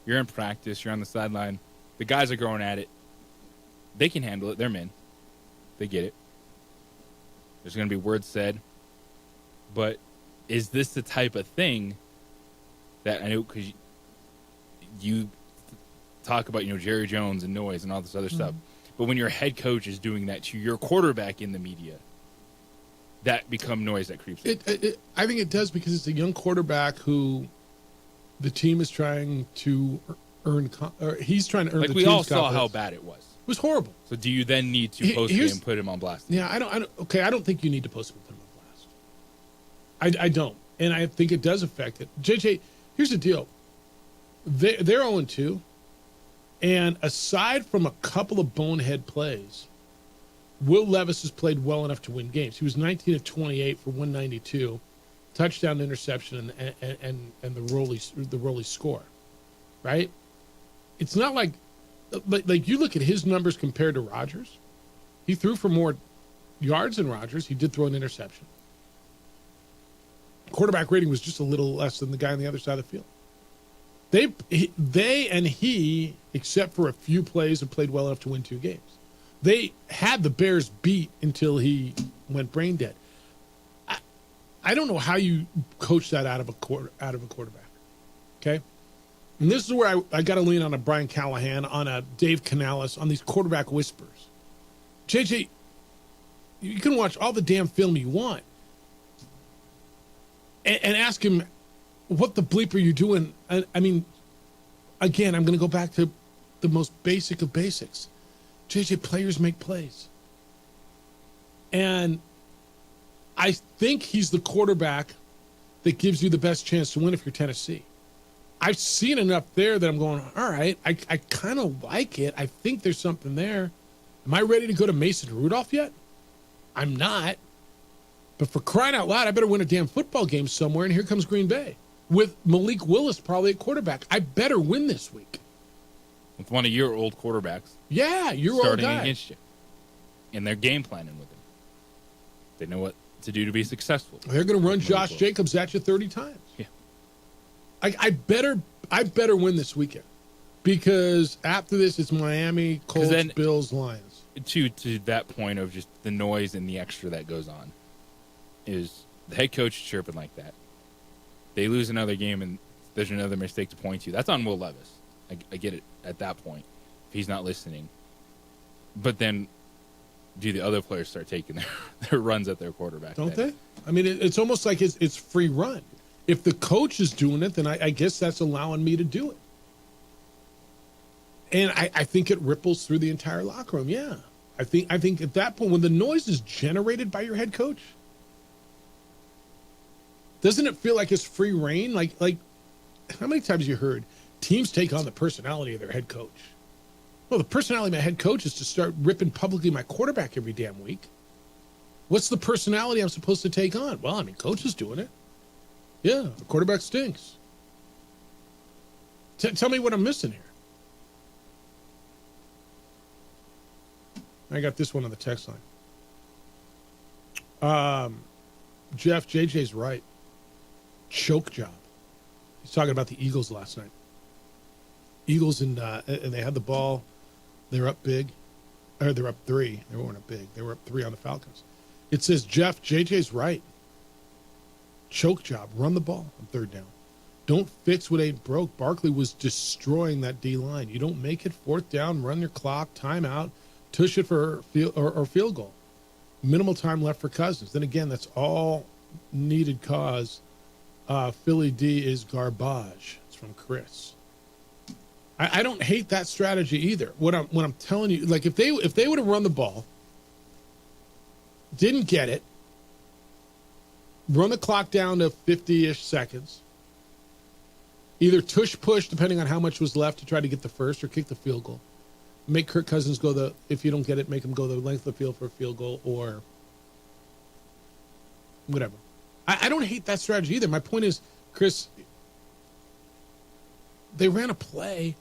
Speaker 7: you're in practice, you're on the sideline, the guys are going at it. They can handle it. They're men. They get it. There's going to be words said. But is this the type of thing that I know, because you talk about, Jerry Jones and noise and all this other stuff, but when your head coach is doing that to your quarterback in the media, that become noise that creeps in.
Speaker 5: I think it does, because it's a young quarterback who the team is trying to earn, or he's trying to earn. Like the
Speaker 7: we
Speaker 5: team's
Speaker 7: all saw
Speaker 5: confidence.
Speaker 7: how bad it was.
Speaker 5: It was horrible.
Speaker 7: So do you then need to post game and put him on blast?
Speaker 5: Yeah, I don't think you need to post him and put him on blast. I don't, and I think it does affect it. JJ, here's the deal. They're 0-2, and aside from a couple of bonehead plays, Will Levis has played well enough to win games. He was 19 of 28 for 192, touchdown, interception, and the Rolly score, right? It's not like you look at his numbers compared to Rodgers. He threw for more yards than Rodgers. He did throw an interception. Quarterback rating was just a little less than the guy on the other side of the field. They and he, except for a few plays, have played well enough to win 2 games. They had the Bears beat until he went brain dead. I don't know how you coach that out of a quarterback. Okay, and this is where I got to lean on a Brian Callahan, on a Dave Canales, on these quarterback whispers. JJ, you can watch all the damn film you want, and ask him, what the bleep are you doing? I mean, again, I'm going to go back to the most basic of basics. JJ, players make plays. And I think he's the quarterback that gives you the best chance to win if you're Tennessee. I've seen enough there that I'm going, all right, I kind of like it. I think there's something there. Am I ready to go to Mason Rudolph yet? I'm not. But for crying out loud, I better win a damn football game somewhere, and here comes Green Bay with Malik Willis probably at quarterback. I better win this week.
Speaker 7: With one of your old quarterbacks.
Speaker 5: Yeah, your old guy.
Speaker 7: Starting against you. And they're game planning with him. They know what to do to be successful.
Speaker 5: They're going to run Josh Jacobs at you 30 times.
Speaker 7: Yeah.
Speaker 5: I better win this weekend, because after this it's Miami, Colts, Bills, Lions.
Speaker 7: To that point of just the noise and the extra that goes on, is the head coach chirping like that. They lose another game and there's another mistake to point to. That's on Will Levis. I get it at that point if he's not listening. But then do the other players start taking their runs at their quarterback?
Speaker 5: Don't they? I mean, it's almost like it's free run. If the coach is doing it, then I guess that's allowing me to do it. And I think it ripples through the entire locker room. Yeah. I think at that point, when the noise is generated by your head coach, doesn't it feel like it's free reign? Like how many times have you heard teams take on the personality of their head coach? Well, the personality of my head coach is to start ripping publicly my quarterback every damn week. What's the personality I'm supposed to take on? Well, I mean, coach is doing it. Yeah, the quarterback stinks. Tell me what I'm missing here. I got this one on the text line. Jeff, JJ's right. Choke job. He's talking about the Eagles last night. Eagles, and they had the ball. They're up big. Or they're up 3. They weren't up big. They were up 3 on the Falcons. It says, Jeff, JJ's right. Choke job. Run the ball on 3rd down. Don't fix what ain't broke. Barkley was destroying that D-line. You don't make it 4th down, run your clock, timeout, tush it for field goal. Minimal time left for Cousins. Then again, that's all needed cause. Philly D is garbage. It's from Chris. I don't hate that strategy either. What I'm telling you, like if they would have run the ball, didn't get it, run the clock down to 50-ish seconds, either tush push depending on how much was left to try to get the first, or kick the field goal. Make Kirk Cousins go if you don't get it, make him go the length of the field for a field goal or whatever. I don't hate that strategy either. My point is, Chris, they ran a play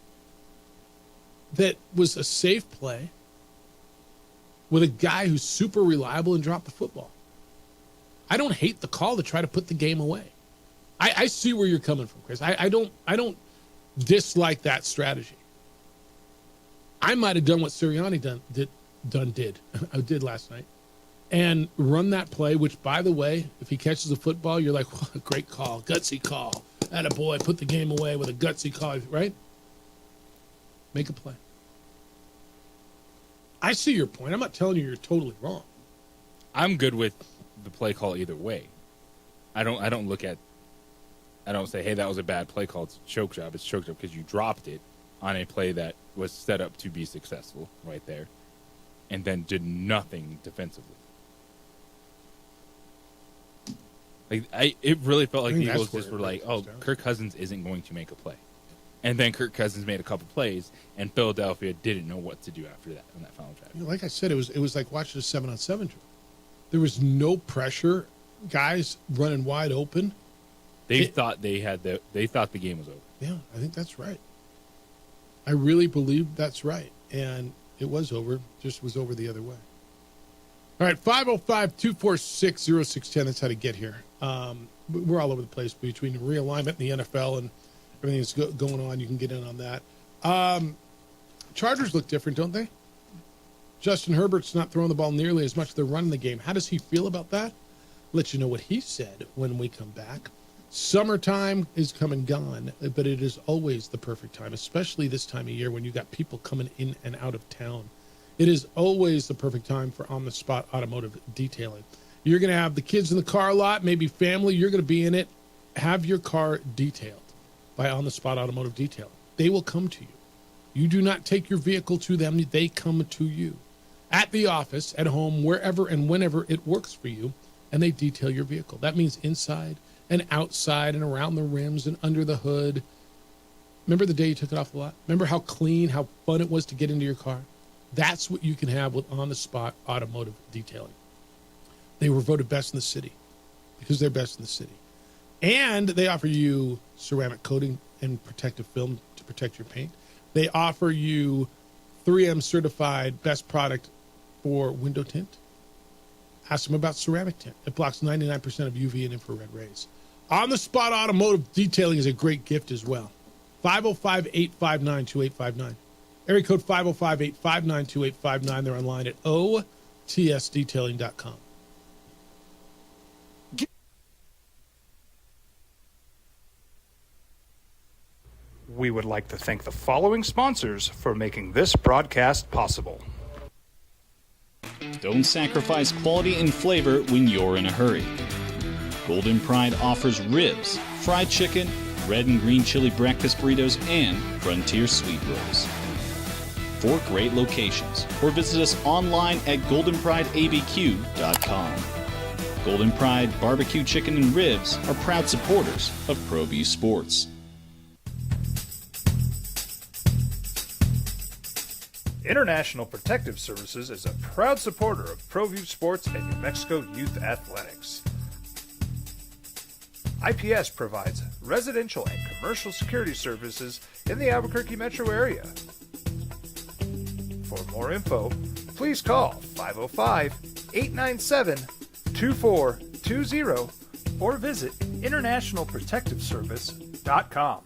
Speaker 5: that was a safe play with a guy who's super reliable and dropped the football. I don't hate the call to try to put the game away. I see where you're coming from, Chris. I don't dislike that strategy. I might have done what Sirianni did last night, and run that play. Which, by the way, if he catches the football, you're like, what a great call, gutsy call. Attaboy, put the game away with a gutsy call, right? Make a play. I see your point. I'm not telling you you're totally wrong.
Speaker 7: I'm good with the play call either way. I don't say, hey, that was a bad play call. It's a choke job. It's a choke job because you dropped it on a play that was set up to be successful right there and then did nothing defensively. It really felt like the Eagles just were like, oh, Kirk Cousins isn't going to make a play. And then Kirk Cousins made a couple plays, and Philadelphia didn't know what to do after that in that final drive.
Speaker 5: Like I said, it was like watching a 7-on-7 drill. There was no pressure. Guys running wide open.
Speaker 7: They thought the game was over.
Speaker 5: Yeah, I think that's right. I really believe that's right. And it was over, just was over the other way. All right, 505-246-0610. That's how to get here. We're all over the place between the realignment in the NFL and everything that's going on. You can get in on that. Chargers look different, don't they? Justin Herbert's not throwing the ball nearly as much. They're running the game. How does he feel about that? Let you know what he said when we come back. Summertime is come and gone, but it is always the perfect time, especially this time of year when you got people coming in and out of town. It is always the perfect time for on-the-spot automotive detailing. You're going to have the kids in the car lot, maybe family. You're going to be in it. Have your car detailed by on-the-spot automotive detailing. They will come to you. You do not take your vehicle to them. They come to you. At the office, at home, wherever and whenever it works for you, and they detail your vehicle. That means inside and outside and around the rims and under the hood. Remember the day you took it off the lot? Remember how clean, how fun it was to get into your car? That's what you can have with on-the-spot automotive detailing. They were voted best in the city because they're best in the city. And they offer you ceramic coating and protective film to protect your paint. They offer you 3M certified best product for window tint. Ask them about ceramic tint. It blocks 99% of UV and infrared rays. On-the-spot automotive detailing is a great gift as well. 505-859-2859. Area code 505-859-2859. They're online at otsdetailing.com.
Speaker 16: We would like to thank the following sponsors for making this broadcast possible.
Speaker 12: Don't sacrifice quality and flavor when you're in a hurry. Golden Pride offers ribs, fried chicken, red and green chili breakfast burritos, and Frontier sweet rolls. 4 great locations, or visit us online at goldenprideabq.com. Golden Pride Barbecue Chicken and Ribs are proud supporters of ProView Sports.
Speaker 16: International Protective Services is a proud supporter of ProView Sports and New Mexico Youth Athletics. IPS provides residential and commercial security services in the Albuquerque metro area. For more info, please call 505-897-2420 or visit internationalprotectiveservice.com.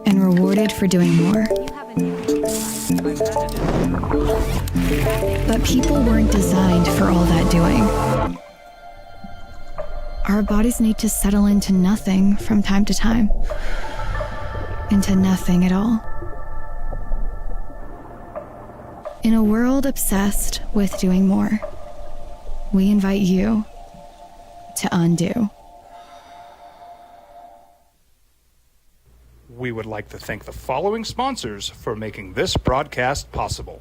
Speaker 3: And rewarded for doing more. But people weren't designed for all that doing. Our bodies need to settle into nothing from time to time. Into nothing at all. In a world obsessed with doing more, we invite you to undo.
Speaker 16: We would like to thank the following sponsors for making this broadcast possible.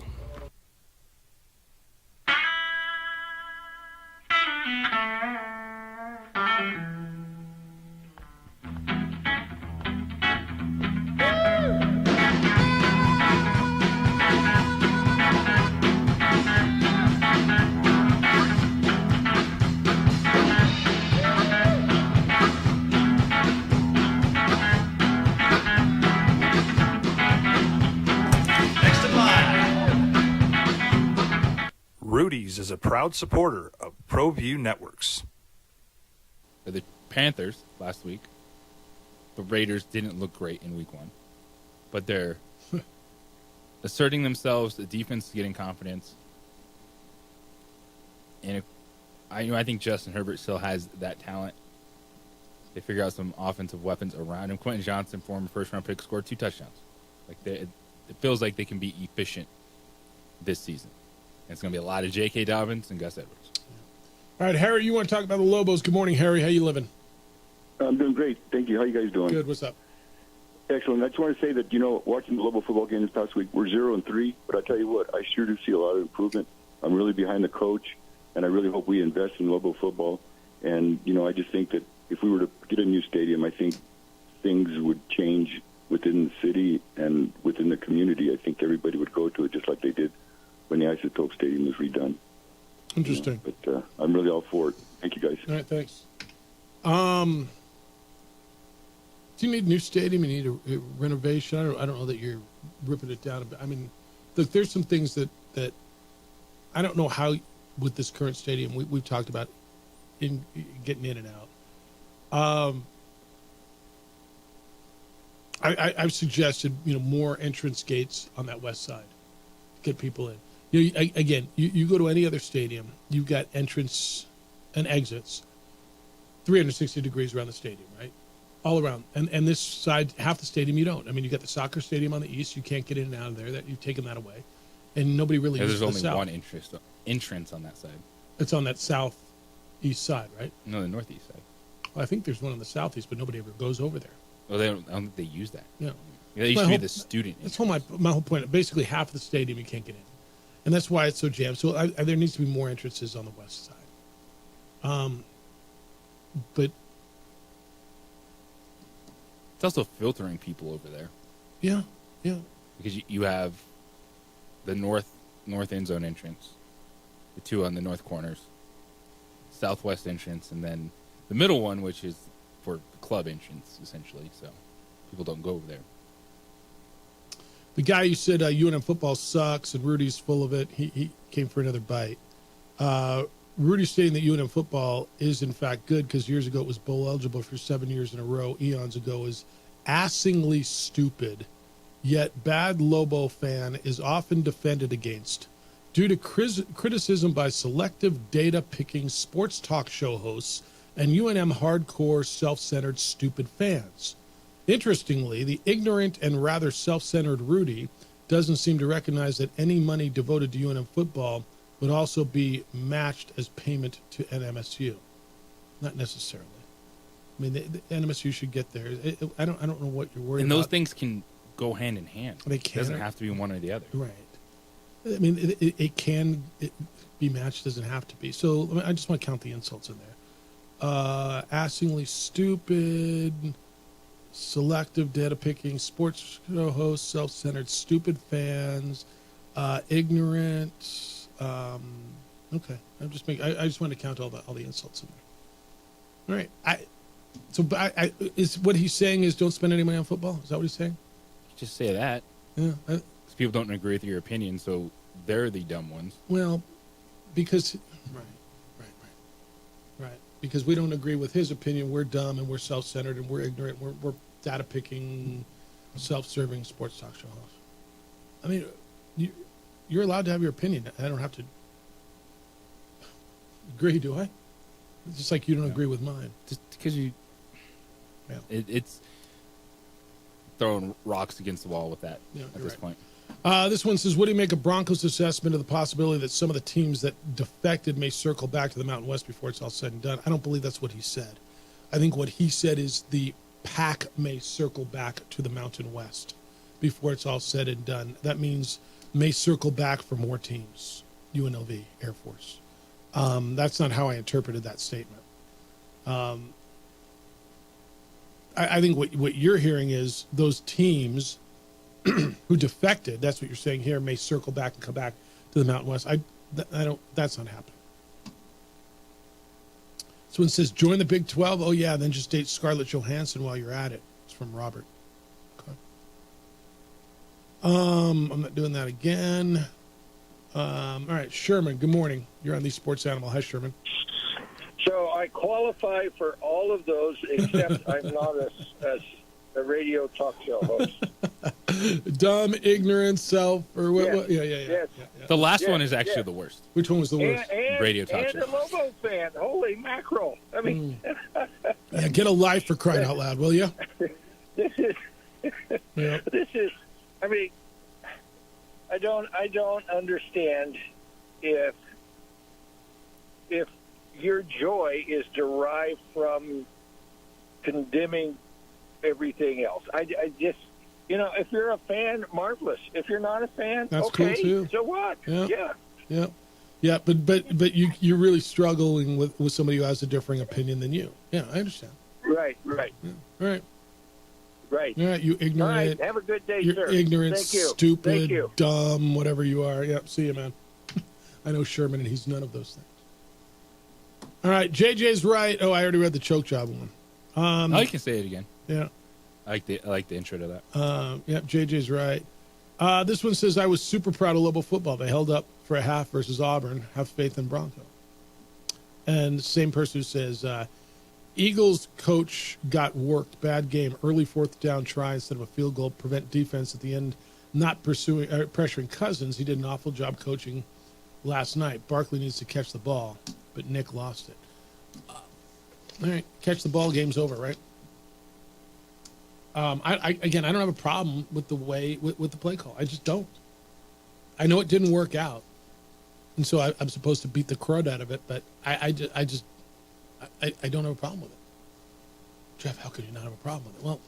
Speaker 16: Rudy's is a proud supporter of ProView Networks.
Speaker 7: For the Panthers last week, the Raiders didn't look great in week 1. But they're asserting themselves, the defense is getting confidence. And I think Justin Herbert still has that talent. They figure out some offensive weapons around him. Quentin Johnson, former first-round pick, scored 2 touchdowns. It feels like they can be efficient this season. And it's going to be a lot of J.K. Dobbins and Gus Edwards.
Speaker 5: All right, Harry, you want to talk about the Lobos. Good morning, Harry. How you living?
Speaker 4: I'm doing great. Thank you. How you guys doing?
Speaker 5: Good. What's up?
Speaker 4: Excellent. I just want to say that, watching the Lobo football game this past week, we're 0-3. But I tell you what, I sure do see a lot of improvement. I'm really behind the coach, and I really hope we invest in Lobo football. And, I just think that if we were to get a new stadium, I think things would change within the city and within the community. I think everybody would go to it just like they did when the Isotope Stadium was redone.
Speaker 5: Interesting.
Speaker 4: But I'm really all for it. Thank you, guys.
Speaker 5: All right, thanks. Do you need a new stadium? You need a renovation? I don't know that you're ripping it down. I mean, look, there's some things that I don't know how with this current stadium we've talked about in getting in and out. I've suggested more entrance gates on that west side to get people in. You go to any other stadium, you've got entrance and exits 360 degrees around the stadium, right? All around. And this side, half the stadium, you don't. I mean, you got the soccer stadium on the east, you can't get in and out of there. That you've taken that away. And nobody really uses the south.
Speaker 7: There's only one entrance on that side.
Speaker 5: It's on that southeast side, right?
Speaker 7: No, the northeast side.
Speaker 5: Well, I think there's one on the southeast, but nobody ever goes over there.
Speaker 7: Well, I don't think they use that.
Speaker 5: Yeah.
Speaker 7: They used to be the student.
Speaker 5: That's my whole point. Basically, half of the stadium you can't get in, and that's why it's so jammed. So there needs to be more entrances on the west side. But
Speaker 7: it's also filtering people over there.
Speaker 5: Yeah.
Speaker 7: Because you have the north end zone entrance, the two on the north corners, southwest entrance, and then the middle one, which is for the club entrance, essentially. So people don't go over there.
Speaker 5: The guy who said UNM football sucks and Rudy's full of it, he came for another bite. Rudy stating that UNM football is in fact good because years ago it was bowl eligible for 7 years in a row, eons ago, is assingly stupid, yet bad Lobo fan is often defended against due to criticism by selective data-picking sports talk show hosts and UNM hardcore self-centered stupid fans. Interestingly, the ignorant and rather self-centered Rudy doesn't seem to recognize that any money devoted to UNM football would also be matched as payment to NMSU. Not necessarily. I mean, the NMSU should get there. I don't know what you're worried about.
Speaker 7: And those things can go hand in hand.
Speaker 5: They can.
Speaker 7: It doesn't have to be one or the other.
Speaker 5: Right. I mean, it can be matched. Doesn't have to be. So I just want to count the insults in there. Assingly stupid, selective data picking, sports show hosts, self-centered, stupid fans, ignorant. Okay, I just want to count all the insults in there. All right, is what he's saying is don't spend any money on football? Is that what he's saying?
Speaker 7: Just say that.
Speaker 5: Yeah.
Speaker 7: Because people don't agree with your opinion, so they're the dumb ones.
Speaker 5: Well, because right. Because we don't agree with his opinion, we're dumb and we're self-centered and we're ignorant. We're data picking, self-serving sports talk show hosts. I mean, you're allowed to have your opinion. I don't have to agree, do I? It's just like you don't agree with mine.
Speaker 7: Just because you...
Speaker 5: Yeah.
Speaker 7: It's throwing rocks against the wall with that at this point.
Speaker 5: This one says, what do you make of Broncos' assessment of the possibility that some of the teams that defected may circle back to the Mountain West before it's all said and done? I don't believe that's what he said. I think what he said is the pack may circle back to the Mountain West before it's all said and done. That means may circle back for more teams, UNLV, Air Force. That's not how I interpreted that statement. I think what you're hearing is those teams who defected, that's what you're saying here, may circle back and come back to the Mountain West. That's not happening. This one says, join the Big 12. Oh, yeah, then just date Scarlett Johansson while you're at it. It's from Robert. Okay. I'm not doing that again. All right, Sherman, good morning. You're on the Sports Animal. Hi, Sherman.
Speaker 2: So I qualify for all of those, except I'm not a radio talk show host.
Speaker 5: Dumb, ignorant, self, or what? Yeah.
Speaker 2: Yes.
Speaker 7: The last one is actually the worst.
Speaker 5: Which one was the worst?
Speaker 7: Radio talk
Speaker 2: show. And the Lobo fan. Holy mackerel. I mean.
Speaker 5: Yeah, get a life for crying out loud, will you?
Speaker 2: This is, I mean, I don't understand if your joy is derived from condemning everything else. I just, if you're a fan, marvelous. If you're not a fan,
Speaker 5: that's
Speaker 2: okay,
Speaker 5: cool too.
Speaker 2: So what?
Speaker 5: Yeah. But you're really struggling with somebody who has a differing opinion than you. Yeah, I understand.
Speaker 2: Right.
Speaker 5: Yeah. All right.
Speaker 2: Right.
Speaker 5: All right, you ignorant.
Speaker 2: All right, have a good day,
Speaker 5: you're
Speaker 2: sir.
Speaker 5: Ignorant,
Speaker 2: Thank you.
Speaker 5: stupid,
Speaker 2: Thank you.
Speaker 5: dumb, whatever you are. Yep, see you, man. I know Sherman, and he's none of those things. All right, JJ's right. Oh, I already read the choke job one.
Speaker 7: You can say it again.
Speaker 5: Yeah.
Speaker 7: I like the intro to that.
Speaker 5: Yep, JJ's right. This one says, I was super proud of Lobo football. They held up for a half versus Auburn. Have faith in Bronco. And the same person who says, Eagles coach got worked. Bad game. Early fourth down try instead of a field goal. Prevent defense at the end. Not pressuring Cousins. He did an awful job coaching last night. Barkley needs to catch the ball, but Nick lost it. All right. Catch the ball. Game's over, right? I don't have a problem with the way with the play call. I just don't. I know it didn't work out, and so I'm supposed to beat the crud out of it. But I don't have a problem with it. Jeff, how could you not have a problem with it? Well,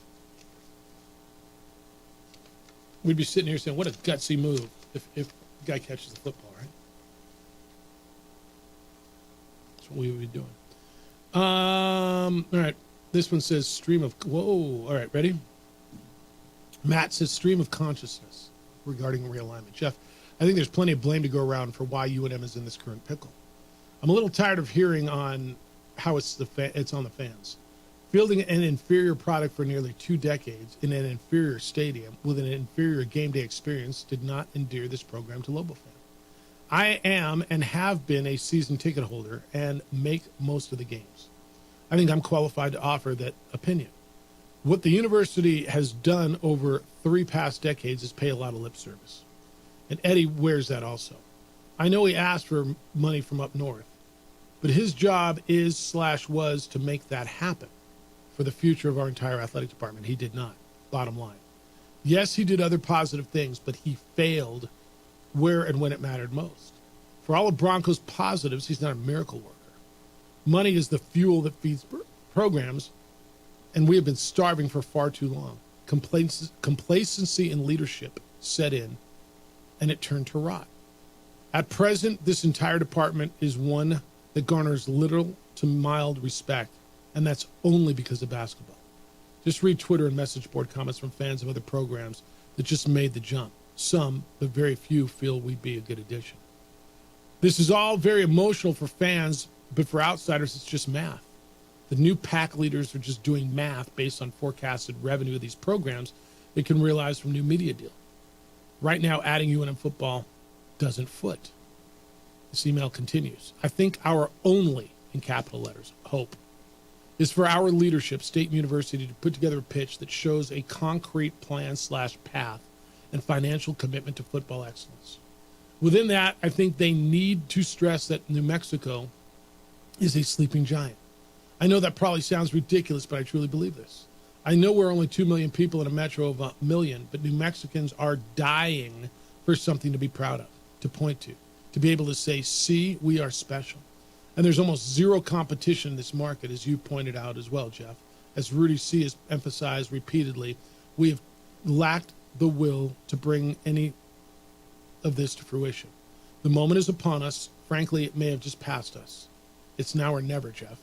Speaker 5: we'd be sitting here saying, what a gutsy move if the guy catches the football, right? That's what we would be doing. All right. This one says stream of, whoa. All right, ready? Matt says stream of consciousness regarding realignment. Jeff, I think there's plenty of blame to go around for why UNM is in this current pickle. I'm a little tired of hearing on how it's on the fans. Fielding an inferior product for nearly 2 decades in an inferior stadium with an inferior game day experience did not endear this program to Lobo fans. I am and have been a season ticket holder and make most of the games. I think I'm qualified to offer that opinion. What the university has done over 3 past decades is pay a lot of lip service. And Eddie wears that also. I know he asked for money from up north, but his job is/was to make that happen for the future of our entire athletic department. He did not, bottom line. Yes, he did other positive things, but he failed where and when it mattered most. For all of Broncos' positives, he's not a miracle worker. Money is the fuel that feeds programs, and we have been starving for far too long. Complacency in leadership set in, and it turned to rot. At present, this entire department is one that garners little to mild respect, and that's only because of basketball. Just read Twitter and message board comments from fans of other programs that just made the jump. Some, but very few, feel we'd be a good addition. This is all very emotional for fans, but for outsiders, it's just math. The new PAC leaders are just doing math based on forecasted revenue of these programs they can realize from new media deal. Right now, adding UNM football doesn't foot. This email continues. I think our only, in capital letters, hope is for our leadership, State University, to put together a pitch that shows a concrete plan/path and financial commitment to football excellence. Within that, I think they need to stress that New Mexico is a sleeping giant. I know that probably sounds ridiculous, but I truly believe this. I know we're only 2 million people in a metro of 1 million, but New Mexicans are dying for something to be proud of, to point to be able to say, see, we are special. And there's almost zero competition in this market, as you pointed out as well, Jeff. As Rudy C. has emphasized repeatedly, we have lacked the will to bring any of this to fruition. The moment is upon us. Frankly, it may have just passed us. It's now or never, Jeff.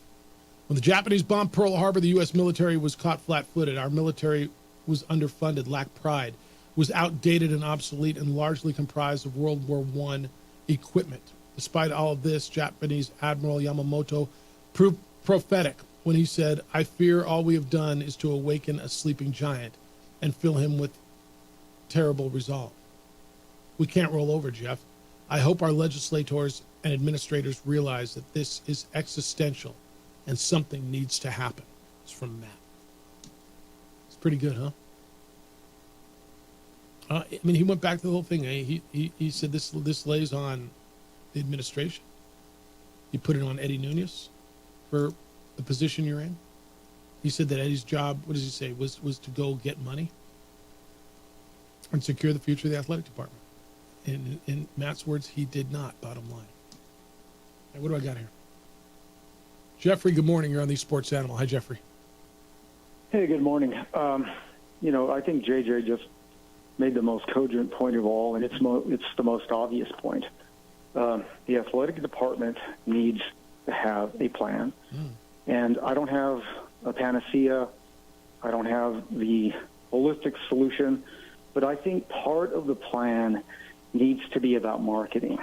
Speaker 5: When the Japanese bombed Pearl Harbor, the U.S. military was caught flat-footed. Our military was underfunded, lacked pride, was outdated and obsolete, and largely comprised of World War I equipment. Despite all of this, Japanese Admiral Yamamoto proved prophetic when he said, I fear all we have done is to awaken a sleeping giant and fill him with terrible resolve. We can't roll over, Jeff. I hope our legislators and administrators realize that this is existential and something needs to happen. It's from Matt. It's pretty good, huh? I mean, he went back to the whole thing. He said this lays on the administration. He put it on Eddie Nunez for the position you're in. He said that Eddie's job, what does he say, was to go get money and secure the future of the athletic department. And in Matt's words, he did not, bottom line. Right, what do I got here? Jeffrey, good morning. You're on the Sports Animal. Hi, Jeffrey.
Speaker 8: Hey, good morning. I think JJ just made the most cogent point of all, and it's the most obvious point. The athletic department needs to have a plan. And I don't have a panacea. I don't have the holistic solution. But I think part of the plan needs to be about marketing.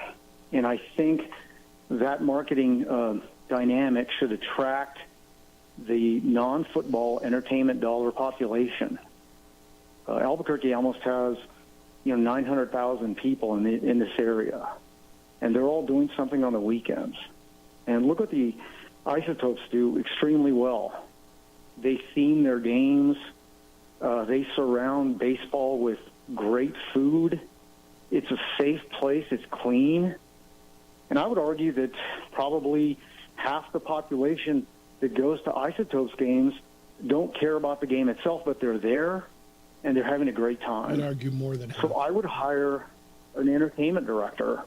Speaker 8: And I think that marketing dynamic should attract the non-football entertainment dollar population. Albuquerque almost has 900,000 people in this area. And they're all doing something on the weekends. And look what the Isotopes do extremely well. They theme their games. They surround baseball with great food. It's a safe place. It's clean. And I would argue that probably half the population that goes to Isotopes games don't care about the game itself, but they're there and they're having a great time.
Speaker 5: I'd argue more than half.
Speaker 8: So I would hire an entertainment director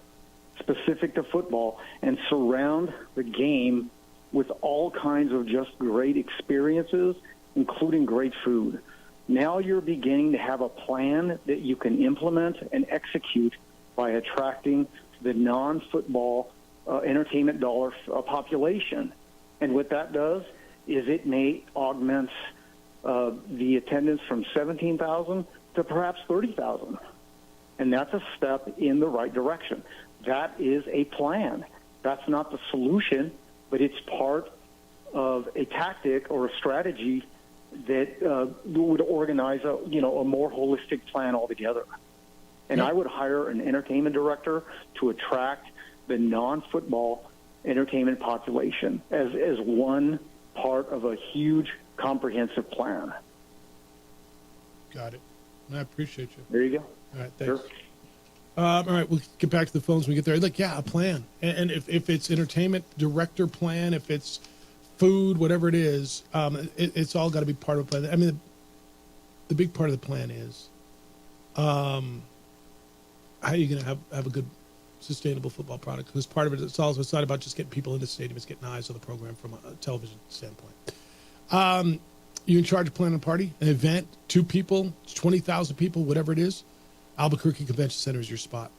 Speaker 8: specific to football and surround the game with all kinds of just great experiences, including great food. Now you're beginning to have a plan that you can implement and execute by attracting the non-football entertainment dollar population. And what that does is it may augment the attendance from 17,000 to perhaps 30,000. And that's a step in the right direction. That is a plan. That's not the solution, but it's part of a tactic or a strategy that would organize a more holistic plan altogether. And I would hire an entertainment director to attract the non-football entertainment population as one part of a huge comprehensive plan.
Speaker 5: Got it. I appreciate you.
Speaker 8: There you go.
Speaker 5: All right, thanks. Sure. All right, we'll get back to the phones when we get there. Look, yeah, a plan. And if it's entertainment director plan, if it's food, whatever it is, it's all got to be part of a plan. I mean, the big part of the plan is how are you going to have a good, sustainable football product? Because part of it, it's not about just getting people into the stadium, it's getting eyes on the program from a television standpoint. You in charge of planning a party, an event, 2 people, 20,000 people, whatever it is, Albuquerque Convention Center is your spot.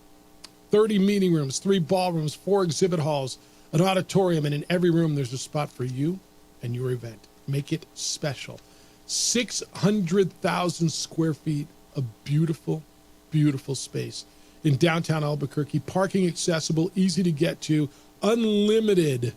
Speaker 5: 30 meeting rooms, 3 ballrooms, 4 exhibit halls, an auditorium, and in every room there's a spot for you and your event. Make it special. 600,000 square feet of beautiful, beautiful space in downtown Albuquerque. Parking accessible, easy to get to, unlimited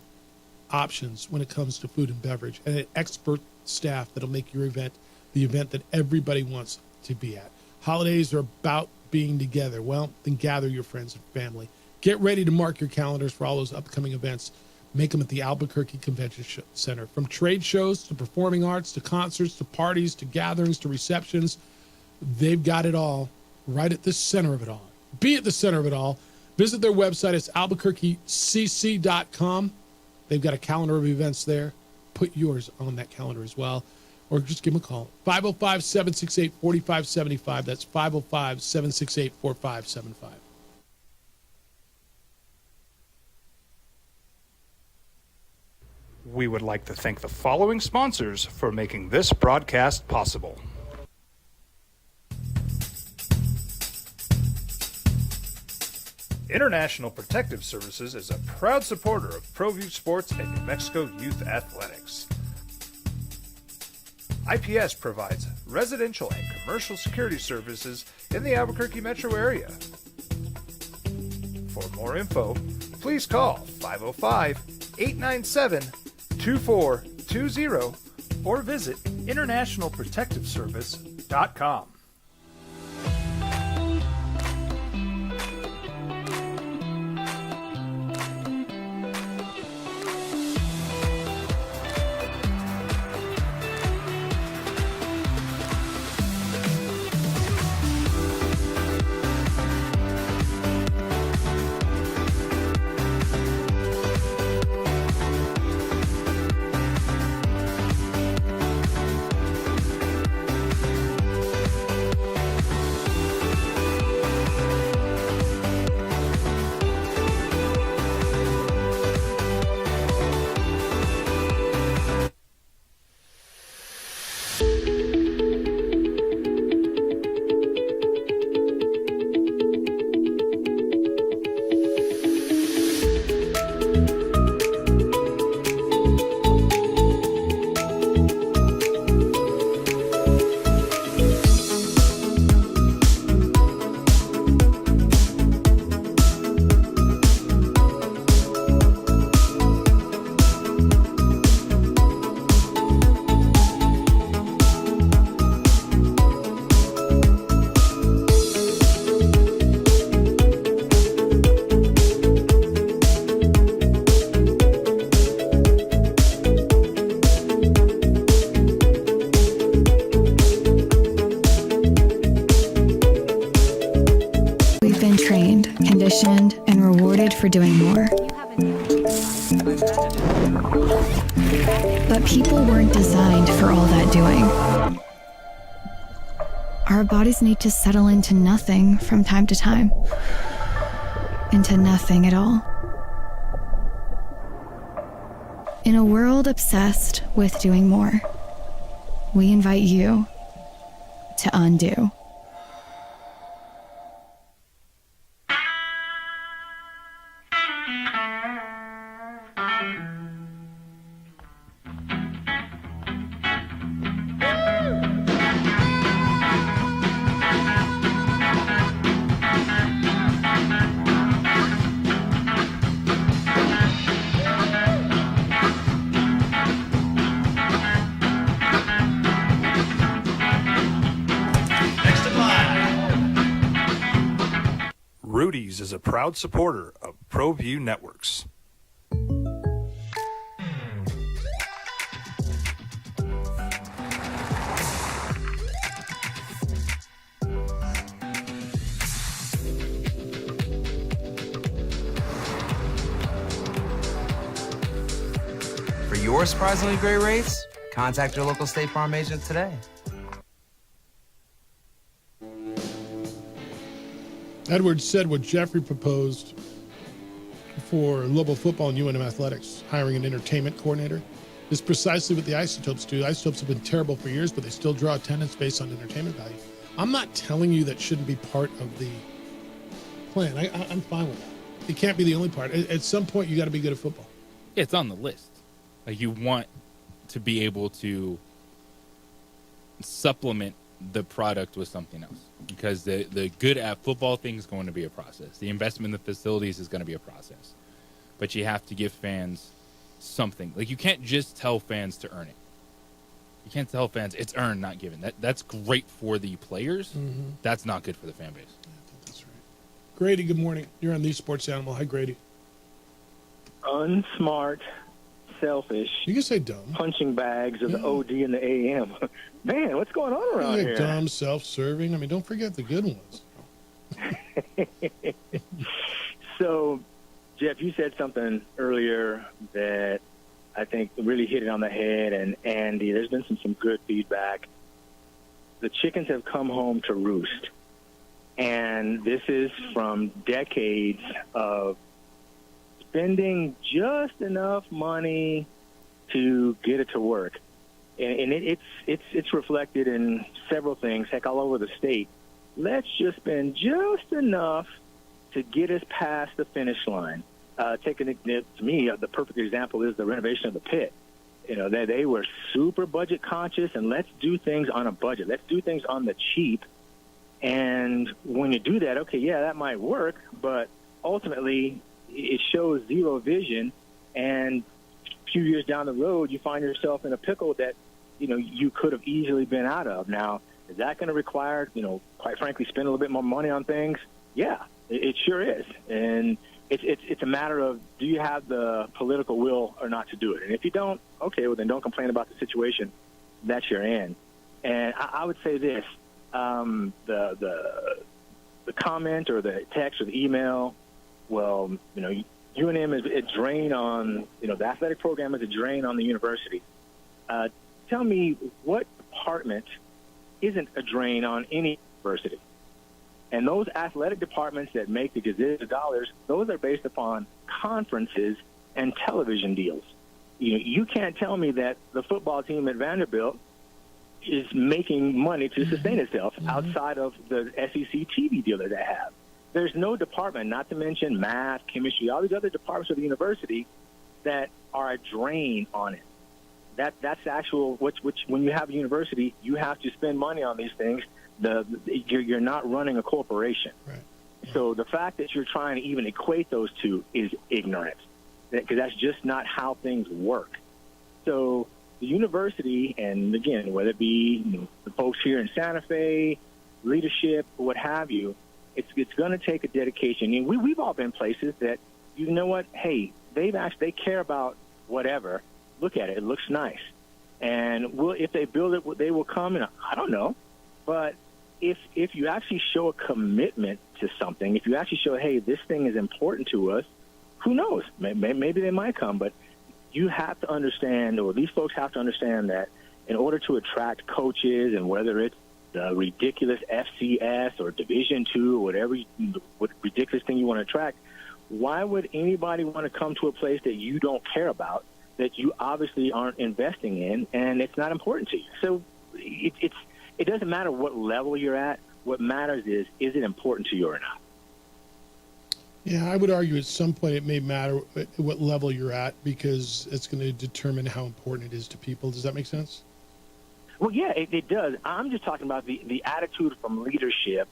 Speaker 5: options when it comes to food and beverage, and an expert staff that'll make your event the event that everybody wants to be at. Holidays are about being together. Well, then gather your friends and family. Get ready to mark your calendars for all those upcoming events. Make them at the Albuquerque Convention Center. From trade shows to performing arts to concerts to parties to gatherings to receptions, they've got it all right at the center of it all. Be at the center of it all. Visit their website. It's albuquerquecc.com. They've got a calendar of events there. Put yours on that calendar as well. Or just give them a call. 505-768-4575. That's 505-768-4575.
Speaker 16: We would like to thank the following sponsors for making this broadcast possible. International Protective Services is a proud supporter of ProView Sports and New Mexico Youth Athletics. IPS provides residential and commercial security services in the Albuquerque metro area. For more info, please call 505-897-2420 or visit internationalprotectiveservice.com.
Speaker 3: And rewarded for doing more. But people weren't designed for all that doing. Our bodies need to settle into nothing from time to time. Into nothing at all. In a world obsessed with doing more, we invite you to undo.
Speaker 22: Rudy's is a proud supporter of ProView Networks.
Speaker 17: For your surprisingly great rates, contact your local State Farm agent today.
Speaker 5: Edwards said what Jeffrey proposed for Lobo football and UNM athletics, hiring an entertainment coordinator, is precisely what the Isotopes do. Isotopes have been terrible for years, but they still draw attendance based on entertainment value. I'm not telling you that shouldn't be part of the plan. I'm fine with that. It can't be the only part. At some point, you got to be good at football.
Speaker 7: Yeah, it's on the list. Like, you want to be able to supplement the product with something else, because the good at football thing is going to be a process. The investment in the facilities is going to be a process, but you have to give fans something. Like, you can't just tell fans to earn it. You can't tell fans it's earned, not given. That's great for the players.
Speaker 5: Mm-hmm.
Speaker 7: That's not good for the fan base.
Speaker 5: Yeah, I think that's right. Grady, good morning. You're on the Sports Animal. Hi, Grady.
Speaker 2: Unsmart, selfish.
Speaker 5: You can say dumb.
Speaker 2: Punching bags of the OD and the AM. Man, what's going on around here?
Speaker 5: Dumb, self-serving. I mean, don't forget the good ones.
Speaker 2: So, Jeff, you said something earlier that I think really hit it on the head, and Andy, there's been some good feedback. The chickens have come home to roost, and this is from decades of spending just enough money to get it to work. And it's reflected in several things, heck, all over the state. Let's just spend just enough to get us past the finish line. To me, the perfect example is the renovation of the pit. You know, they were super budget conscious, and let's do things on a budget. Let's do things on the cheap. And when you do that, okay, yeah, that might work, but ultimately it shows zero vision, and a few years down the road, you find yourself in a pickle that, you know, you could have easily been out of. Now, is that going to require, you know, quite frankly, spend a little bit more money on things? Yeah, it sure is. And it's a matter of, do you have the political will or not to do it? And if you don't, okay, well, then don't complain about the situation that you're in. And I would say this, the comment or the text or the email, well, you know, UNM is a drain on, you know, the athletic program is a drain on the university. Tell me what department isn't a drain on any university? And those athletic departments that make the gazillions of dollars, those are based upon conferences and television deals. You know, you can't tell me that the football team at Vanderbilt is making money to sustain itself outside of the SEC TV deal that they have. There's no department, not to mention math, chemistry, all these other departments of the university that are a drain on it. That's actual, which when you have a university, you have to spend money on these things. You're not running a corporation.
Speaker 5: Right.
Speaker 2: So the fact that you're trying to even equate those two is ignorant, because that's just not how things work. So the university, and again, whether it be, you know, the folks here in Santa Fe, leadership, what have you, it's going to take a dedication. And we've all been places that, you know what, hey, they care about whatever. Look at it. It looks nice. And if they build it, they will come. And I don't know. But if you actually show a commitment to something, if you actually show, hey, this thing is important to us, who knows? Maybe they might come. But you have to understand, or these folks have to understand, that in order to attract coaches, and whether it's the ridiculous FCS or Division II or whatever what ridiculous thing you want to attract, why would anybody want to come to a place that you don't care about, that you obviously aren't investing in, and it's not important to you? So it's It doesn't matter what level you're at. What matters is it important to you or not?
Speaker 5: Yeah, I would argue at some point it may matter at what level you're at because it's going to determine how important it is to people. Does that make sense?
Speaker 2: Well, yeah, it does. I'm just talking about the attitude from leadership.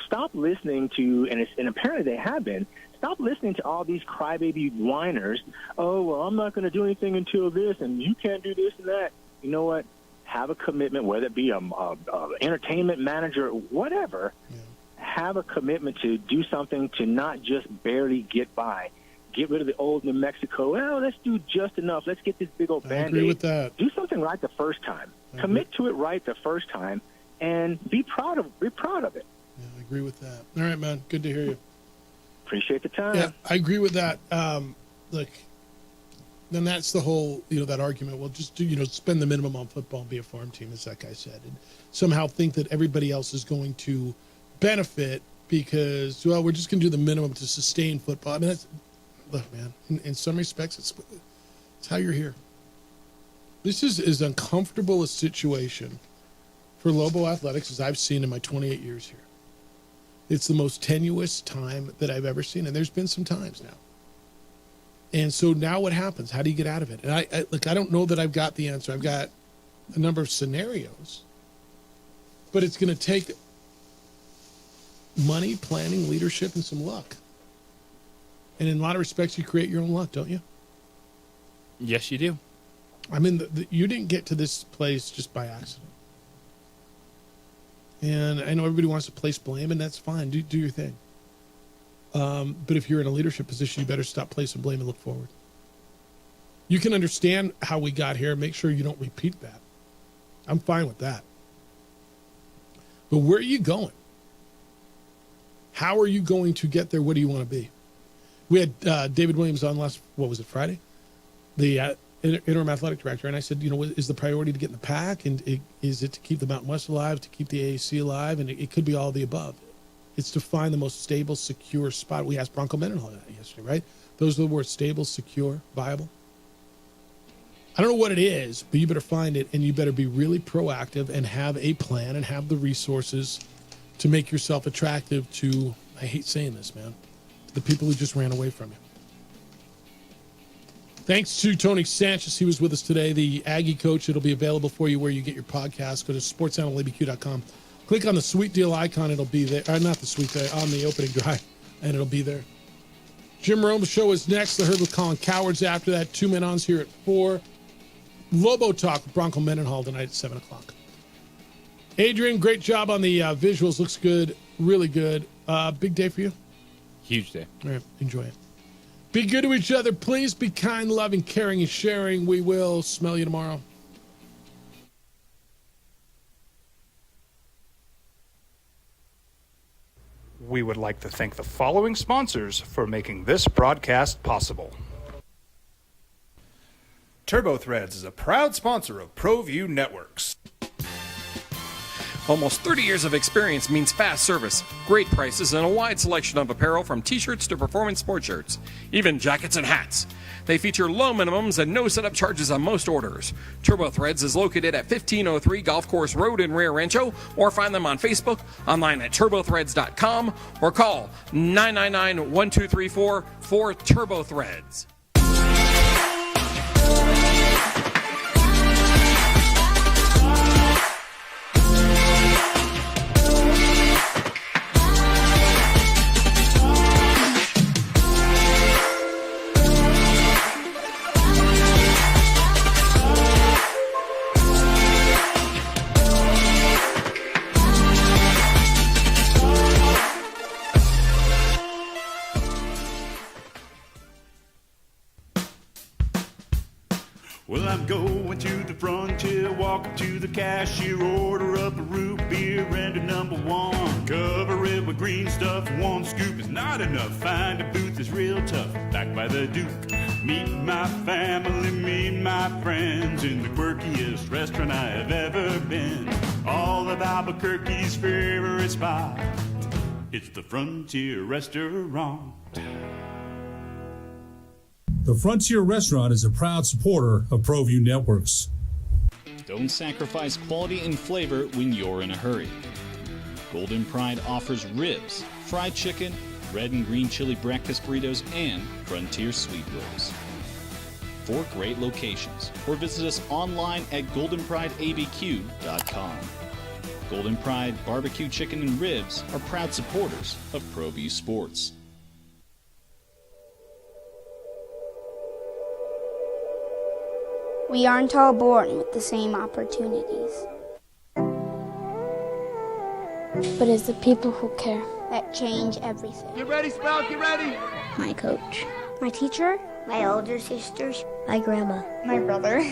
Speaker 2: Stop listening to, and apparently they have been, stop listening to all these crybaby whiners. Oh, well, I'm not going to do anything until this, and you can't do this and that. You know what? Have a commitment, whether it be a entertainment manager, whatever. Yeah. Have a commitment to do something to not just barely get by. Get rid of the old New Mexico. Well, let's do just enough. Let's get this big old Band-Aid.
Speaker 5: I agree with that.
Speaker 2: Do something right the first time. Commit to it right the first time, and be proud of it.
Speaker 5: Yeah, I agree with that. All right, man. Good to hear you.
Speaker 2: Appreciate the time.
Speaker 5: Yeah, I agree with that. Look, then that's the whole, that argument. Well, just do, spend the minimum on football and be a farm team, as that guy said, and somehow think that everybody else is going to benefit because, well, we're just going to do the minimum to sustain football. I mean, look, man, in some respects, it's how you're here. This is as uncomfortable a situation for Lobo Athletics as I've seen in my 28 years here. It's the most tenuous time that I've ever seen, and there's been some times now. And so now what happens? How do you get out of it? And I don't know that I've got the answer. I've got a number of scenarios, but it's going to take money, planning, leadership, and some luck. And in a lot of respects, you create your own luck, don't you?
Speaker 7: Yes, you do.
Speaker 5: I mean, you didn't get to this place just by accident. And I know everybody wants to place blame, and that's fine. Do your thing. But if you're in a leadership position, you better stop placing blame and look forward. You can understand how we got here. Make sure you don't repeat that. I'm fine with that. But where are you going? How are you going to get there? What do you want to be? We had David Williams on Friday? The interim athletic director, and I said, is the priority to get in the pack, and is it to keep the Mountain West alive, to keep the AAC alive, and it could be all of the above. It's to find the most stable, secure spot. We asked Bronco Mendenhall that yesterday, right? Those are the words: stable, secure, viable. I don't know what it is, but you better find it, and you better be really proactive and have a plan and have the resources to make yourself attractive to, I hate saying this, man, to the people who just ran away from you. Thanks to Tony Sanchez. He was with us today, the Aggie coach. It'll be available for you where you get your podcast. Go to sportsanalabq.com. Click on the Sweet Deal icon. It'll be there. Not the Sweet Deal, on the opening drive, and it'll be there. Jim Rome's show is next. The Herd with Colin Cowards after that. 2 Men On's here at 4. Lobo Talk with Bronco Mendenhall tonight at 7 o'clock. Adrian, great job on the visuals. Looks good. Really good. Big day for you?
Speaker 7: Huge day.
Speaker 5: All right. Enjoy it. Be good to each other. Please be kind, loving, caring, and sharing. We will smell you tomorrow.
Speaker 22: We would like to thank the following sponsors for making this broadcast possible. TurboThreads is a proud sponsor of ProView Networks.
Speaker 14: Almost 30 years of experience means fast service, great prices, and a wide selection of apparel from t-shirts to performance sports shirts, even jackets and hats. They feature low minimums and no setup charges on most orders. TurboThreads is located at 1503 Golf Course Road in Rio Rancho, or find them on Facebook, online at turbothreads.com, or call 999-1234 for TurboThreads.
Speaker 26: Well, I'm going to the frontier, walk up to the cashier, order up a root beer and a number one. Cover it with green stuff, one scoop is not enough. Find a booth that's real tough, back by the Duke. Meet my family, meet my friends in the quirkiest restaurant I have ever been. All of Albuquerque's favorite spot, it's the Frontier Restaurant.
Speaker 27: The Frontier Restaurant is a proud supporter of ProView Networks.
Speaker 12: Don't sacrifice quality and flavor when you're in a hurry. Golden Pride offers ribs, fried chicken, red and green chili breakfast burritos, and Frontier sweet rolls. 4 great locations, or visit us online at goldenprideabq.com. Golden Pride Barbecue Chicken and Ribs are proud supporters of ProView Sports.
Speaker 9: We aren't all born with the same opportunities. But it's the people who care that change everything.
Speaker 25: Get ready, Sprout, get ready!
Speaker 9: My coach. My teacher. My older sisters. My grandma. My brother.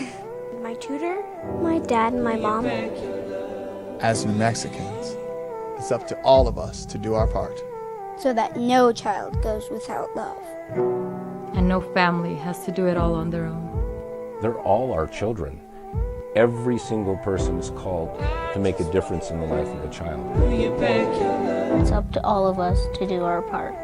Speaker 9: My tutor. My dad and my mom.
Speaker 18: As New Mexicans, it's up to all of us to do our part.
Speaker 9: So that no child goes without love.
Speaker 19: And no family has to do it all on their own.
Speaker 20: They're all our children. Every single person is called to make a difference in the life of a child.
Speaker 9: It's up to all of us to do our part.